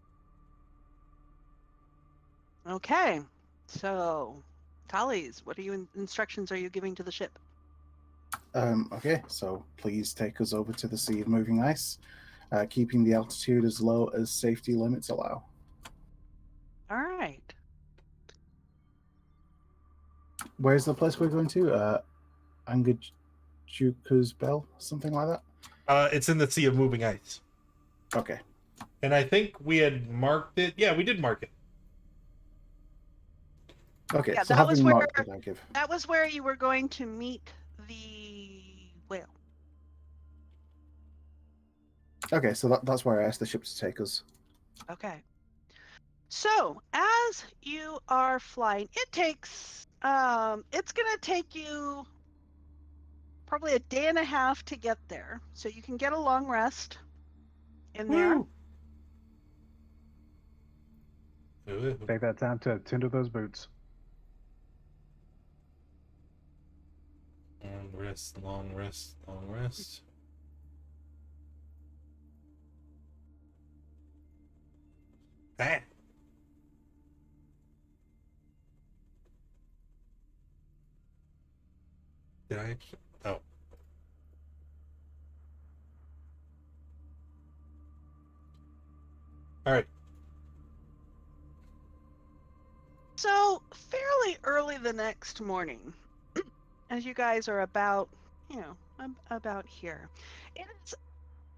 okay. So, Thales, what instructions are you giving to the ship? Okay, so please take us over to the Sea of Moving Ice, keeping the altitude as low as safety limits allow. All right. Where's the place we're going to? Angajuka's Bell, something like that? It's in the Sea of Moving Ice. Okay. And I think we had marked it. Yeah, we did mark it. Okay, Yeah, so that was having where marked it, I give. that was where you were going to meet the whale. Okay, so that's where I asked the ship to take us. Okay. So, as you are flying, it's going to take you probably a day and a half to get there. So you can get a long rest in there. Woo. Take that time to tend to those boots. Long rest. Ah. Did I actually? Oh. All right. So, fairly early the next morning, as you guys are about here, it is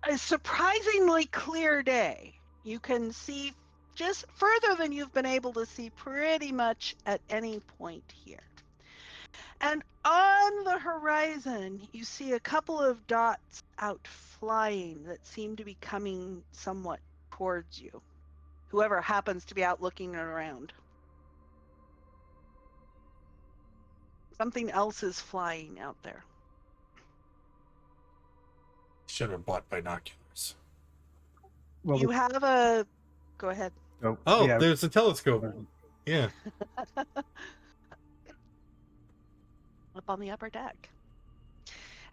a surprisingly clear day. You can see just further than you've been able to see pretty much at any point here. And on the horizon, you see a couple of dots out flying that seem to be coming somewhat towards you. Whoever happens to be out looking around. Something else is flying out there. Should have bought binoculars. Well, You have a... Go ahead. Oh, yeah. there's a telescope. Yeah. Up on the upper deck.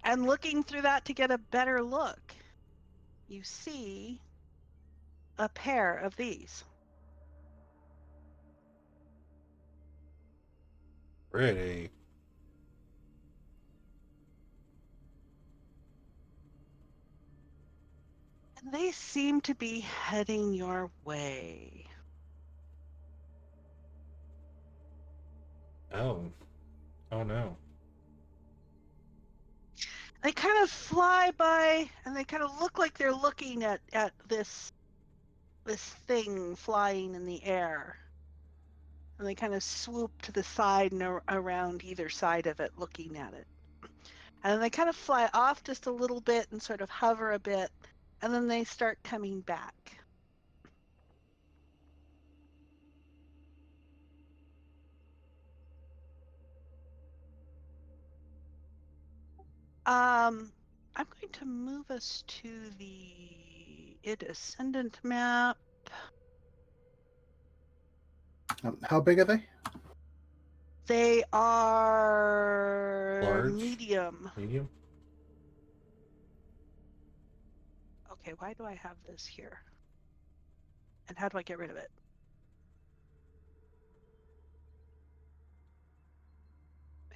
And looking through that to get a better look, you see a pair of these. Pretty. And they seem to be heading your way. Oh. Oh no. They kind of fly by and they kind of look like they're looking at this thing flying in the air. And they kind of swoop to the side and around either side of it looking at it. And then they kind of fly off just a little bit and sort of hover a bit, and then they start coming back. I'm going to move us to the Ascendant map. How big are they? They are Large? medium. Medium? Okay, why do I have this here? And how do I get rid of it?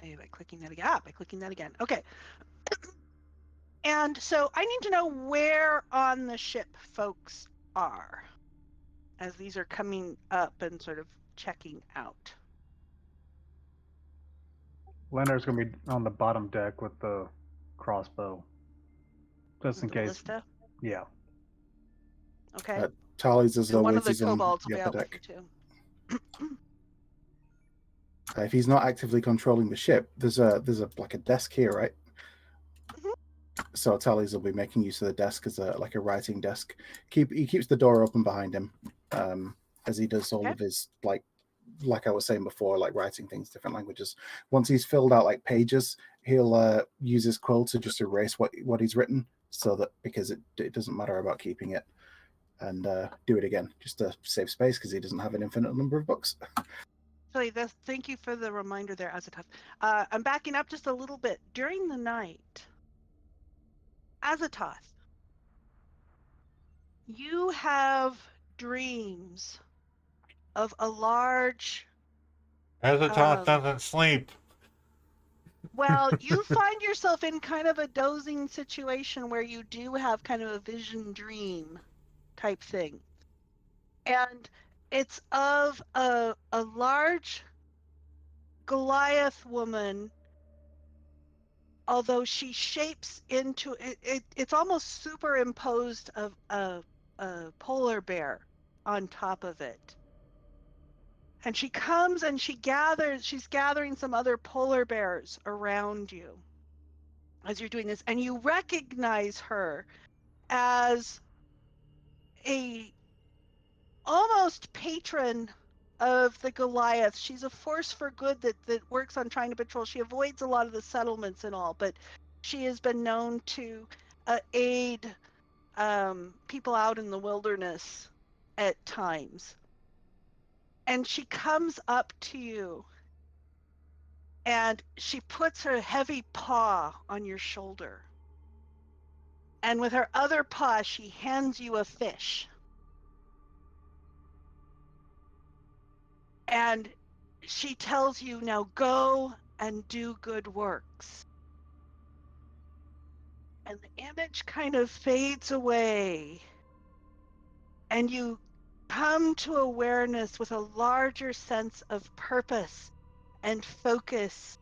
Maybe by clicking that again. By clicking that again. Okay. And so I need to know where on the ship folks are as these are coming up and sort of checking out. Lendar's going to be on the bottom deck with the crossbow. Just in The case. ballista. Yeah. Okay. Tallies as And one of always the is on kobolds will the be upper out with deck. you too. If he's not actively controlling the ship, there's a like a desk here, right? Mhm. So Tallies will be making use of the desk as a writing desk. He keeps the door open behind him, as he does all Okay. of his like I was saying before, like writing things different languages. Once he's filled out like pages, he'll use his quill to just erase what he's written, so that because it doesn't matter about keeping it, and do it again just to save space because he doesn't have an infinite number of books. Actually, thank you for the reminder there, Azatoth. I'm backing up just a little bit. During the night, Azatoth, you have dreams of a large. Azatoth doesn't sleep. Well, you find yourself in kind of a dozing situation where you do have kind of a vision dream type thing. And it's of a large Goliath woman, although she shapes into it's almost superimposed of a polar bear on top of it. And she comes and she's gathering some other polar bears around you as you're doing this, and you recognize her as a almost patron of the Goliath. She's a force for good that works on trying to patrol. She avoids a lot of the settlements and all, but she has been known to aid people out in the wilderness at times. And she comes up to you and she puts her heavy paw on your shoulder. And with her other paw, she hands you a fish. And she tells you, now go and do good works. And the image kind of fades away. And you come to awareness with a larger sense of purpose and focus.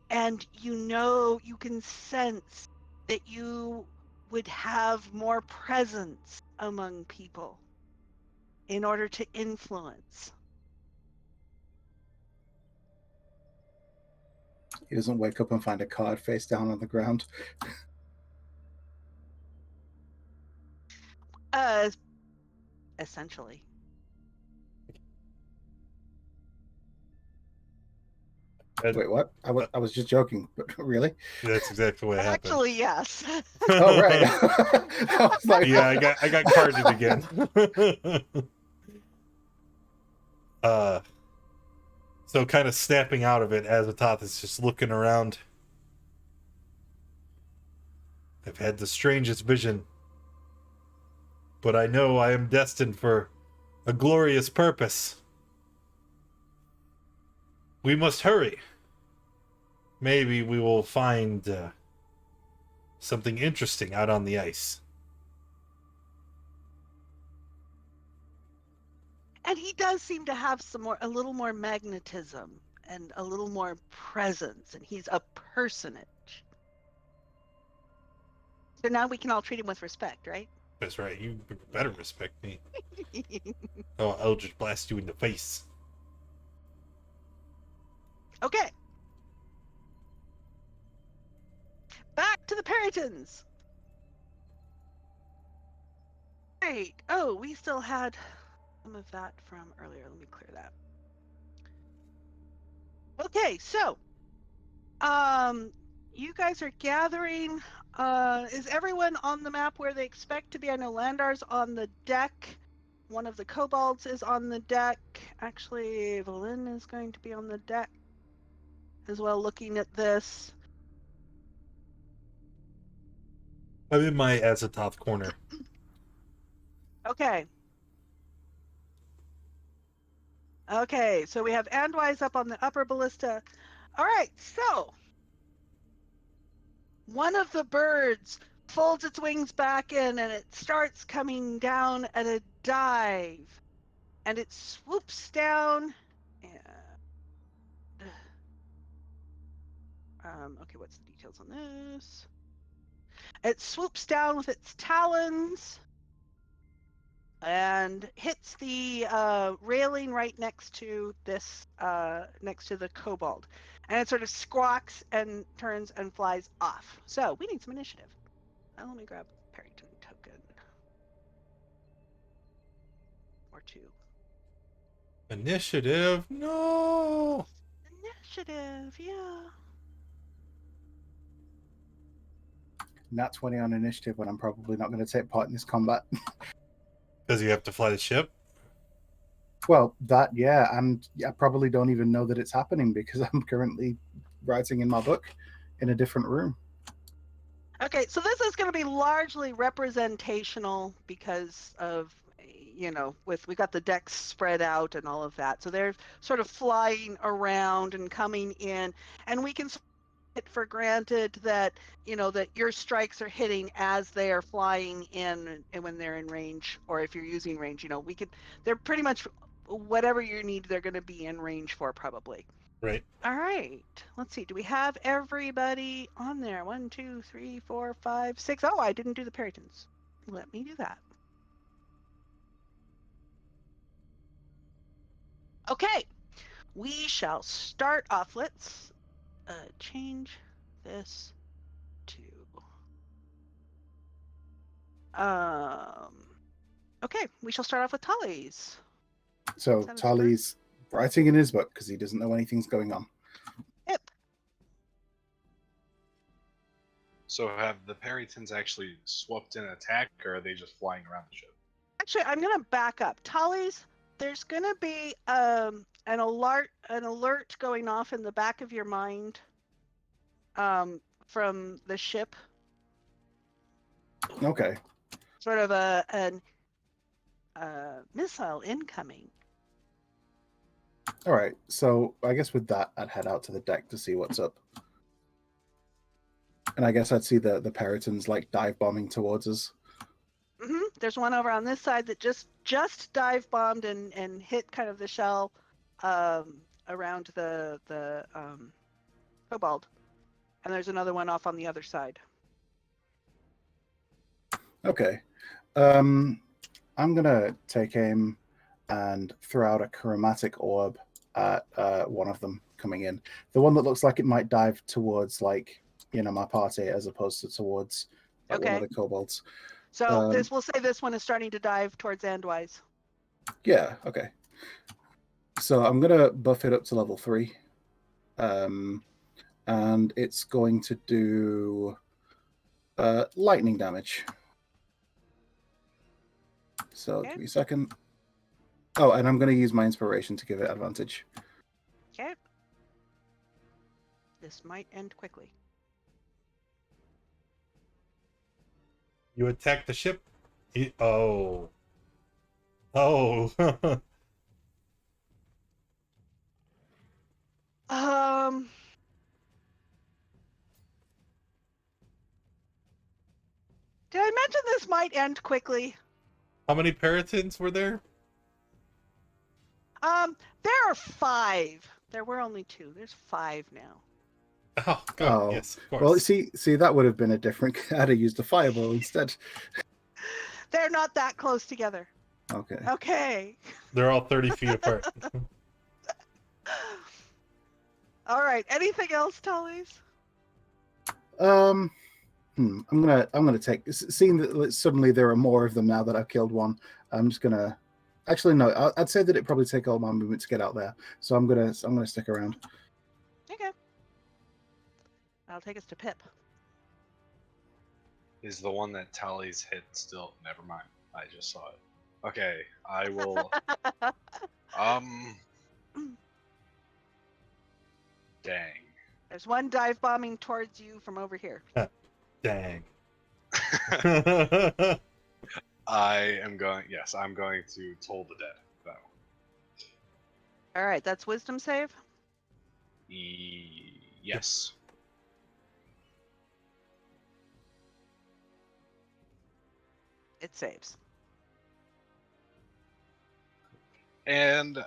And you can sense that you would have more presence among people in order to influence. He doesn't wake up and find a card face down on the ground. Essentially. Wait, what? I was just joking, but really? That's exactly what happened. Actually, yes. Oh, right. I was like, Yeah, I got carded again. So kind of snapping out of it, Azatoth is just looking around. I've had the strangest vision, but I know I am destined for a glorious purpose. We must hurry. Maybe we will find something interesting out on the ice. And he does seem to have a little more magnetism and a little more presence, and he's a personage. So now we can all treat him with respect, right? That's right, you better respect me. Oh, Eldritch Blast you in the face. Okay. Back to the Peritons. Right. Oh, we still had some of that from earlier. Let me clear that. Okay, so you guys are gathering. Is everyone on the map where they expect to be? I know Landar's on the deck. One of the kobolds is on the deck. Actually, Evelyn is going to be on the deck. as well, looking at this. I'm in my Azathoth corner. Okay. Okay, so we have Andwise up on the upper ballista. All right, so one of the birds folds its wings back in and it starts coming down at a dive. And it swoops down. And, okay, what's the details on this? It swoops down with its talons and hits the railing right next to this, next to the kobold. And it sort of squawks and turns and flies off. So we need some initiative. Let me grab Parrington token. Or two. Initiative? No! Initiative, yeah. Nat 20 on initiative when I'm probably not going to take part in this combat. Because you have to fly the ship? Well, that, yeah, and I probably don't even know that it's happening because I'm currently writing in my book in a different room. Okay, so this is going to be largely representational because of, you know, we got the decks spread out and all of that. So they're sort of flying around and coming in, and we can it for granted that, you know, that your strikes are hitting as they are flying in and when they're in range, or if you're using range, you know, they're pretty much whatever you need, they're going to be in range for probably. Right. All right, let's see. Do we have everybody on there? 1, 2, 3, 4, 5, 6. Oh, I didn't do the Puritans. Let me do that. Okay, we shall start off. Let's change this to okay, we shall start off with Tully's. So Sounds Tali's writing in his book because he doesn't know anything's going on. Yep. So have the Parringtons actually swept in attack, or are they just flying around the ship? Actually, I'm gonna back up. Tully's, there's gonna be an alert going off in the back of your mind from the ship. Okay. Sort of a missile incoming. All right. So I guess with that, I'd head out to the deck to see what's up. And I guess I'd see the Peritons like dive bombing towards us. Mm-hmm. There's one over on this side that just dive bombed and hit kind of the shell around the kobold. And there's another one off on the other side. Okay. I'm gonna take aim and throw out a chromatic orb at one of them coming in. The one that looks like it might dive towards, like, you know, my party as opposed to towards like, one of the kobolds. So we'll say this one is starting to dive towards Andwise. Yeah, okay. So I'm gonna buff it up to level 3. And it's going to do lightning damage. So Okay. give me a second. Oh, and I'm going to use my inspiration to give it advantage. Okay. This might end quickly. You attack the ship? Oh. Oh. Did I mention this might end quickly? How many Peritons were there? There are 5. There were only 2. There's 5 now. Oh, good. Oh, Yes, of course. well, see, that would have been a different. I'd have used a fireball instead. They're not that close together. Okay. Okay. They're all 30 feet apart. All right. Anything else, Tullies? I'm gonna take. Seeing that suddenly there are more of them now that I've killed one, I'm just gonna. Actually, no. I'd say that it'd probably take all my movement to get out there, so I'm gonna stick around. Okay. That'll take us to Pip. Is the one that Tally's hit still? Never mind. I just saw it. Okay, I will. Dang. There's one dive bombing towards you from over here. Dang. I'm going to Toll the Dead, though. All right, that's wisdom save. Yes. It saves. And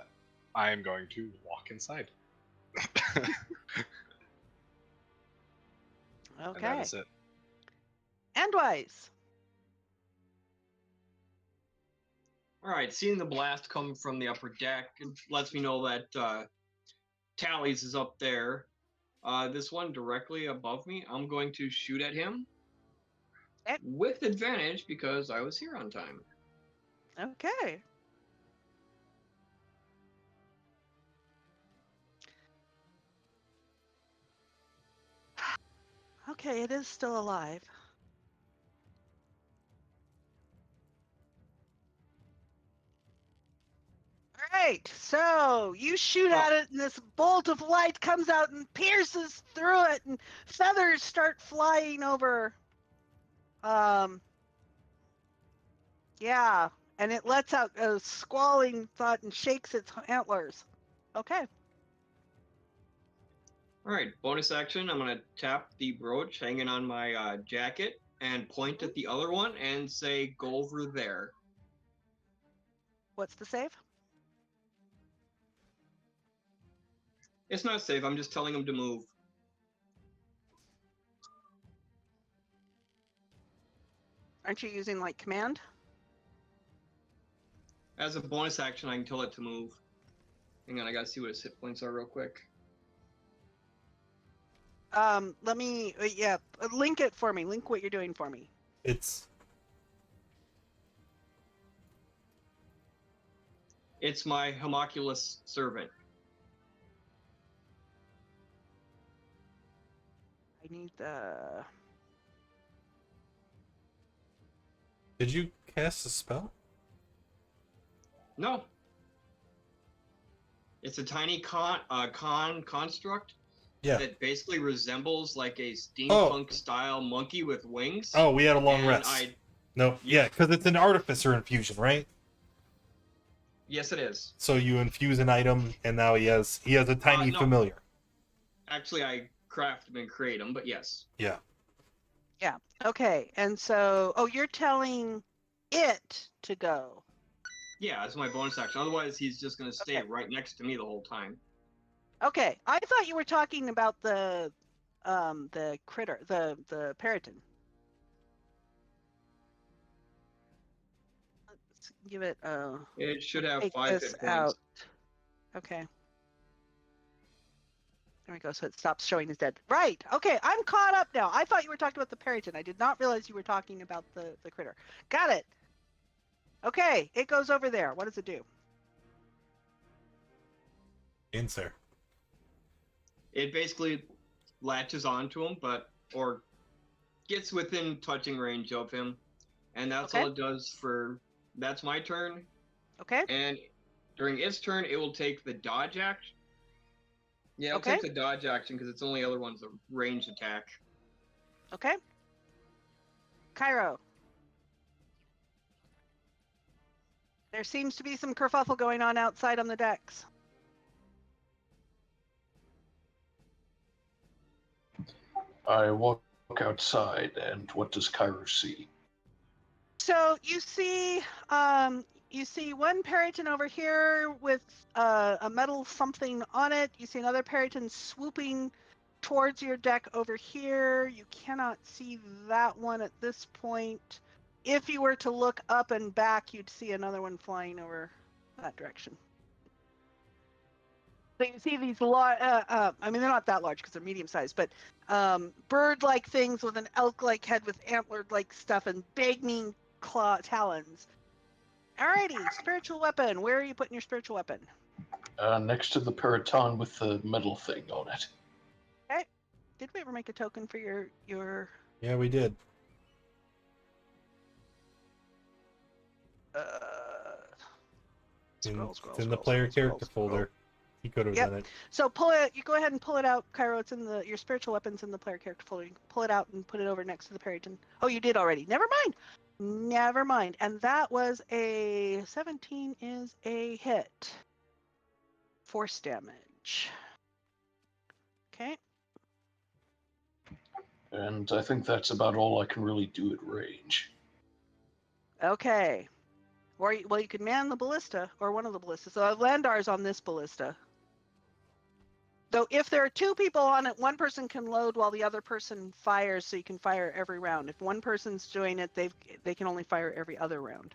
I am going to walk inside. And that Okay. is it. Endwise. All right, seeing the blast come from the upper deck, it lets me know that Tallies is up there. This one directly above me, I'm going to shoot at him Okay. with advantage because I was here on time. Okay. Okay, it is still alive. All right, so you shoot at it, and this bolt of light comes out and pierces through it, and feathers start flying over. Yeah, and it lets out a squalling thought and shakes its antlers. Okay. All right, bonus action. I'm going to tap the brooch hanging on my jacket and point at the other one and say, go over there. What's the save? It's not safe. I'm just telling him to move. Aren't you using like command? As a bonus action, I can tell it to move. Hang on, I got to see what his hit points are real quick. Let me, link it for me. Link what you're doing for me. It's my homunculus servant. I need the. Did you cast a spell? No. It's a tiny construct Yeah. that basically resembles like a steampunk style monkey with wings. Oh, we had a long And rest. No, yeah, because it's an artificer infusion, right? Yes, it is. So you infuse an item, and now he has a tiny No. familiar. Actually, I craft them and create them, but yes. Yeah. Yeah. Okay. And so, you're telling it to go. Yeah, that's my bonus action. Otherwise, he's just going to stay Okay. right next to me the whole time. Okay. I thought you were talking about the critter, the periton. Let's give it a. It should have Take 5 this hit points. out. Okay. There we go. So it stops showing as dead. Right. Okay. I'm caught up now. I thought you were talking about the periton. I did not realize you were talking about the critter. Got it. Okay. It goes over there. What does it do? Insert. It basically latches onto him, or gets within touching range of him, and that's Okay. all it does for. That's my turn, Okay. and during its turn, it will take the dodge action. Yeah, it'll Okay. take the dodge action because its only other one's a ranged attack. Okay. Cairo. There seems to be some kerfuffle going on outside on the decks. I walk outside, and what does Cairo see? So you see one periton over here with a metal something on it. You see another periton swooping towards your deck over here. You cannot see that one at this point. If you were to look up and back, you'd see another one flying over that direction. So you see these large, I mean, they're not that large because they're medium sized, but bird-like things with an elk-like head with antlered-like stuff and big, mean claw talons. Alrighty, spiritual weapon. Where are you putting your spiritual weapon? Next to the periton with the metal thing on it. Okay. Did we ever make a token for your? Yeah, we did. Scroll, It's in the player character folder. He could have Yep. done it. So pull it. You go ahead and pull it out, Cairo. It's in your spiritual weapons in the player character folder. You pull it out and put it over next to the Periton. Oh, you did already. Never mind. Never mind. And that was a 17 is a hit. Force damage. Okay. And I think that's about all I can really do at range. Okay. Or you could man the ballista or one of the ballistas. So Landar's on this ballista. Though if there are two people on it, one person can load while the other person fires, so you can fire every round. If one person's doing it, they can only fire every other round.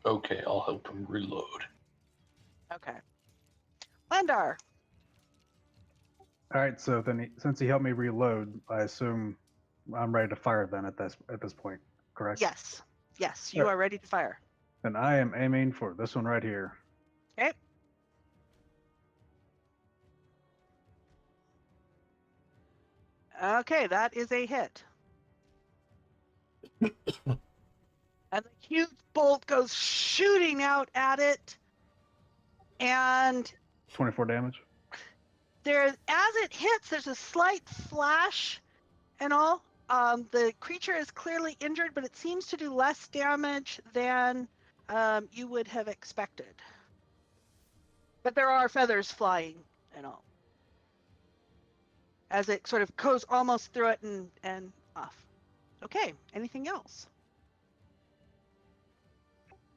Okay, I'll help him reload. Okay. Landar. All right, so then since he helped me reload, I assume I'm ready to fire then at this point, correct? Yes. Yes, you are ready to fire. Then I am aiming for this one right here. Okay. Okay, that is a hit. And the huge bolt goes shooting out at it. And 24 damage. as it hits, there's a slight flash and all. The creature is clearly injured, but it seems to do less damage than you would have expected. But there are feathers flying and all. As it sort of goes almost through it and off. Okay, anything else?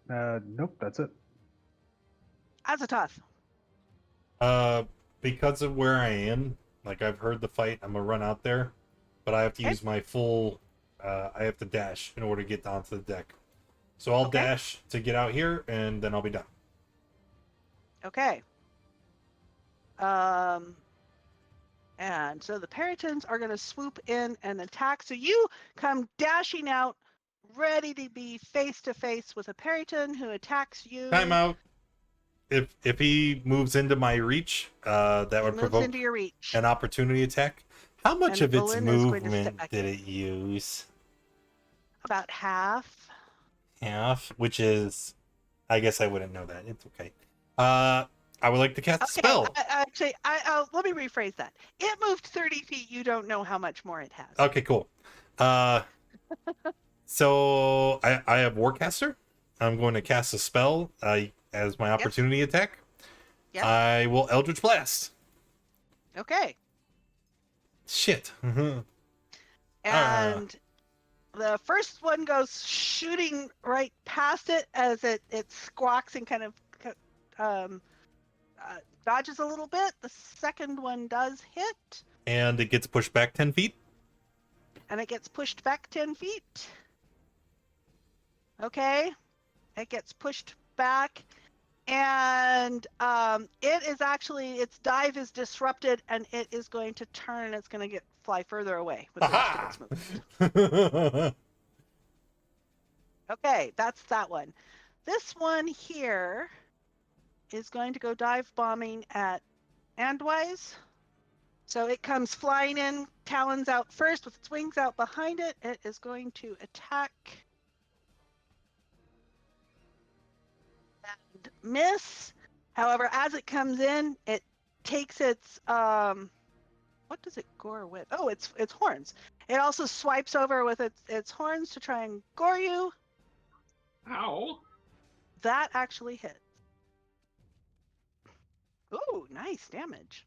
Nope, that's it. Azatoth. Because of where I am, like I've heard the fight, I'm gonna run out there, but I have to use my full. I have to dash in order to get onto the deck. So I'll dash to get out here, and then I'll be done. Okay. And so the Peritons are going to swoop in and attack. So you come dashing out, ready to be face to face with a Periton who attacks you. Time out. If he moves into my reach, that would provoke into your reach. an opportunity attack. How much And of its Belinda is going to step movement back did in. it use? About half. Half, which is, I guess I wouldn't know that. It's okay. I would like to cast a spell. Actually, let me rephrase that. It moved 30 feet. You don't know how much more it has. Okay, cool. So I have Warcaster. I'm going to cast a spell as my opportunity attack. Yep. I will Eldritch Blast. Okay. Shit. And the first one goes shooting right past it as it squawks and kind of dodges a little bit. The second one does hit. And it gets pushed back 10 feet. And it gets pushed back 10 feet. Okay. It gets pushed back. And it is actually, its dive is disrupted and it is going to turn. It's going to fly further away with the rest of its movement. Okay, that's that one. This one here is going to go dive bombing at Andwise. So it comes flying in, talons out first with its wings out behind it. It is going to attack and miss. However, as it comes in, it takes its what does it gore with? Oh, its horns. It also swipes over with its horns to try and gore you. Ow. That actually hits. Ooh, nice damage.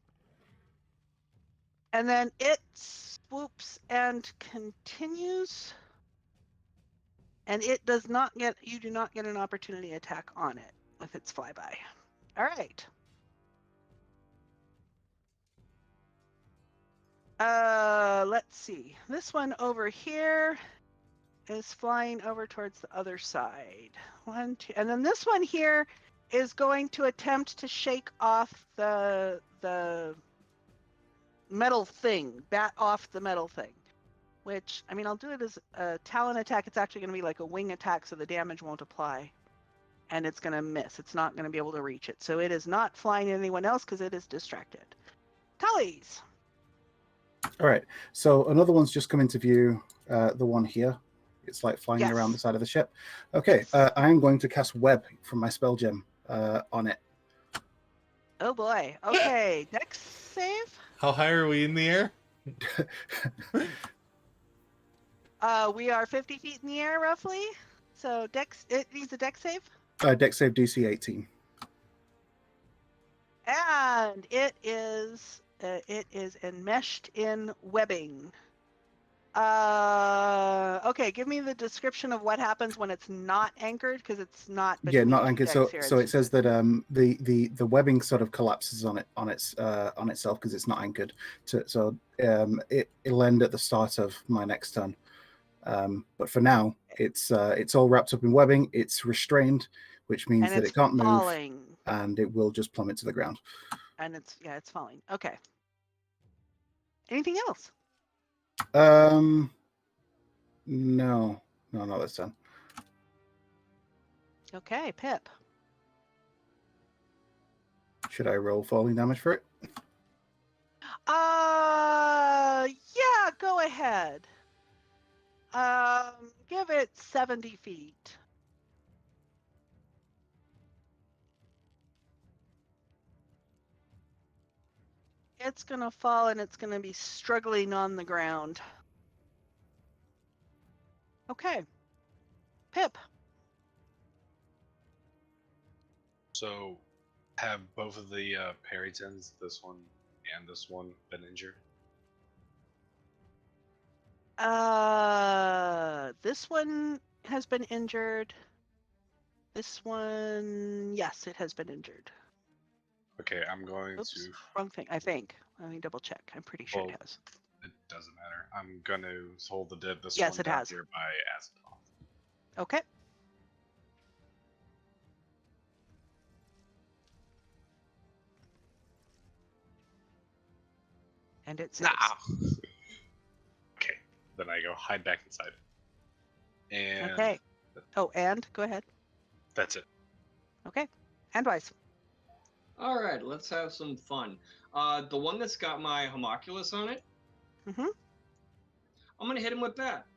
And then it swoops and continues. And it does not get, you do not get an opportunity attack on it with its flyby. All right. Let's see. This one over here is flying over towards the other side. 1, 2, and then this one here is going to attempt to shake off the metal thing, bat off the metal thing. Which, I mean, I'll do it as a talon attack. It's actually going to be like a wing attack, so the damage won't apply. And it's going to miss. It's not going to be able to reach it. So it is not flying at anyone else because it is distracted. Tullies. All right. So another one's just come into view. The one here. It's like flying around the side of the ship. Okay. I'm going to cast Web from my spell gem on it. Oh boy. Okay, Dex save. How high are we in the air? We are 50 feet in the air roughly. So it needs a Dex save. Dex save DC 18. And it is enmeshed in webbing. Okay, give me the description of what happens when it's not anchored, because it's not Yeah, between not two anchored. decks So here. so It's it says that the webbing sort of collapses on itself because it's not anchored. It'll end at the start of my next turn. But for now, it's all wrapped up in webbing. It's restrained, which means and that it's it can't move, falling. and it will just plummet to the ground. And it's falling. Okay. Anything else? No, not this turn. Okay, Pip. Should I roll falling damage for it? Yeah, go ahead. Give it 70 feet. It's gonna fall and it's gonna be struggling on the ground. Okay. Pip. So, have both of the Perrytons, this one and this one, been injured? This one has been injured. This one, yes, it has been injured. Okay, I'm going Oops, to. wrong thing, I think. Let me double check. I'm pretty sure Well, it has. It doesn't matter. I'm going to hold this Yes, one it down has. here by Azeroth. Okay. And it saves. Okay, then I go hide back inside. And Okay. Oh, and go ahead. that's it. Okay. And Wise. All right, let's have some fun. The one that's got my homunculus on it, Mm-hmm. I'm gonna hit him with that.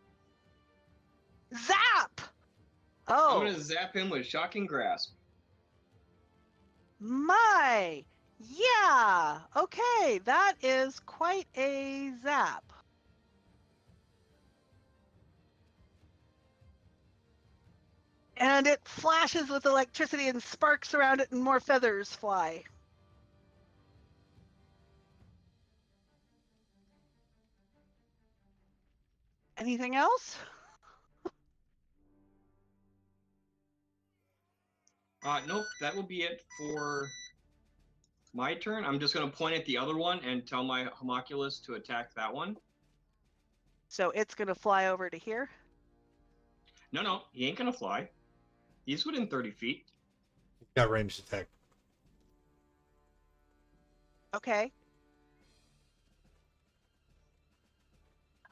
Zap! I'm Oh, gonna zap him with Shocking Grasp. my. Yeah. Okay, that is quite a zap. And it flashes with electricity and sparks around it and more feathers fly. Anything else? Nope, that will be it for my turn. I'm just gonna point at the other one and tell my homunculus to attack that one. So it's going to fly over to here. No, he ain't gonna fly. He's within 30 feet. Got ranged attack. Okay.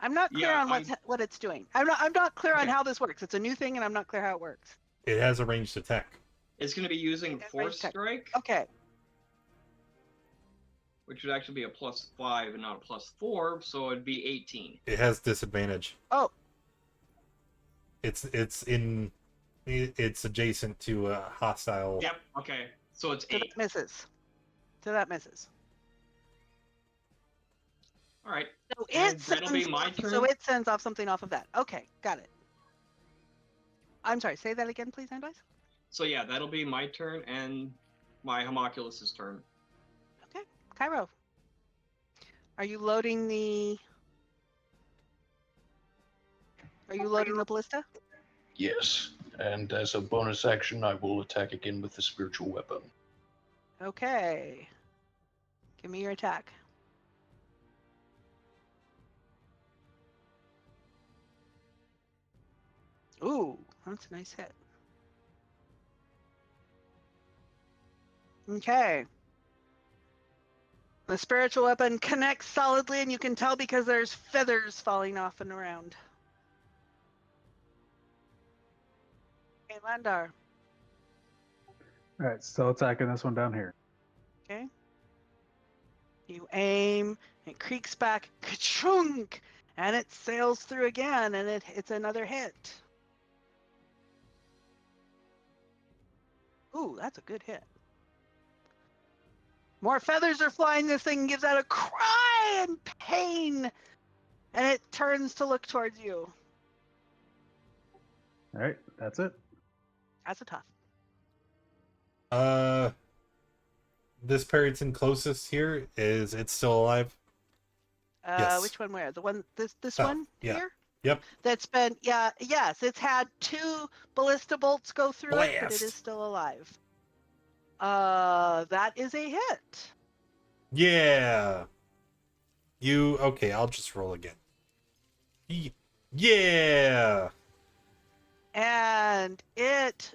I'm not clear Yeah, on what it's doing. I'm not clear on Okay. how this works. It's a new thing and I'm not clear how it works. It has a ranged attack. It's gonna be using Okay, Force attack. Strike, Okay. which would actually be a +5 and not a +4, so it'd be 18. It has disadvantage. Oh, It's adjacent to a hostile. Yep. Okay. So it's so 8. that misses. So that misses. All right. So And that'll be my So turn? it sends off something off of that. Okay, got it. I'm sorry, say that again, please, Andwise. So yeah, that'll be my turn and my homunculus's turn. Okay, Cairo. Are you loading the ballista? Yes, and as a bonus action, I will attack again with the spiritual weapon. Okay. Give me your attack. Ooh, that's a nice hit. Okay. The spiritual weapon connects solidly, and you can tell because there's feathers falling off and around. Okay, Landar. All right, still attacking this one down here. Okay. You aim, it creaks back, ka-chunk, and it sails through again, and it's another hit. Ooh, that's a good hit. More feathers are flying. This thing gives out a cry in pain, and it turns to look towards you. All right, that's it. That's a tough. This Peryton closest here, is it still alive? Yes. Which one? Where? The one? This Oh, one yeah. here? Yep. That's been yes. It's had 2 ballista bolts go through it, but it Blast. is still alive. That is a hit. Yeah. Okay, I'll just roll again. Yeah. And it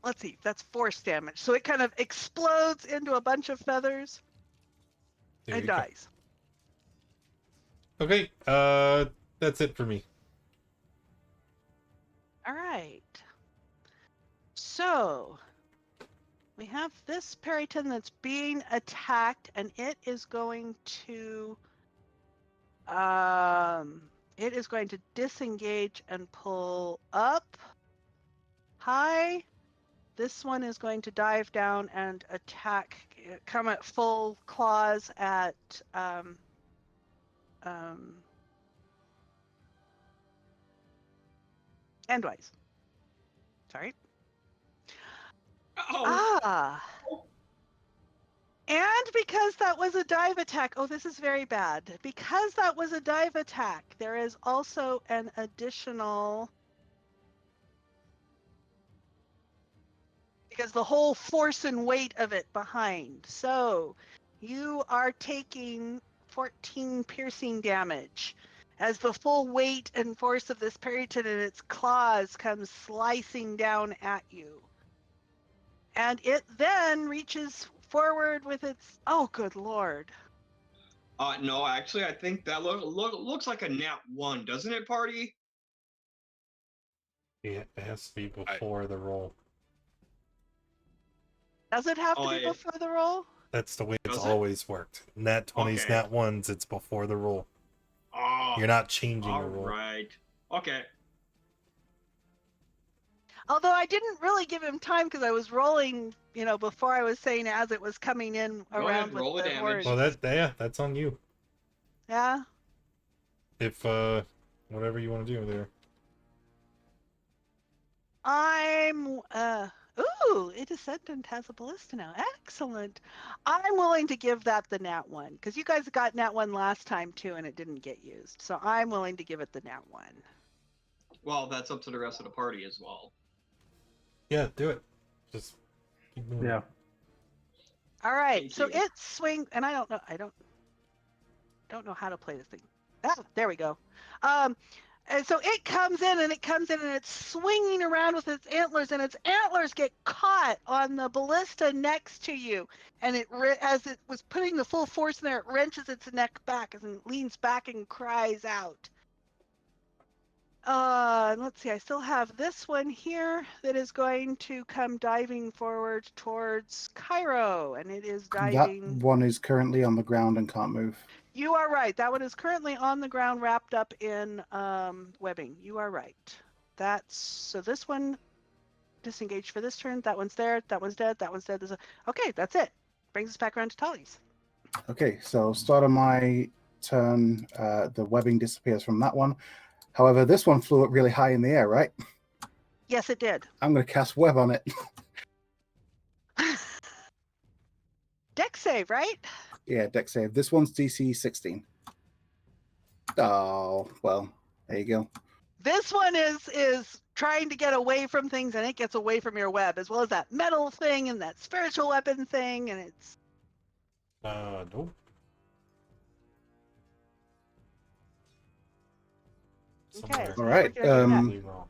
let's see, that's force damage. So it kind of explodes into a bunch of feathers There and you go. dies. Okay, that's it for me. All right. So we have this Peryton that's being attacked, and it is going to disengage and pull up high. This one is going to dive down and attack, come at full claws at endwise. Sorry. Oh. And because that was a dive attack, this is very bad. Because that was a dive attack, there is also an additional, because the whole force and weight of it behind. So you are taking 14 piercing damage as the full weight and force of this Peryton and its claws comes slicing down at you. And it then reaches forward with its, oh, good Lord. No, actually, I think that looks like a nat 1, doesn't it, party? Yeah, it has to be before the roll. Does it have to be before the roll? That's the way it's Does it? always worked. Nat 20s, Okay. nat 1s, it's before the roll. Oh, You're not changing all the roll. right. Okay. Although I didn't really give him time because I was rolling, before I was saying as it was coming in Go around ahead, with roll the the damage. horns. Well, that's on you. Yeah. If, whatever you want to do there. A descendant has a ballista now. Excellent. I'm willing to give that the nat 1 because you guys got nat 1 last time too and it didn't get used. So I'm willing to give it the nat 1. Well, that's up to the rest of the party as well. Yeah, do it. Just keep moving. Yeah. All right. Thank So you. it swings, and I don't know how to play this thing. There we go. And so it comes in and it's swinging around with its antlers, and its antlers get caught on the ballista next to you. And as it was putting the full force in there, it wrenches its neck back and leans back and cries out. Let's see, I still have this one here that is going to come diving forward towards Cairo, and it is diving. That one is currently on the ground and can't move. You are right. That one is currently on the ground wrapped up in webbing. You are right. So this one disengaged for this turn. That one's there. That one's dead. That one's dead. Okay, that's it. Brings us back around to Tully's. Okay, so start of my turn, the webbing disappears from that one. However, this one flew up really high in the air, right? Yes, it did. I'm going to cast web on it. Dex save, right? Yeah, dex save. This one's DC 16. Oh, well, there you go. This one is trying to get away from things, and it gets away from your web, as well as that metal thing and that spiritual weapon thing, and it's... Nope. Okay. All right.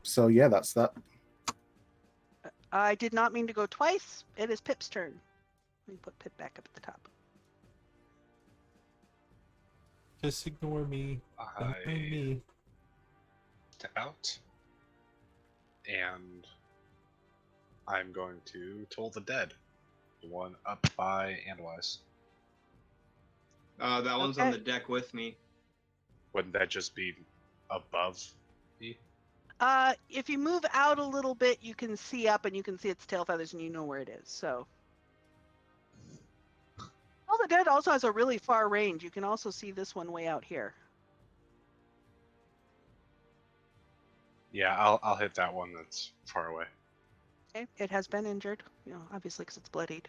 So yeah, that's that. I did not mean to go twice. It is Pip's turn. Let me put Pip back up at the top. Just ignore me. Ignore me. Step out. And I'm going to Toll the Dead. The one up by Andwise. That one's on the deck with me. Wouldn't that just be above me? If you move out a little bit, you can see up and you can see its tail feathers and you know where it is. So All the Dead also has a really far range. You can also see this one way out here. Yeah, I'll hit that one that's far away. Okay, it has been injured, obviously because it's bloodied,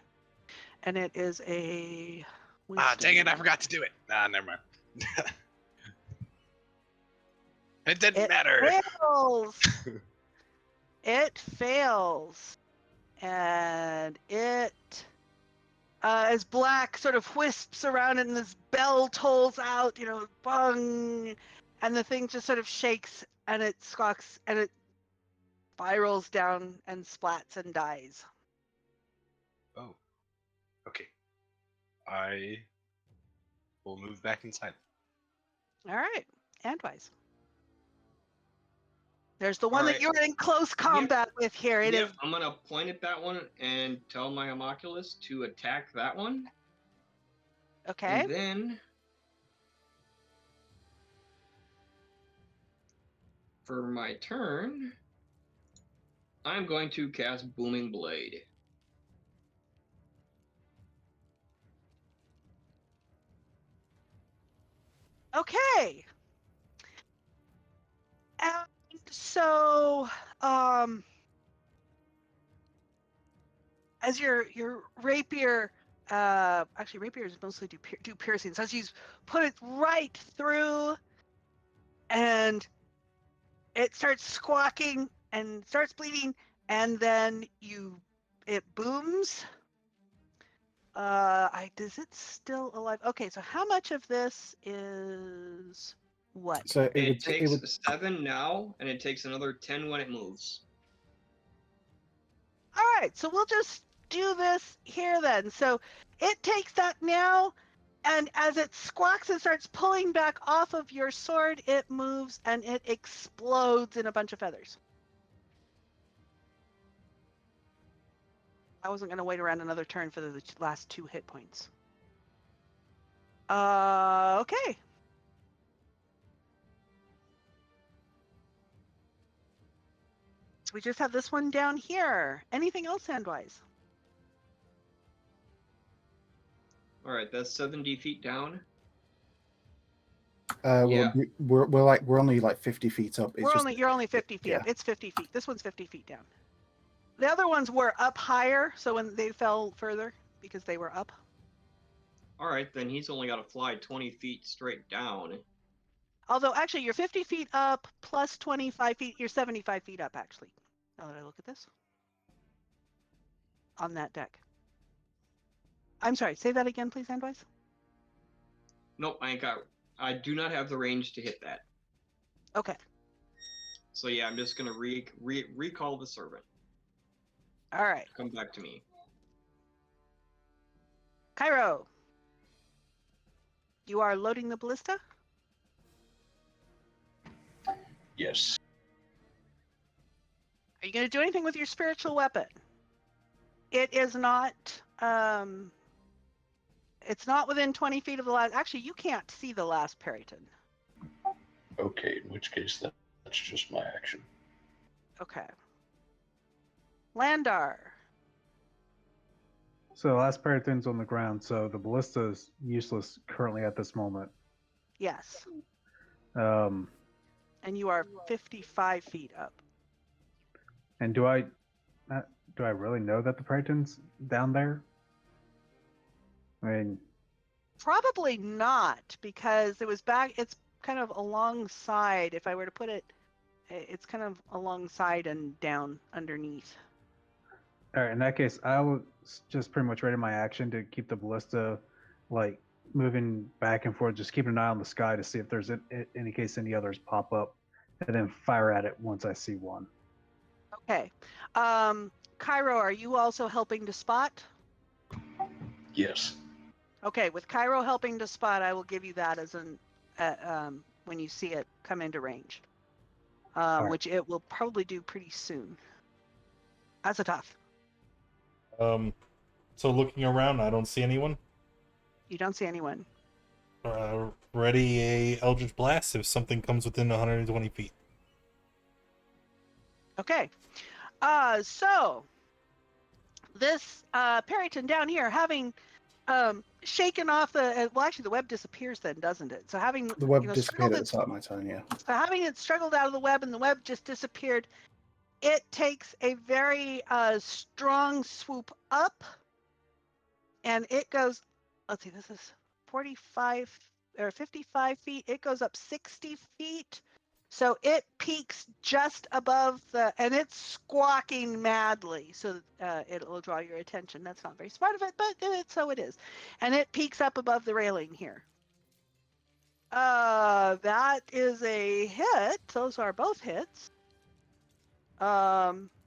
and it is a. Dang it! I wisdom. forgot to do it. Nah, never mind. It didn't It matter. fails. It fails, and it, as black sort of wisps around and this bell tolls out, bung, and the thing just sort of shakes and it squawks and it spirals down and splats and dies. Oh, okay. I will move back inside. All right, Andwise. There's the one All that right. you're in close combat with here. It is. I'm gonna point at that one and tell my homunculus to attack that one. Okay. And then for my turn, I'm going to cast Booming Blade. Okay. And so, as your rapier, actually rapiers mostly do piercings. As you put it right through, and it starts squawking and starts bleeding, and then it booms. Is it still alive? Okay, so how much of this is what? So It takes 7 now, and it takes another 10 when it moves. All right, so we'll just do this here then. So it takes that now, and as it squawks and starts pulling back off of your sword, it moves and it explodes in a bunch of feathers. I wasn't going to wait around another turn for the last 2 hit points. Okay. So we just have this one down here. Anything else, Handwise? All right, that's 70 feet down. Well, we're only like 50 feet up. You're only 50 feet up. It's 50 feet. This one's 50 feet down. The other ones were up higher, so when they fell further because they were up. All right, then he's only got to fly 20 feet straight down. Although, actually, you're 50 feet up plus 25 feet. You're 75 feet up, actually. Now that I look at this. On that deck. I'm sorry, say that again, please, Handwise. Nope, I do not have the range to hit that. Okay. So yeah, I'm just going to recall the Serpent. All right. Come back to me. Cairo. You are loading the ballista? Yes. Are you going to do anything with your spiritual weapon? It is not, it's not within 20 feet of the last, actually, you can't see the last Periton. Okay, in which case that's just my action. Okay. Landar. So the last Periton's on the ground, so the ballista is useless currently at this moment. Yes. Um, And you are 55 feet up. and do I really know that the Periton's down there? I mean, Probably not, because it was back, it's kind of alongside, if I were to put it, it's kind of alongside and down underneath. all right, in that case, I will just pretty much ready my action to keep the ballista like moving back and forth, just keeping an eye on the sky to see if there's in case any others pop up, and then fire at it once I see one. Okay. Cairo, are you also helping to spot? Yes. Okay, with Cairo helping to spot, I will give you that as when you see it come into range, right. which it will probably do pretty soon. That's a tough. So looking around, I don't see anyone. You don't see anyone. Ready a Eldritch Blast if something comes within 120 feet. Okay. So this Periton down here, having shaken off the well, actually the web disappears then, doesn't it? So having The web disappeared struggled at the start of my turn, yeah. so having it struggled out of the web and the web just disappeared, it takes a very strong swoop up, and it goes. Let's see, this is 45 or 55 feet. It goes up 60 feet. So it peaks just above and it's squawking madly. So it'll draw your attention. That's not very smart of it, but so it is. And it peaks up above the railing here. That is a hit. Those are both hits. Okay.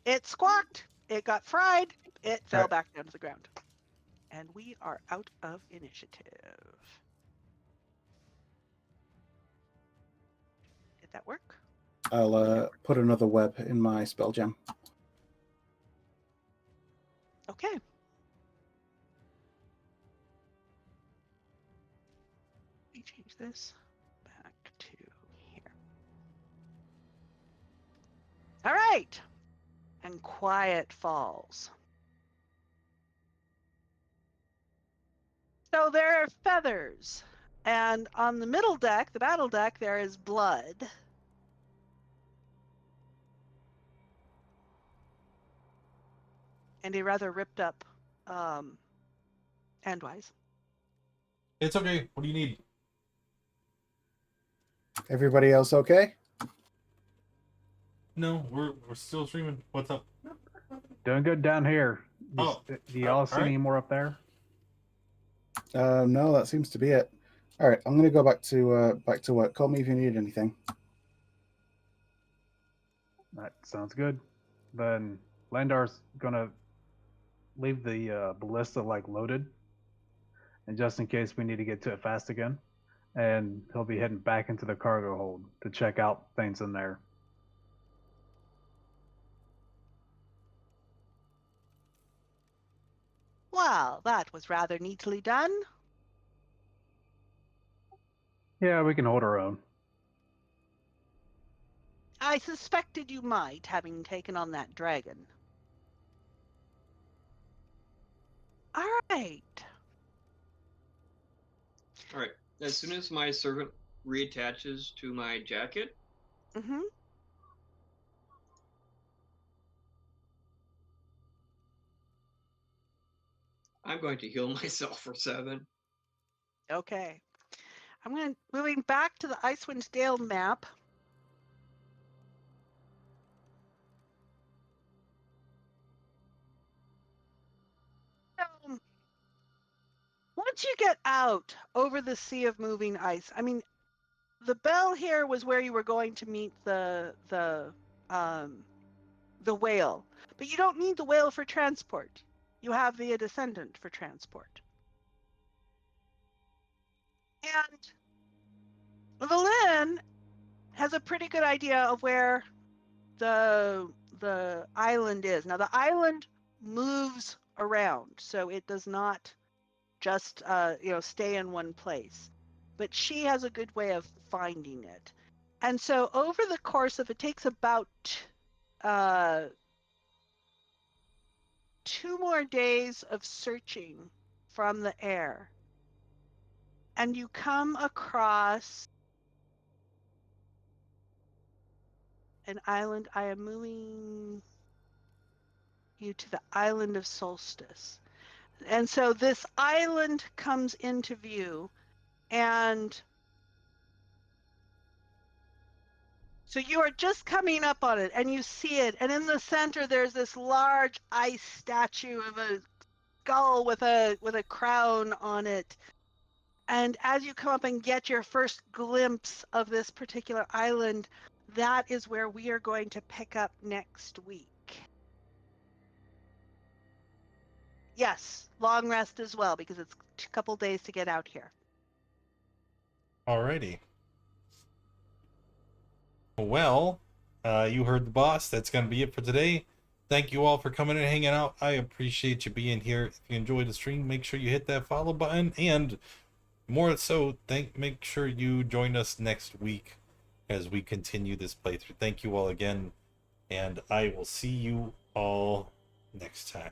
It squawked. It got fried. It fell back down to the ground. And we are out of initiative. Did that work? I'll put another web in my spell gem. Okay. Let me change this back to here. All right. And quiet falls. So there are feathers. And on the middle deck, the battle deck, there is blood. And a rather ripped up endwise. It's okay. What do you need? Everybody else okay? No, we're still streaming. What's up? Doing good down here. Oh, Do y'all see all right. any more up there? No, that seems to be it. All right, I'm going to go back to work. Call me if you need anything. That sounds good. Then Landar's gonna leave the ballista loaded, and just in case we need to get to it fast again, and he'll be heading back into the cargo hold to check out things in there. Well, that was rather neatly done. Yeah, we can hold our own. I suspected you might, having taken on that dragon. All right. All right. As soon as my servant reattaches to my jacket, Mm-hmm. I'm going to heal myself for 7. Okay. I'm moving back to the Icewind Dale map. Once you get out over the sea of moving ice, I mean, the bell here was where you were going to meet the whale, but you don't need the whale for transport. You have the descendant for transport. And Valin has a pretty good idea of where the island is. Now the island moves around, so it does not just stay in one place. But she has a good way of finding it. And so over the course of it takes about 2 more days of searching from the air. And you come across an island. I am moving you to the island of Solstice. And so this island comes into view, and so you are just coming up on it and you see it, and in the center there's this large ice statue of a skull with a crown on it. And as you come up and get your first glimpse of this particular island, that is where we are going to pick up next week. Yes, long rest as well, because it's a couple days to get out here. Alrighty. Well, you heard the boss. That's going to be it for today. Thank you all for coming and hanging out. I appreciate you being here. If you enjoyed the stream, make sure you hit that follow button. And more so, make sure you join us next week as we continue this playthrough. Thank you all again. And I will see you all next time.